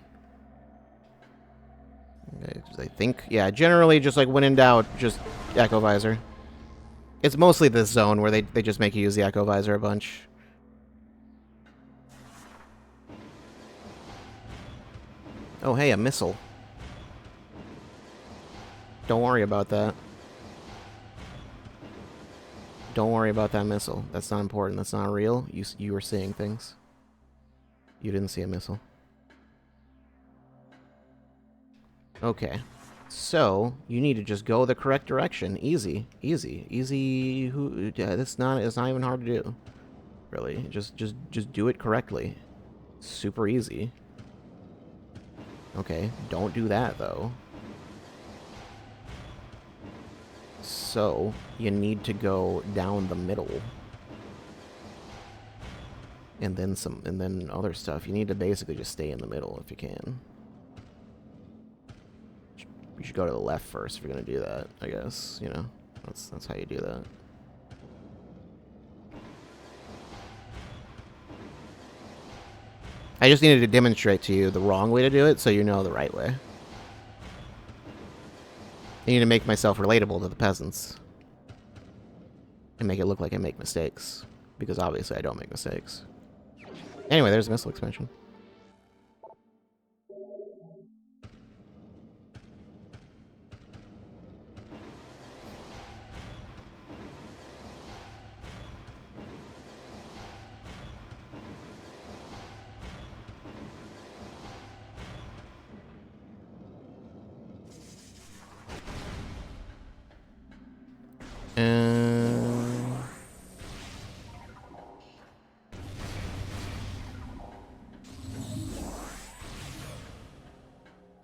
I think, yeah, generally just like when in doubt, just Echo Visor. It's mostly this zone where they just make you use the Echo Visor a bunch. Oh, hey, a missile. Don't worry about that. Don't worry about that missile. That's not important. That's not real. You were seeing things. You didn't see a missile. Okay. So, you need to just go the correct direction. Easy. Easy. Easy. It's not even hard to do. Really. Just do it correctly. Super easy. Okay. Don't do that, though. So, you need to go down the middle. And then other stuff. You need to basically just stay in the middle if you can. You should go to the left first if you're gonna do that, I guess, you know. That's how you do that. I just needed to demonstrate to you the wrong way to do it so you know the right way. I need to make myself relatable to the peasants. And make it look like I make mistakes. Because obviously I don't make mistakes. Anyway, there's a missile expansion.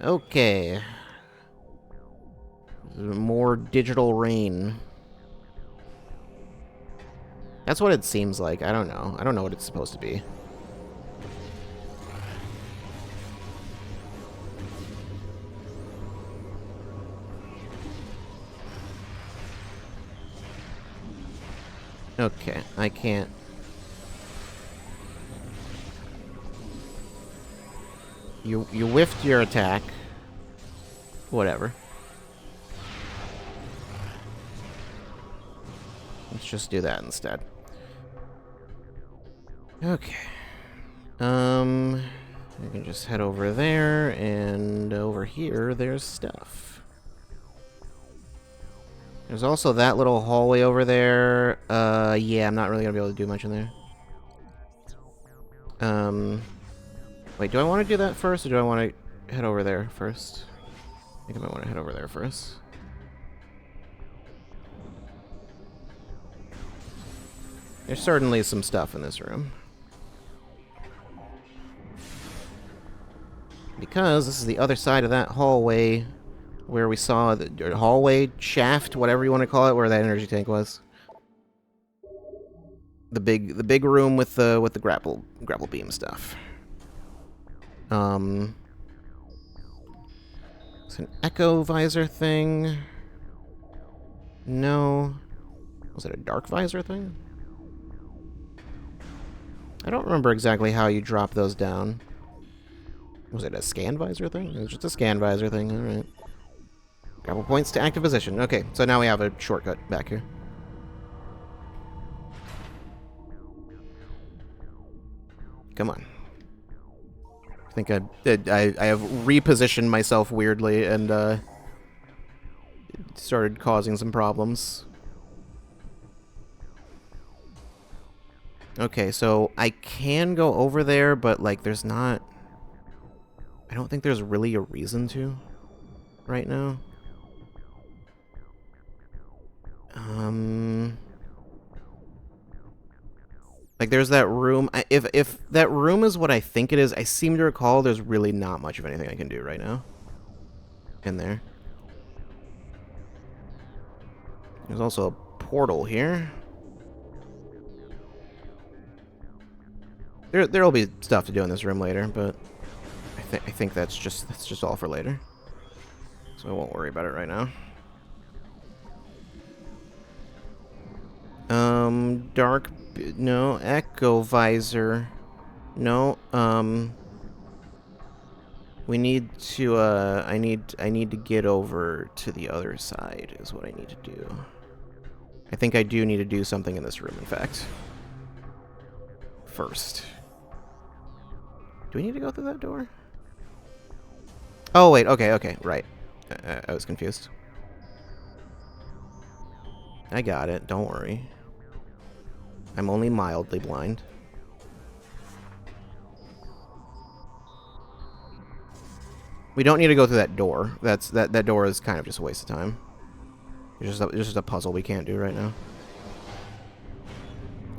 Okay. More digital rain. That's what it seems like. I don't know. I don't know what it's supposed to be. Okay, I can't. You whiffed your attack. Whatever. Let's just do that instead. Okay. I can just head over there, and over here, there's stuff. There's also that little hallway over there. Yeah, I'm not really gonna be able to do much in there. Wait, do I want to do that first, or do I want to head over there first? I think I might want to head over there first. There's certainly some stuff in this room. Because this is the other side of that hallway where we saw the hallway shaft, whatever you want to call it, where that energy tank was. The big room with the grapple beam stuff. It's an echo visor thing. No. Was it a dark visor thing? I don't remember exactly how you drop those down. Was it a scan visor thing? It was just a scan visor thing, alright. Couple points to active position. Okay, so now we have a shortcut back here. Come on. I think I have repositioned myself weirdly and started causing some problems. Okay, so I can go over there, but like there's not... I don't think there's really a reason to right now. Like there's that room. If that room is what I think it is, I seem to recall there's really not much of anything I can do right now in there. There's also a portal here. There'll be stuff to do in this room later, but I think that's just all for later. So I won't worry about it right now. Dark, no, echo visor, no, we need to, I need to get over to the other side is what I need to do. I think I do need to do something in this room, in fact. First. Do we need to go through that door? Oh, wait, okay, right. I was confused. I got it, don't worry. I'm only mildly blind. We don't need to go through that door. That door is kind of just a waste of time. It's just a puzzle we can't do right now.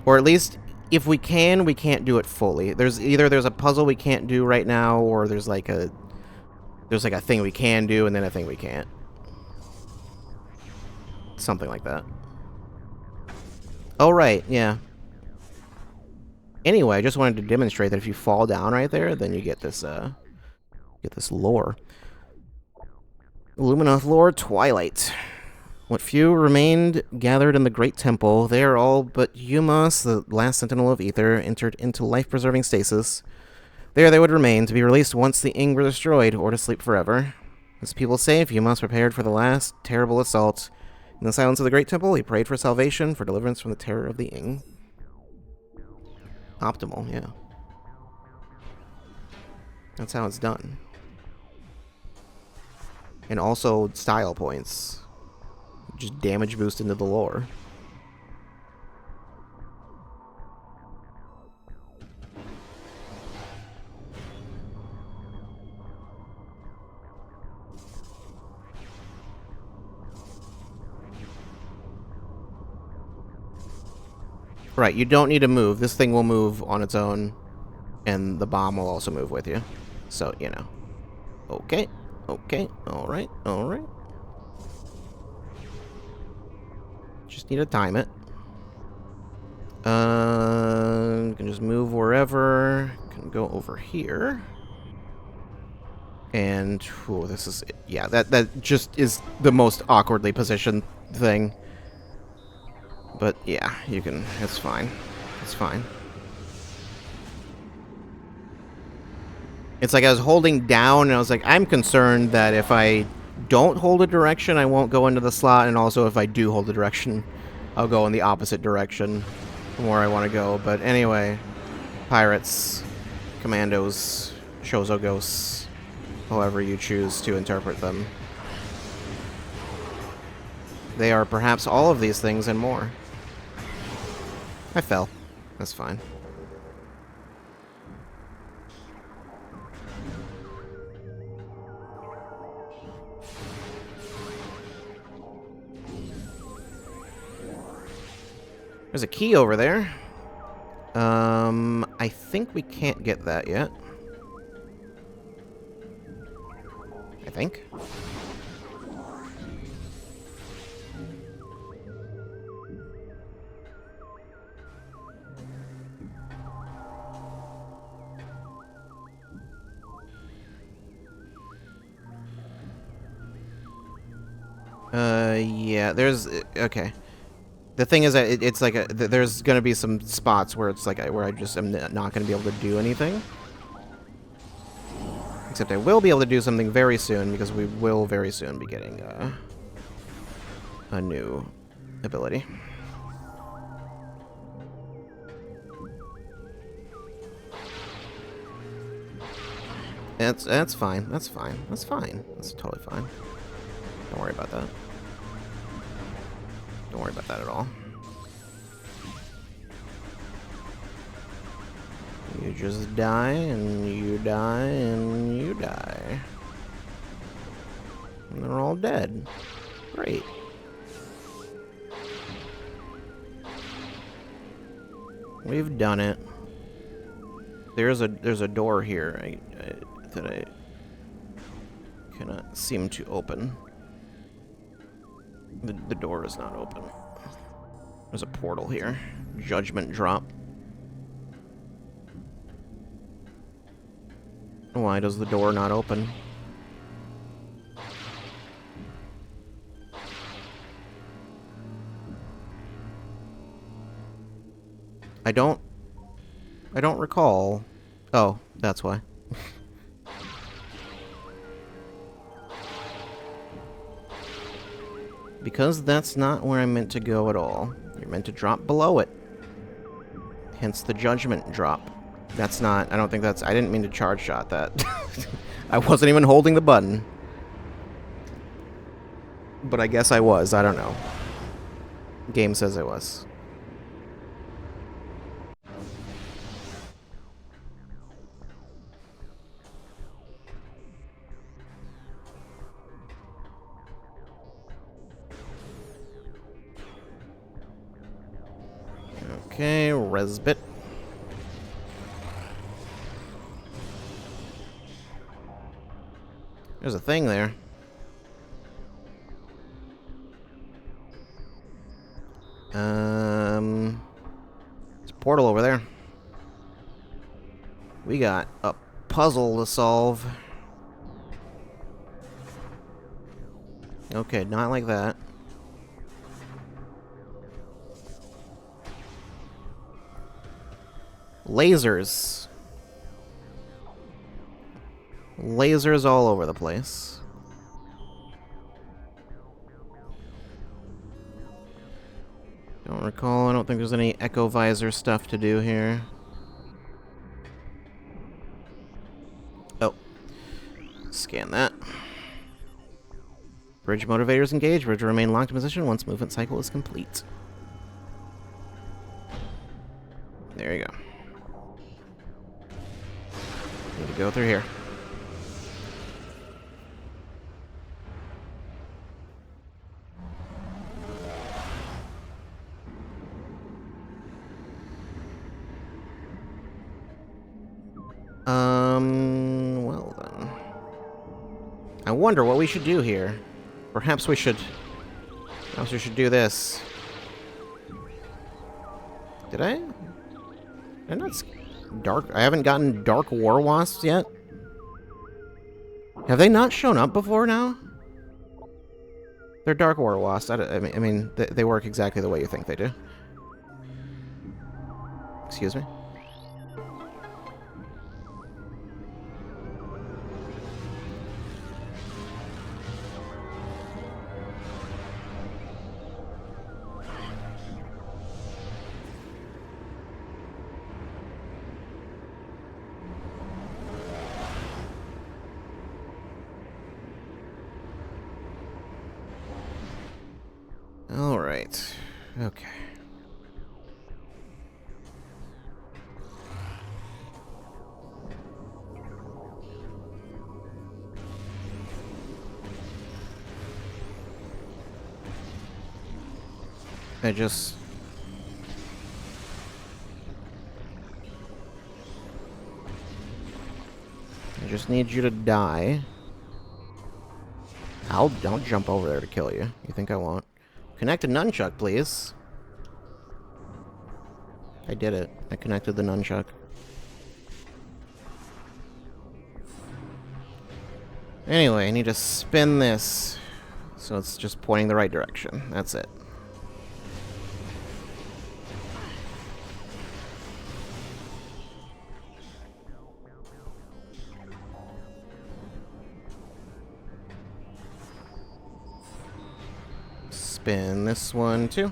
Or at least, if we can, we can't do it fully. There's a puzzle we can't do right now, or there's like a thing we can do and then a thing we can't. Something like that. Oh, right, yeah. Anyway, I just wanted to demonstrate that if you fall down right there, then you get this lore. Luminoth lore, Twilight. What few remained gathered in the Great Temple, they are all but Yumas, the last sentinel of Ether, entered into life-preserving stasis. There they would remain, to be released once the Ing were destroyed, or to sleep forever. As people say, Yumas prepared for the last terrible assault. In the silence of the Great Temple, he prayed for salvation, for deliverance from the terror of the Ing. Optimal, yeah. That's how it's done. And also style points. Just damage boost into the lore. Right, you don't need to move. This thing will move on its own, and the bomb will also move with you. So, you know. Okay, okay, alright, alright. Just need to time it. Can just move wherever. Can go over here. And, oh, this is, yeah, that just is the most awkwardly positioned thing. But, yeah, you can, it's fine. It's fine. It's like I was holding down, and I was like, I'm concerned that if I don't hold a direction, I won't go into the slot, and also if I do hold a direction, I'll go in the opposite direction from where I want to go. But anyway, pirates, commandos, Shozo ghosts, however you choose to interpret them. They are perhaps all of these things and more. I fell. That's fine. There's a key over there. I think we can't get that yet. I think. Yeah, there's... Okay. The thing is that it's like there's gonna be some spots where it's like where I just am not gonna be able to do anything. Except I will be able to do something very soon, because we will very soon be getting a new ability. That's fine. That's fine. That's fine. That's totally fine. Don't worry about that. Don't worry about that at all. You just die, and you die, and you die. And they're all dead. Great. We've done it. There's a door here that I cannot seem to open. The door is not open. There's a portal here. Judgment drop. Why does the door not open? I don't recall. Oh, that's why. Because that's not where I meant to go at all. You're meant to drop below it. Hence the judgment drop. That's not... I don't think that's... I didn't mean to charge shot that. I wasn't even holding the button. But I guess I was. I don't know. Game says I was. Okay, Resbit. There's a thing there. There's a portal over there. We got a puzzle to solve. Okay, not like that. Lasers. Lasers all over the place. Don't recall. I don't think there's any Echo Visor stuff to do here. Scan that. Bridge motivators engaged. Bridge will remain locked in position once movement cycle is complete. There you go. Need to go through here. Well then. I wonder what we should do here. Perhaps we should do this. Did I not dark? I haven't gotten Dark War Wasps yet. Have they not shown up before now? They're Dark War Wasps. I mean, they work exactly the way you think they do. Excuse me. All right. Okay. I just need you to die. I'll jump over there to kill you. You think I won't? Connect a nunchuck, please. I did it. I connected the nunchuck. Anyway, I need to spin this so it's just pointing the right direction. That's it. Spin this one too.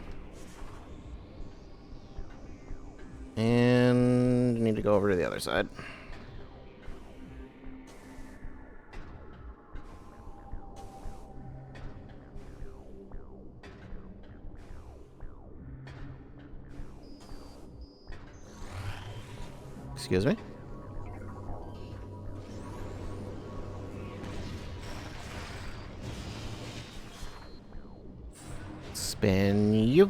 And need to go over to the other side. Excuse me. Spin you.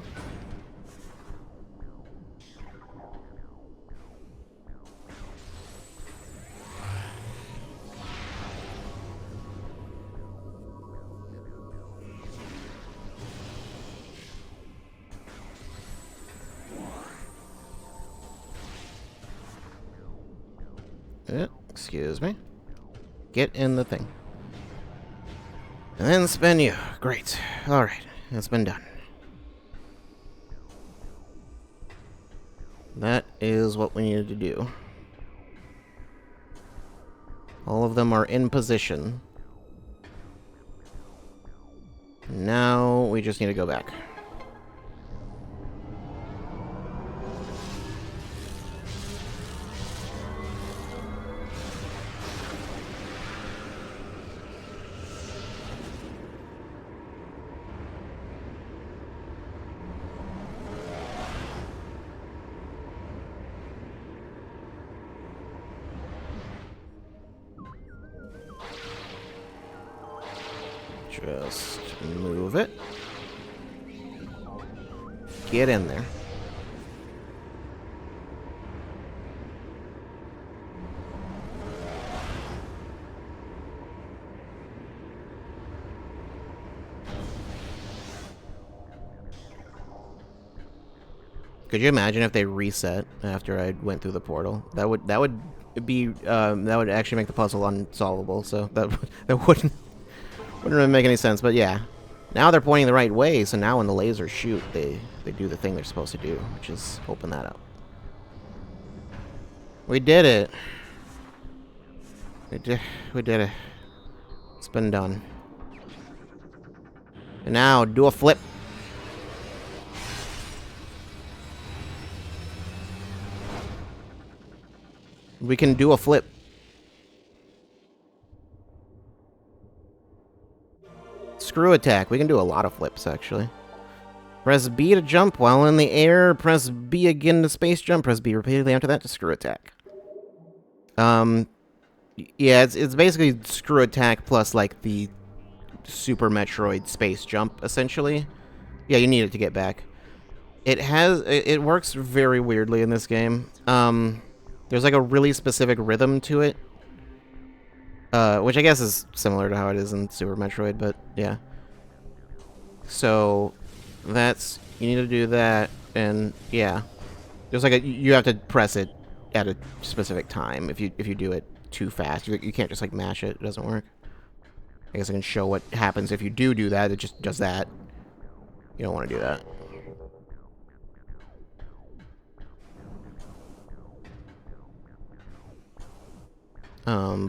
Excuse me. Get in the thing. And then spin you. Great. Alright, it's been done. That is what we needed to do. All of them are in position. Now we just need to go back. Just move it. Get in there. Could you imagine if they reset after I went through the portal? That would actually make the puzzle unsolvable. So that wouldn't really make any sense. But yeah, now they're pointing the right way. So now when the lasers shoot, they do the thing they're supposed to do, which is open that up. We did it. We did it. It's been done. And now do a flip. We can do a flip. screw attack. We can do a lot of flips, actually. Press B to jump while in the air. Press B again to space jump. Press B repeatedly after that to screw attack. Yeah, it's basically screw attack plus, like, the Super Metroid space jump, essentially. Yeah, you need it to get back. It works very weirdly in this game. There's, like, a really specific rhythm to it. Which I guess is similar to how it is in Super Metroid, but yeah. So, you need to do that, and yeah. There's like you have to press it at a specific time. If you do it too fast, you can't just like mash it. It doesn't work. I guess I can show what happens if you do that. It just does that. You don't want to do that.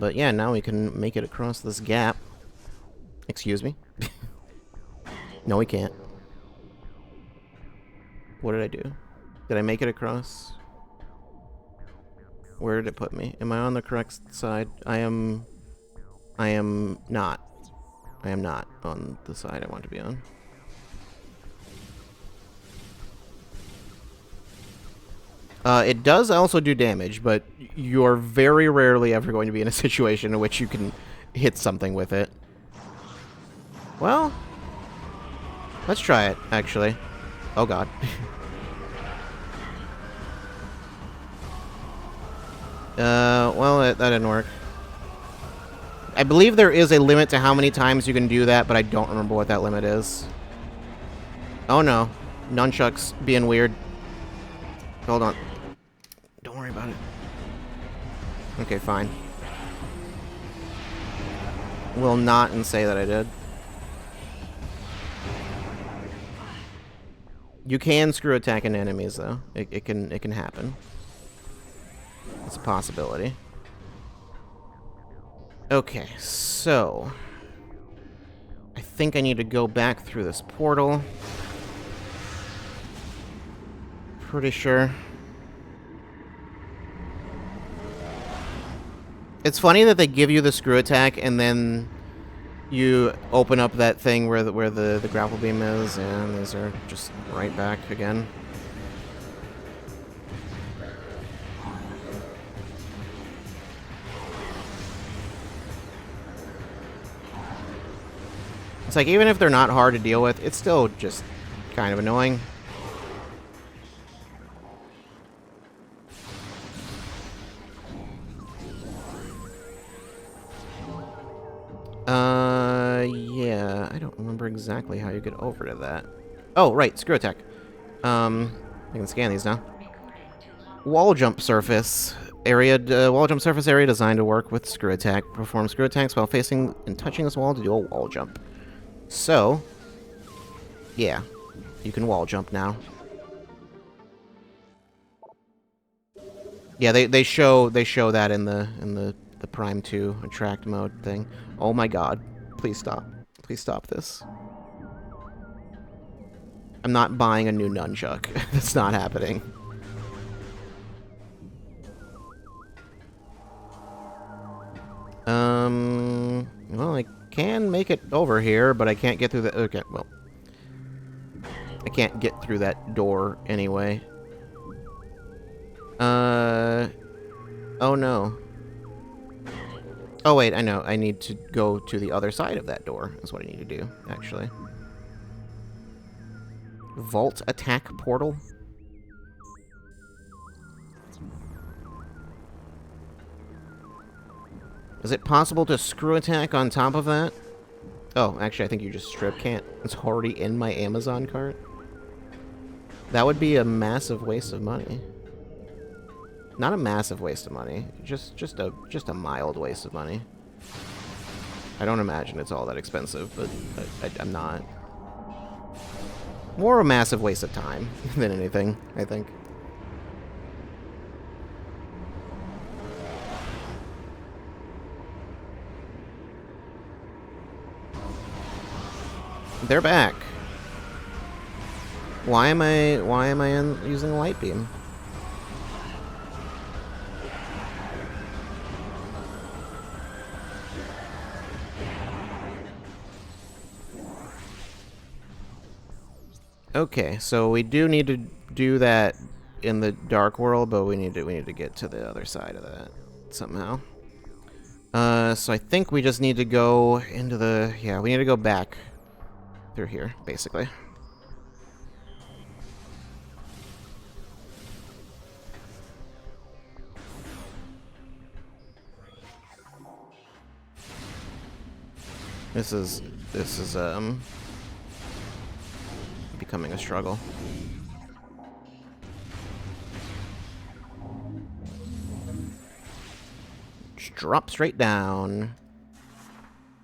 But yeah, now we can make it across this gap. Excuse me? No, we can't. What did I do? Did I make it across? Where did it put me? Am I on the correct side? I am not. I am not on the side I want to be on. It does also do damage, but you're very rarely ever going to be in a situation in which you can hit something with it. Well, let's try it, actually. Oh, God. Well, that didn't work. I believe there is a limit to how many times you can do that, but I don't remember what that limit is. Oh, no. Nunchucks being weird. Hold on. Don't worry about it. Okay, fine. Will not and say that I did. You can screw attacking enemies, though. It can happen. It's a possibility. Okay, so I think I need to go back through this portal. Pretty sure. It's funny that they give you the screw attack and then you open up that thing where the grapple beam is, and these are just right back again. It's like, even if they're not hard to deal with, it's still just kind of annoying. Yeah, I don't remember exactly how you get over to that. Oh, right, screw attack. I can scan these now. Wall jump surface area. Wall jump surface area designed to work with screw attack. Perform screw attacks while facing and touching this wall to do a wall jump. So, yeah, you can wall jump now. Yeah, they show that in the Prime 2 attract mode thing. Oh my God! Please stop! Please stop this! I'm not buying a new nunchuck. That's not happening. Well, I can make it over here, but I can't get through the... Okay, well. I can't get through that door anyway. Oh no. Oh wait, I know. I need to go to the other side of that door. That's what I need to do, actually. Vault attack portal? Is it possible to screw attack on top of that? Oh, actually, I think you just strip can't. It's already in my Amazon cart. That would be a massive waste of money. Not a massive waste of money. Just a mild waste of money. I don't imagine it's all that expensive, but I'm not. More a massive waste of time than anything, I think. They're back. Why am I using a light beam? Okay, so we do need to do that in the dark world, but we need to get to the other side of that somehow. So I think we just need to go into the... Yeah, we need to go back through here, basically. This is becoming a struggle. Just drop straight down.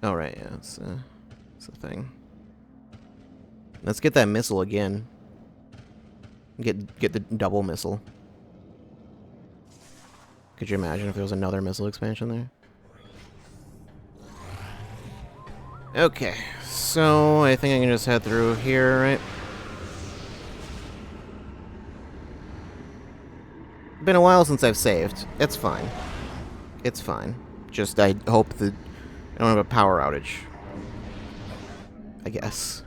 Oh, right, yeah, it's a thing. Let's get that missile again. Get the double missile. Could you imagine if there was another missile expansion there? Okay, so I think I can just head through here, right? Been a while since I've saved. It's fine. It's fine. Just I hope that I don't have a power outage. I guess.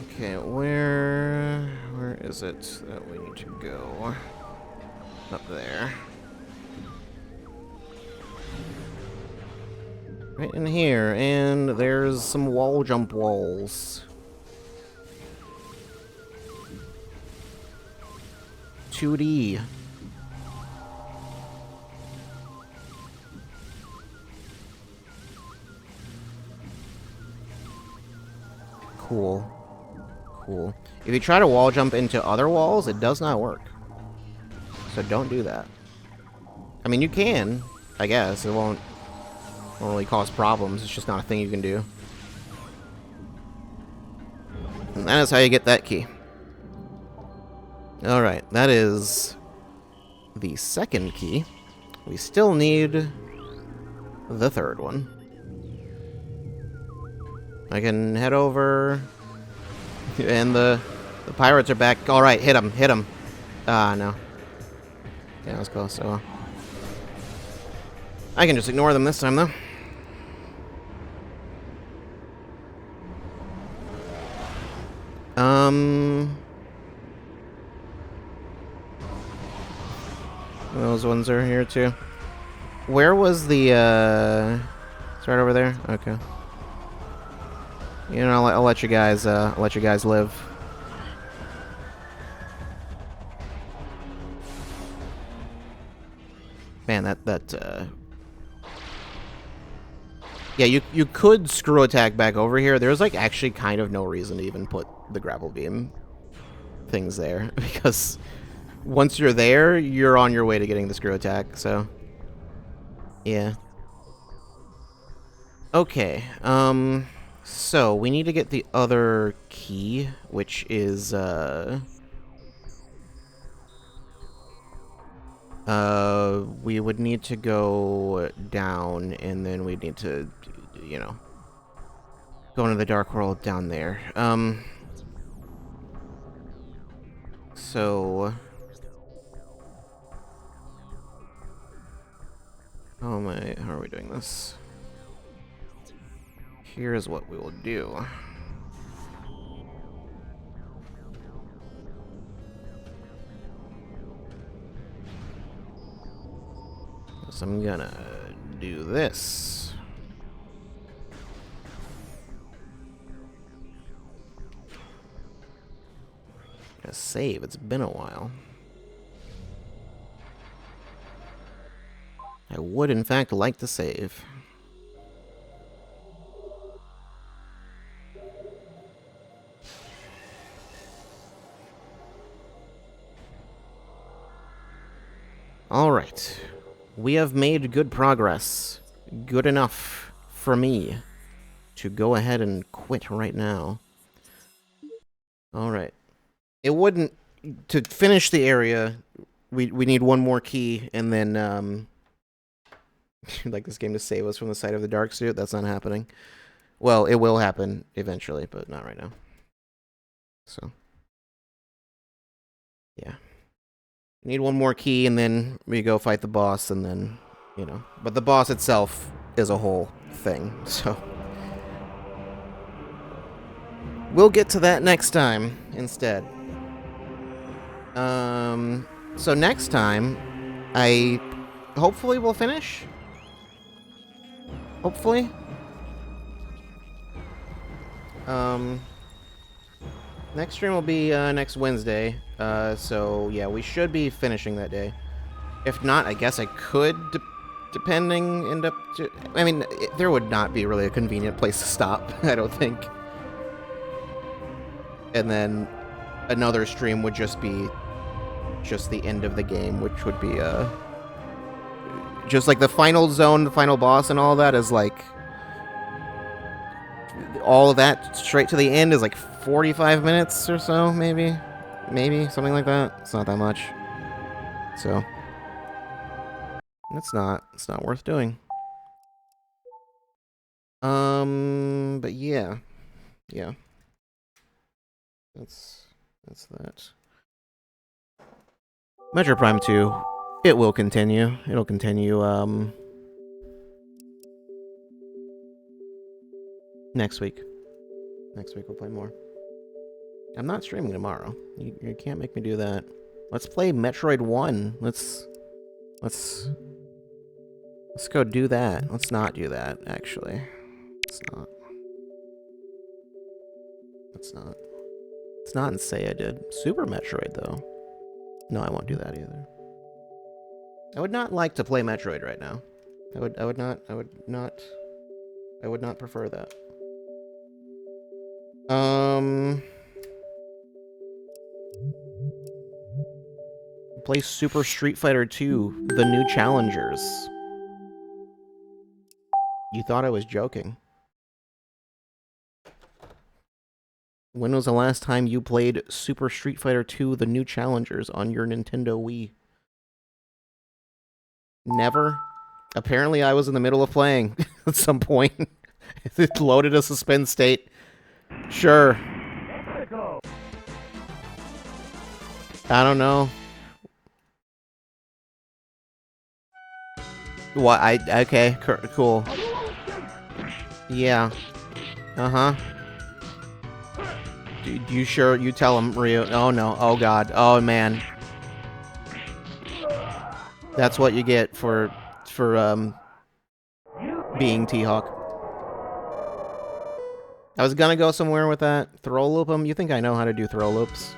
Okay, where is it that we need to go? Up there. Right in here, and there's some wall jump walls. 2D. Cool. Cool. If you try to wall jump into other walls, it does not work. So don't do that. I mean, you can, I guess. It won't really cause problems. It's just not a thing you can do. And that is how you get that key. Alright, that is the second key. We still need the third one. I can head over, and the pirates are back. Alright, hit him, hit him. Ah, no. Yeah, that was close, so well. I can just ignore them this time, though. Those ones are here, too. Where was the, It's right over there? Okay. You know, I'll let you guys live. Man, yeah, you could screw attack back over here. There's, like, actually kind of no reason to even put the grapple beam things there, because once you're there, you're on your way to getting the screw attack, so... Yeah. Okay, so we need to get the other key, which is, we would need to go down, and then we'd need to, you know, go into the dark world down there. So... How are we doing this? Here's what we will do. So I'm gonna do this. Gonna save, it's been a while. I would, in fact, like to save. Alright. We have made good progress. Good enough for me to go ahead and quit right now. Alright. It wouldn't... To finish the area, we need one more key, and then, you'd like this game to save us from the sight of the dark suit? That's not happening. Well, it will happen eventually, but not right now. So. Yeah. Need one more key, and then we go fight the boss, and then, you know. But the boss itself is a whole thing. So we'll get to that next time instead. So next time, I hopefully will finish. Hopefully. Next stream will be next Wednesday. So yeah, we should be finishing that day. If not, I guess I could, depending, end up. I mean, there would not be really a convenient place to stop. I don't think. And then another stream would just be the end of the game, which would be just like the final zone, the final boss, and all that is like all of that straight to the end is like 45 minutes or so, maybe something like that. It's not that much, so it's not worth doing. But yeah, that's that. Metroid Prime 2, it will continue. It'll continue, next week. Next week we'll play more. I'm not streaming tomorrow. You can't make me do that. Let's play Metroid 1. Let's go do that. Let's not do that, actually. Let's not. It's not and say I did. Super Metroid, though. No, I won't do that either. I would not like to play Metroid right now. I would not prefer that. Play Super Street Fighter 2, The New Challengers. You thought I was joking. When was the last time you played Super Street Fighter 2, The New Challengers on your Nintendo Wii? Never? Apparently I was in the middle of playing at some point. It loaded a suspend state. Sure. I don't know. What? Okay, cool. Yeah. Uh-huh. You sure? You tell him, Ryu. Oh, no. Oh, God. Oh, man. That's what you get for being T-Hawk. I was gonna go somewhere with that. Throw loop him? You think I know how to do throw loops?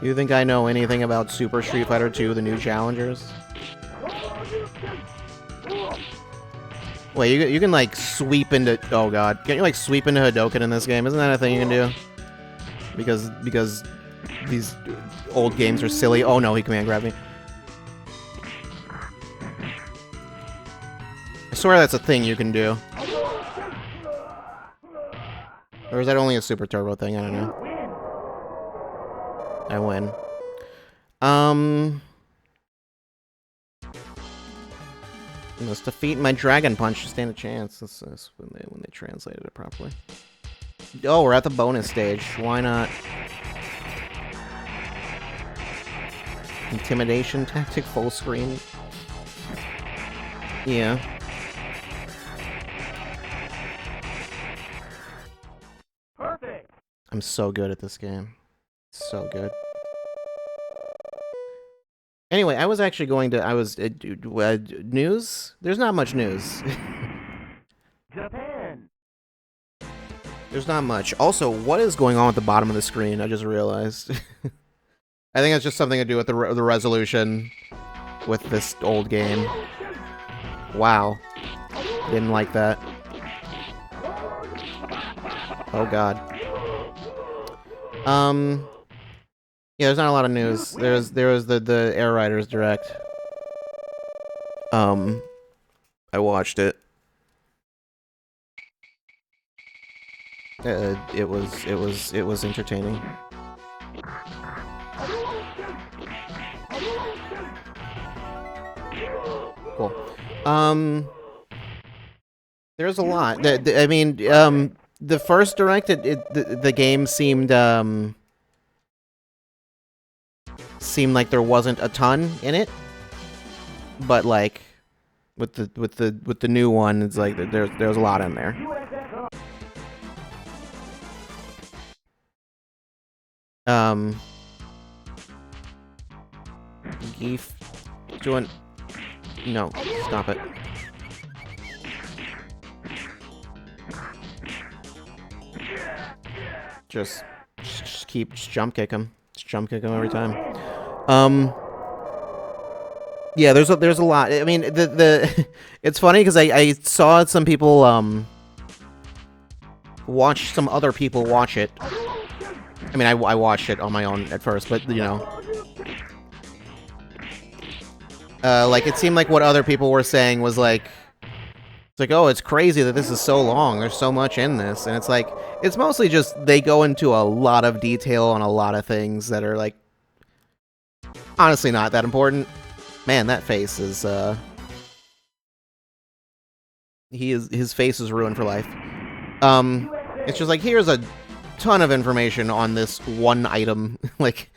You think I know anything about Super Street Fighter 2, The New Challengers? Wait, you can, like, sweep into... Oh, God. Can't you, like, sweep into Hadouken in this game? Isn't that a thing you can do? Because these old games are silly. Oh, no, he command grabbed me. I swear that's a thing you can do. Or is that only a Super Turbo thing? I don't know. I win. You must defeat my Dragon Punch to stand a chance. That's when they translated it properly. Oh, we're at the bonus stage. Why not? Intimidation tactic, full screen. Yeah. Perfect. I'm so good at this game. So good. Anyway, I was actually going to... news? There's not much news. Japan. There's not much. Also, what is going on at the bottom of the screen? I just realized. I think it's just something to do with the resolution with this old game. Wow. Didn't like that. Oh, God. Yeah, there's not a lot of news. There was the Air Riders Direct. I watched it. It was entertaining. Cool. There's a lot. I mean, the first Direct, the game seemed like there wasn't a ton in it, but like with the new one, it's like there's a lot in there. Geef doing. No, stop it. Just jump kick him. Just jump kick him every time. Yeah, there's a lot. I mean, it's funny because I saw some people watch some other people watch it. I mean, I watched it on my own at first, but you know, like it seemed like what other people were saying was like, it's like, oh, it's crazy that this is so long. There's so much in this, and it's like, it's mostly just they go into a lot of detail on a lot of things that are like, honestly, not that important. Man, that face is his face is ruined for life. It's just like, here's a ton of information on this one item. Like,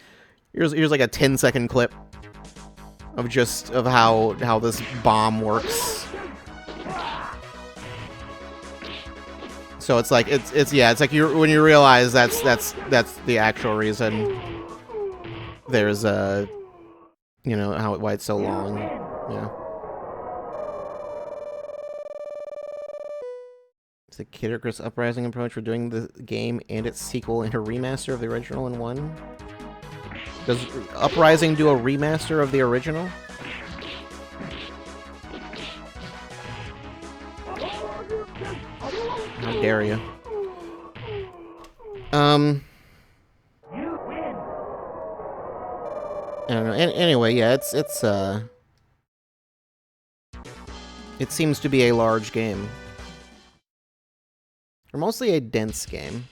here's like a 10-second clip of how this bomb works. So it's like it's like when you realize that's the actual reason there's a, you know, why it's so long. Yeah. It's the Kid Icarus Uprising approach for doing the game and its sequel into remaster of the original in one. Does Uprising do a remaster of the original? How dare you? I don't know. Anyway, yeah, it seems to be a large game. Or mostly a dense game.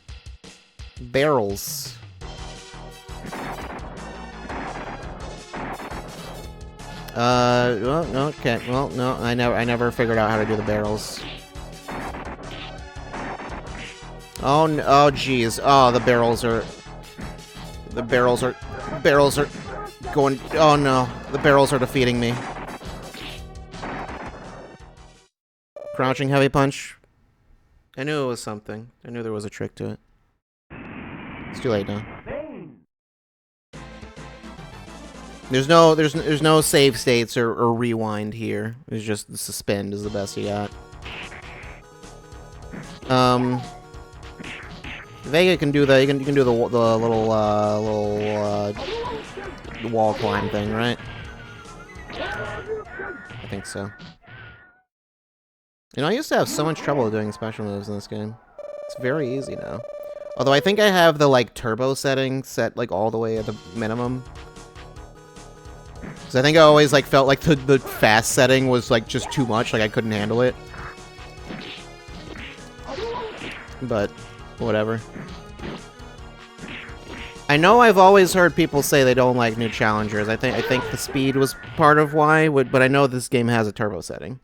Barrels. Well, no, okay. Well, no, I never figured out how to do the barrels. Oh, no, oh, jeez. Oh, the barrels are going, oh no, the barrels are defeating me. Crouching heavy punch. I knew it was something. I knew there was a trick to it. It's too late now. There's no save states or rewind here. It's just the suspend is the best you got. Vega can do the you can do the little wall climb thing, right? I think so. You know, I used to have so much trouble doing special moves in this game. It's very easy now. Although I think I have the like turbo setting set like all the way at the minimum. Because I think I always like felt like the fast setting was like just too much, like I couldn't handle it. But whatever. I know I've always heard people say they don't like new challengers. I think the speed was part of why, but I know this game has a turbo setting.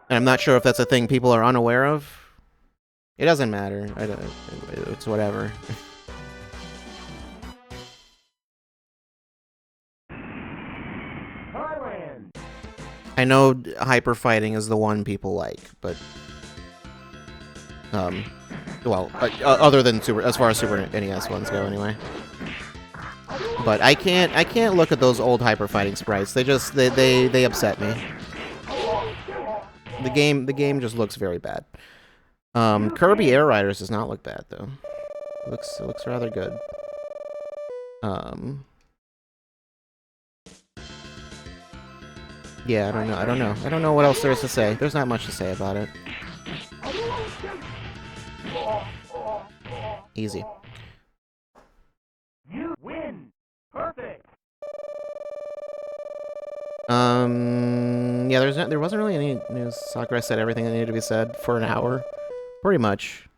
And I'm not sure if that's a thing people are unaware of. It doesn't matter. It's whatever. I know hyper fighting is the one people like, but well, other than as far as Super NES ones go, anyway. But I can't look at those old hyper fighting sprites. They just they upset me. The game just looks very bad. Kirby Air Riders does not look bad though. It looks rather good. Yeah, I don't know what else there is to say. There's not much to say about it. Easy. You win. Perfect. Yeah, there wasn't really any news. Sakurai said everything that needed to be said for an hour. Pretty much.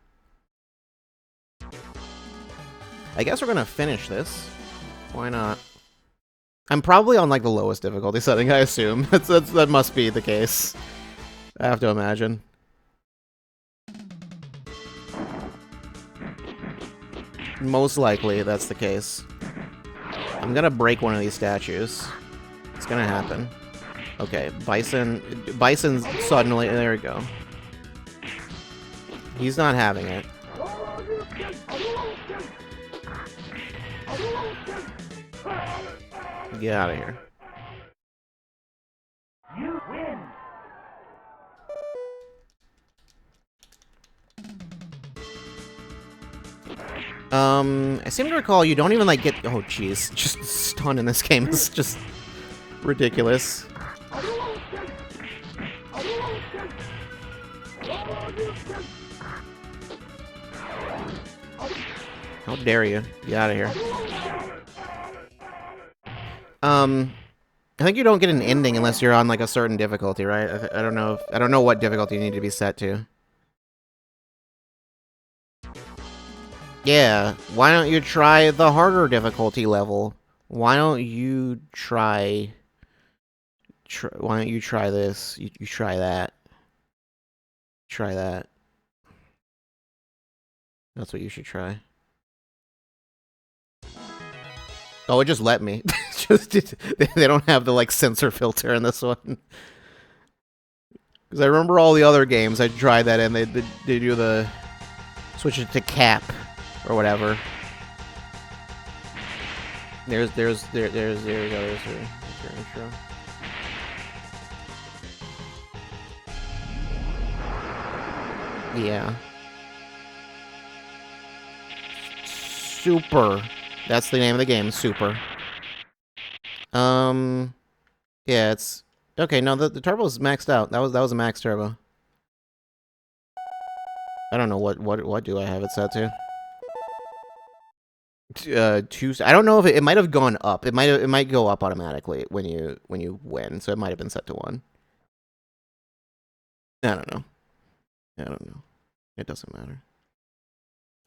I guess we're gonna finish this. Why not? I'm probably on like the lowest difficulty setting, I assume. That must be the case. I have to imagine. Most likely, that's the case. I'm gonna break one of these statues. It's gonna happen. Okay, Bison suddenly, there we go. He's not having it. Get out of here. You win. I seem to recall you don't even, like, get... Oh, jeez. Just stun in this game is just ridiculous. How dare you? Get out of here. I think you don't get an ending unless you're on, like, a certain difficulty, right? I don't know I don't know what difficulty you need to be set to. Yeah, why don't you try the harder difficulty level? Why don't you try why don't you try this? You try that. Try that. That's what you should try. Oh, it just let me. They don't have the, like, censor filter in this one. Because I remember all the other games, I tried that and they do the... Switch it to cap, or whatever. There we go, there's your intro. Yeah. Super. That's the name of the game, Super. Yeah, it's... Okay, no, the turbo's maxed out. That was a max turbo. I don't know what do I have it set to. I don't know if it might have gone up. It might go up automatically when you win, so it might have been set to 1. I don't know. I don't know. It doesn't matter.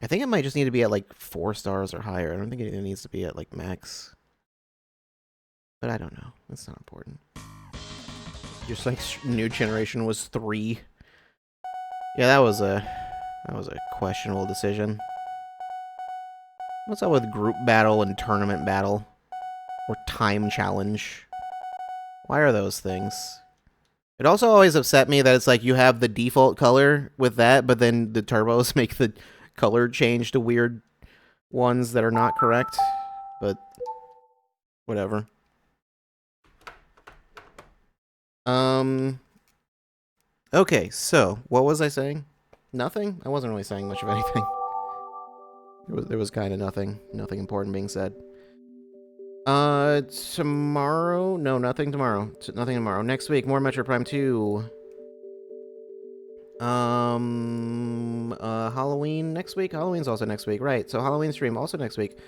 I think it might just need to be at, like, 4 stars or higher. I don't think it needs to be at, like, max. But I don't know. That's not important. Just like new generation was 3. Yeah, that was a questionable decision. What's up with group battle and tournament battle? Or time challenge? Why are those things? It also always upset me that it's like you have the default color with that, but then the turbos make the color change to weird ones that are not correct. But whatever. Okay, so what was I saying? Nothing? I wasn't really saying much of anything. There was kind of nothing important being said. Tomorrow? No, nothing tomorrow. Nothing tomorrow. Next week, more Metroid Prime 2. Halloween next week? Halloween's also next week, right. So Halloween stream also next week.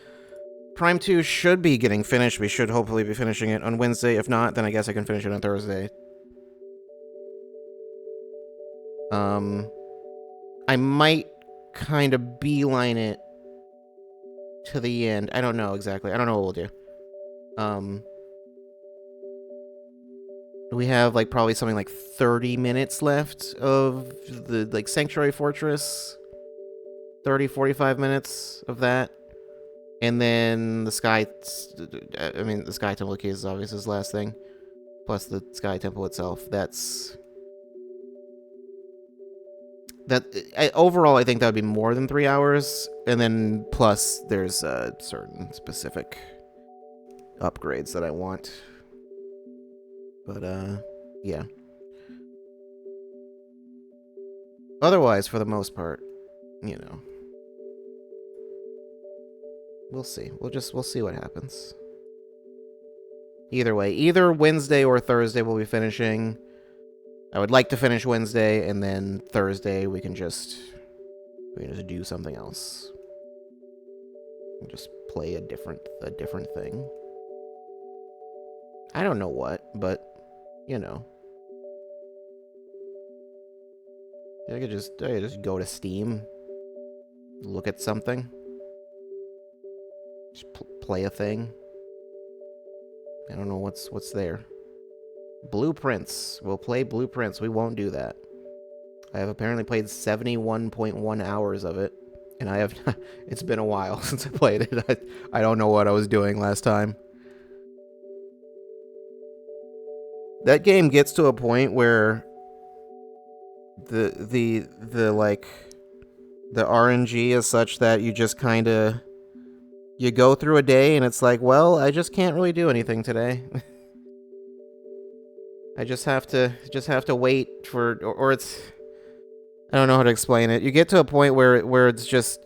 Prime 2 should be getting finished. We should hopefully be finishing it on Wednesday. If not, then I guess I can finish it on Thursday. I might kind of beeline it to the end. I don't know exactly. I don't know what we'll do. We have, like, probably something like 30 minutes left of the, like, Sanctuary Fortress. 30, 45 minutes of that. And then the Sky... the Sky Temple Key is obviously his last thing. Plus the Sky Temple itself. That's... overall, I think that would be more than 3 hours. And then, plus, there's certain specific upgrades that I want. But, yeah. Otherwise, for the most part, you know. We'll see. We'll see what happens. Either way, either Wednesday or Thursday we'll be finishing. I would like to finish Wednesday, and then Thursday we can just do something else. We'll just play a different thing. I don't know what, but you know. I could just go to Steam, look at something, just play a thing. I don't know what's there. Blueprints. We'll play Blueprints. We won't do that. I have apparently played 71.1 hours of it, and I have. It's been a while since I played it. I don't know what I was doing last time. That game gets to a point where the like the RNG is such that you just kind of you go through a day and it's like, well, I just can't really do anything today. I just have to wait for or it's I don't know how to explain it. You get to a point where it's just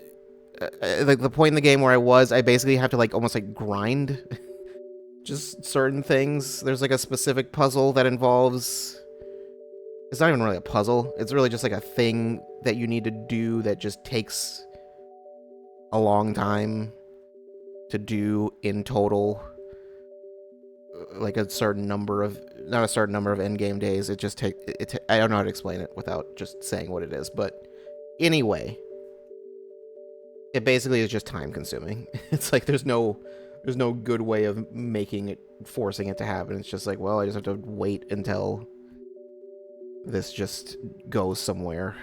like the point in the game where I basically have to like almost like grind just certain things. There's like a specific puzzle that involves it's not even really a puzzle. It's really just like a thing that you need to do that just takes a long time to do in total. Like a certain number of not a certain number of end game days. It just take I don't know how to explain it without just saying what it is. But anyway, it basically is just time consuming. It's like there's no good way of making it forcing it to happen. It's just like, well, I just have to wait until this just goes somewhere.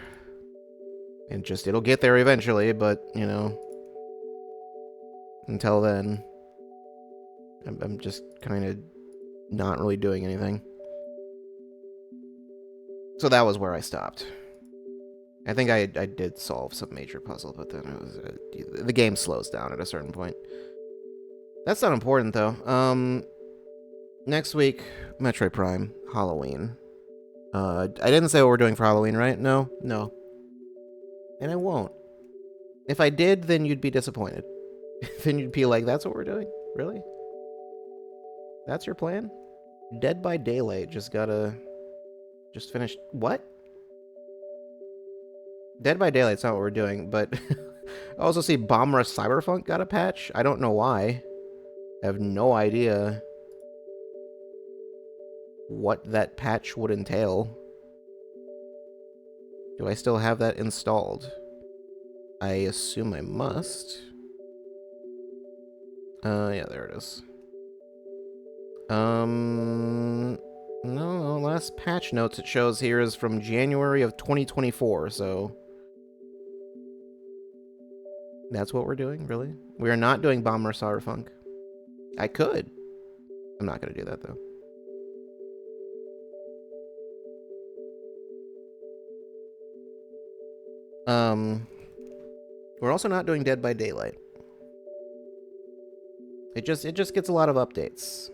And just it'll get there eventually, but until then I'm just kind of not really doing anything. So that was where I stopped. I think I did solve some major puzzle, but then it was the game slows down at a certain point. That's not important though. Next week, Metroid Prime, Halloween. I didn't say what we're doing for Halloween, right? No, and I won't. If I did, then you'd be disappointed. Then you'd be like, "That's what we're doing? Really? That's your plan?" Dead by Daylight just finished. What? Dead by Daylight's not what we're doing, but I also see Bomber Cyberpunk got a patch. I don't know why. I have no idea what that patch would entail. Do I still have that installed? I assume I must. Yeah, there it is. No, last patch notes it shows here is from January of 2024, so that's what we're doing, really? We are not doing Bomber Cyberpunk. I could. I'm not gonna do that, though. We're also not doing Dead by Daylight. It just gets a lot of updates.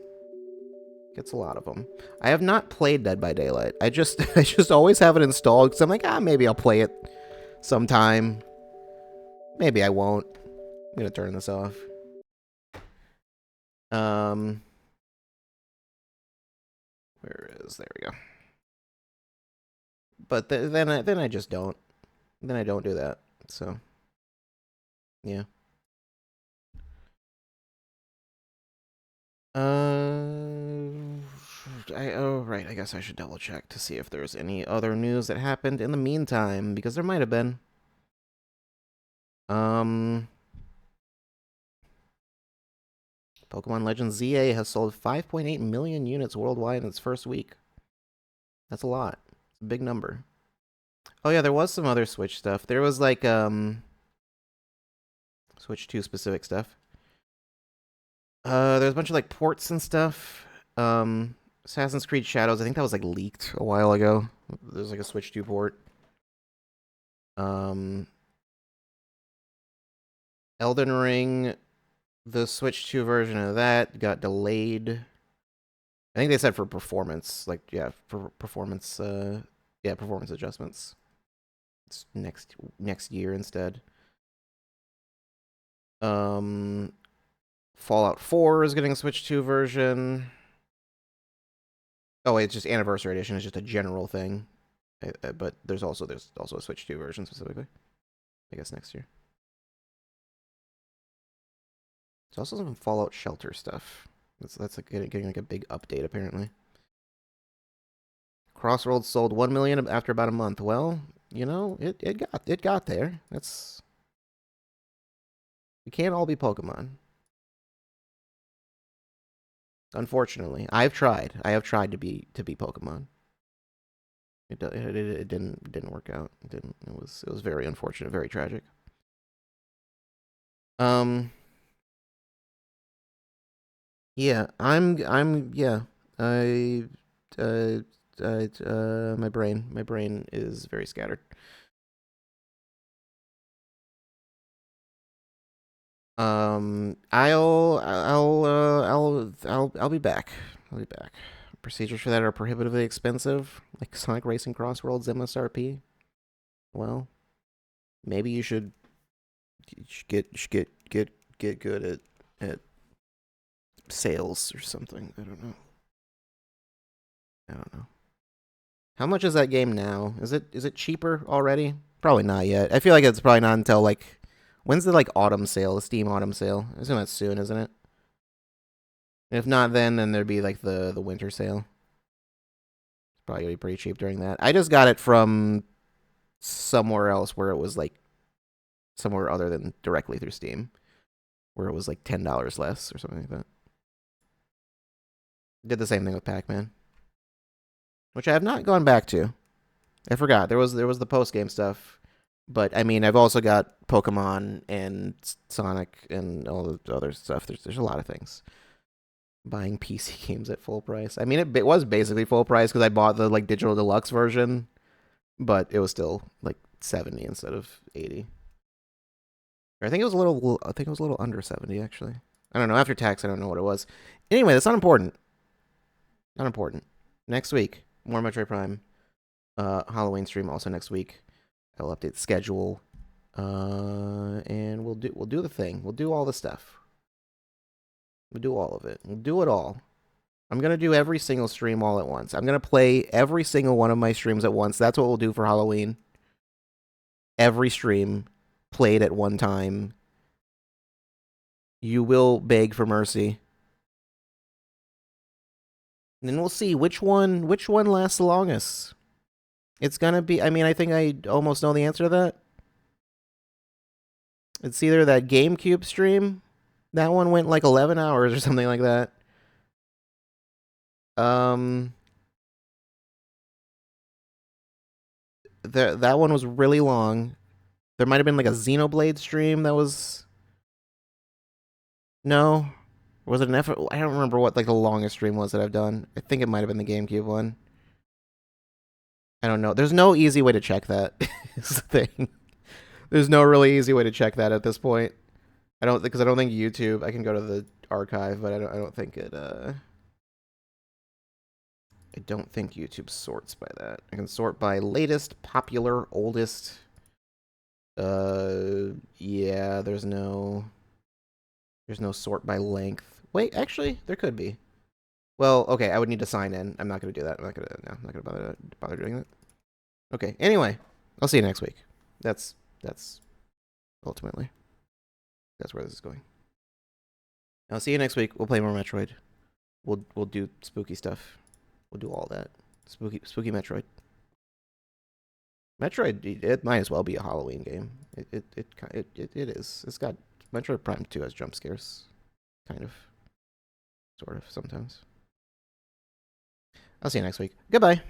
Gets a lot of them. I have not played Dead by Daylight. I just I just always have it installed because I'm like, maybe I'll play it sometime. Maybe I won't. I'm gonna turn this off. Where is there we go. But then I just don't. Then I don't do that. So yeah. Oh right, I guess I should double check to see if there's any other news that happened in the meantime, because there might have been. Pokemon Legends ZA has sold 5.8 million units worldwide in its first week. That's a lot. It's a big number. Oh yeah, there was some other Switch stuff. There was like Switch 2 specific stuff. There's a bunch of like ports and stuff. Assassin's Creed Shadows, I think that was like leaked a while ago. There's like a Switch 2 port. Elden Ring, the Switch 2 version of that got delayed. I think they said for performance, like for performance performance adjustments. It's next year instead. Fallout 4 is getting a Switch 2 version. Oh, wait, it's just Anniversary Edition. It's just a general thing. But there's also a Switch 2 version specifically. I guess next year. There's also some Fallout Shelter stuff. That's like getting like a big update apparently. Crossroads sold 1 million after about a month. Well, it got there. That's we can't all be Pokemon. Unfortunately, I have tried to be Pokemon. It didn't work out. It was very unfortunate, very tragic. Yeah, yeah. I My brain is very scattered. I'll be back. I'll be back. Procedures for that are prohibitively expensive, like Sonic Racing Crossworlds MSRP. Well, maybe you should get good at sales or something. I don't know. How much is that game now? Is it cheaper already? Probably not yet. I feel like it's probably not until like when's the like autumn sale, the Steam autumn sale? I assume that's soon, isn't it? If not then there'd be like the winter sale. Probably gonna be pretty cheap during that. I just got it from somewhere else where it was like somewhere other than directly through Steam, where it was like $10 less or something like that. Did the same thing with Pac-Man, which I have not gone back to. I forgot there was the post game stuff, but I mean I've also got Pokemon and Sonic and all the other stuff. There's a lot of things. Buying PC games at full price. I mean it was basically full price because I bought the like digital deluxe version, but it was still like 70 instead of 80. Or I think it was a little. I think it was a little under 70 actually. I don't know. After tax, I don't know what it was. Anyway, that's not important. Not important. Next week, more Metroid Prime. Halloween stream also next week. I'll update the schedule. And we'll do the thing. We'll do all the stuff. We'll do all of it. We'll do it all. I'm gonna do every single stream all at once. I'm gonna play every single one of my streams at once. That's what we'll do for Halloween. Every stream played at one time. You will beg for mercy. And then we'll see which one lasts the longest. It's gonna be. I mean, I think I almost know the answer to that. It's either that GameCube stream. That one went like 11 hours or something like that. That one was really long. There might have been like a Xenoblade stream that was. No, was it an effort? I don't remember what like the longest stream was that I've done. I think it might have been the GameCube one. I don't know. There's no easy way to check that. Is the thing. There's no really easy way to check that at this point. I don't because I don't think YouTube. I can go to the archive, but I don't think it. I don't think YouTube sorts by that. I can sort by latest, popular, oldest. Yeah. There's no sort by length. Wait, actually, there could be. Well, okay. I would need to sign in. I'm not gonna do that. I'm not gonna bother doing that. Okay. Anyway, I'll see you next week. That's ultimately that's where this is going. I'll see you next week. We'll play more Metroid. We'll do spooky stuff. We'll do all that. Spooky Metroid. Metroid, it might as well be a Halloween game. It is. It's got Metroid Prime 2 has jump scares, kind of, sort of, sometimes. I'll see you next week. Goodbye.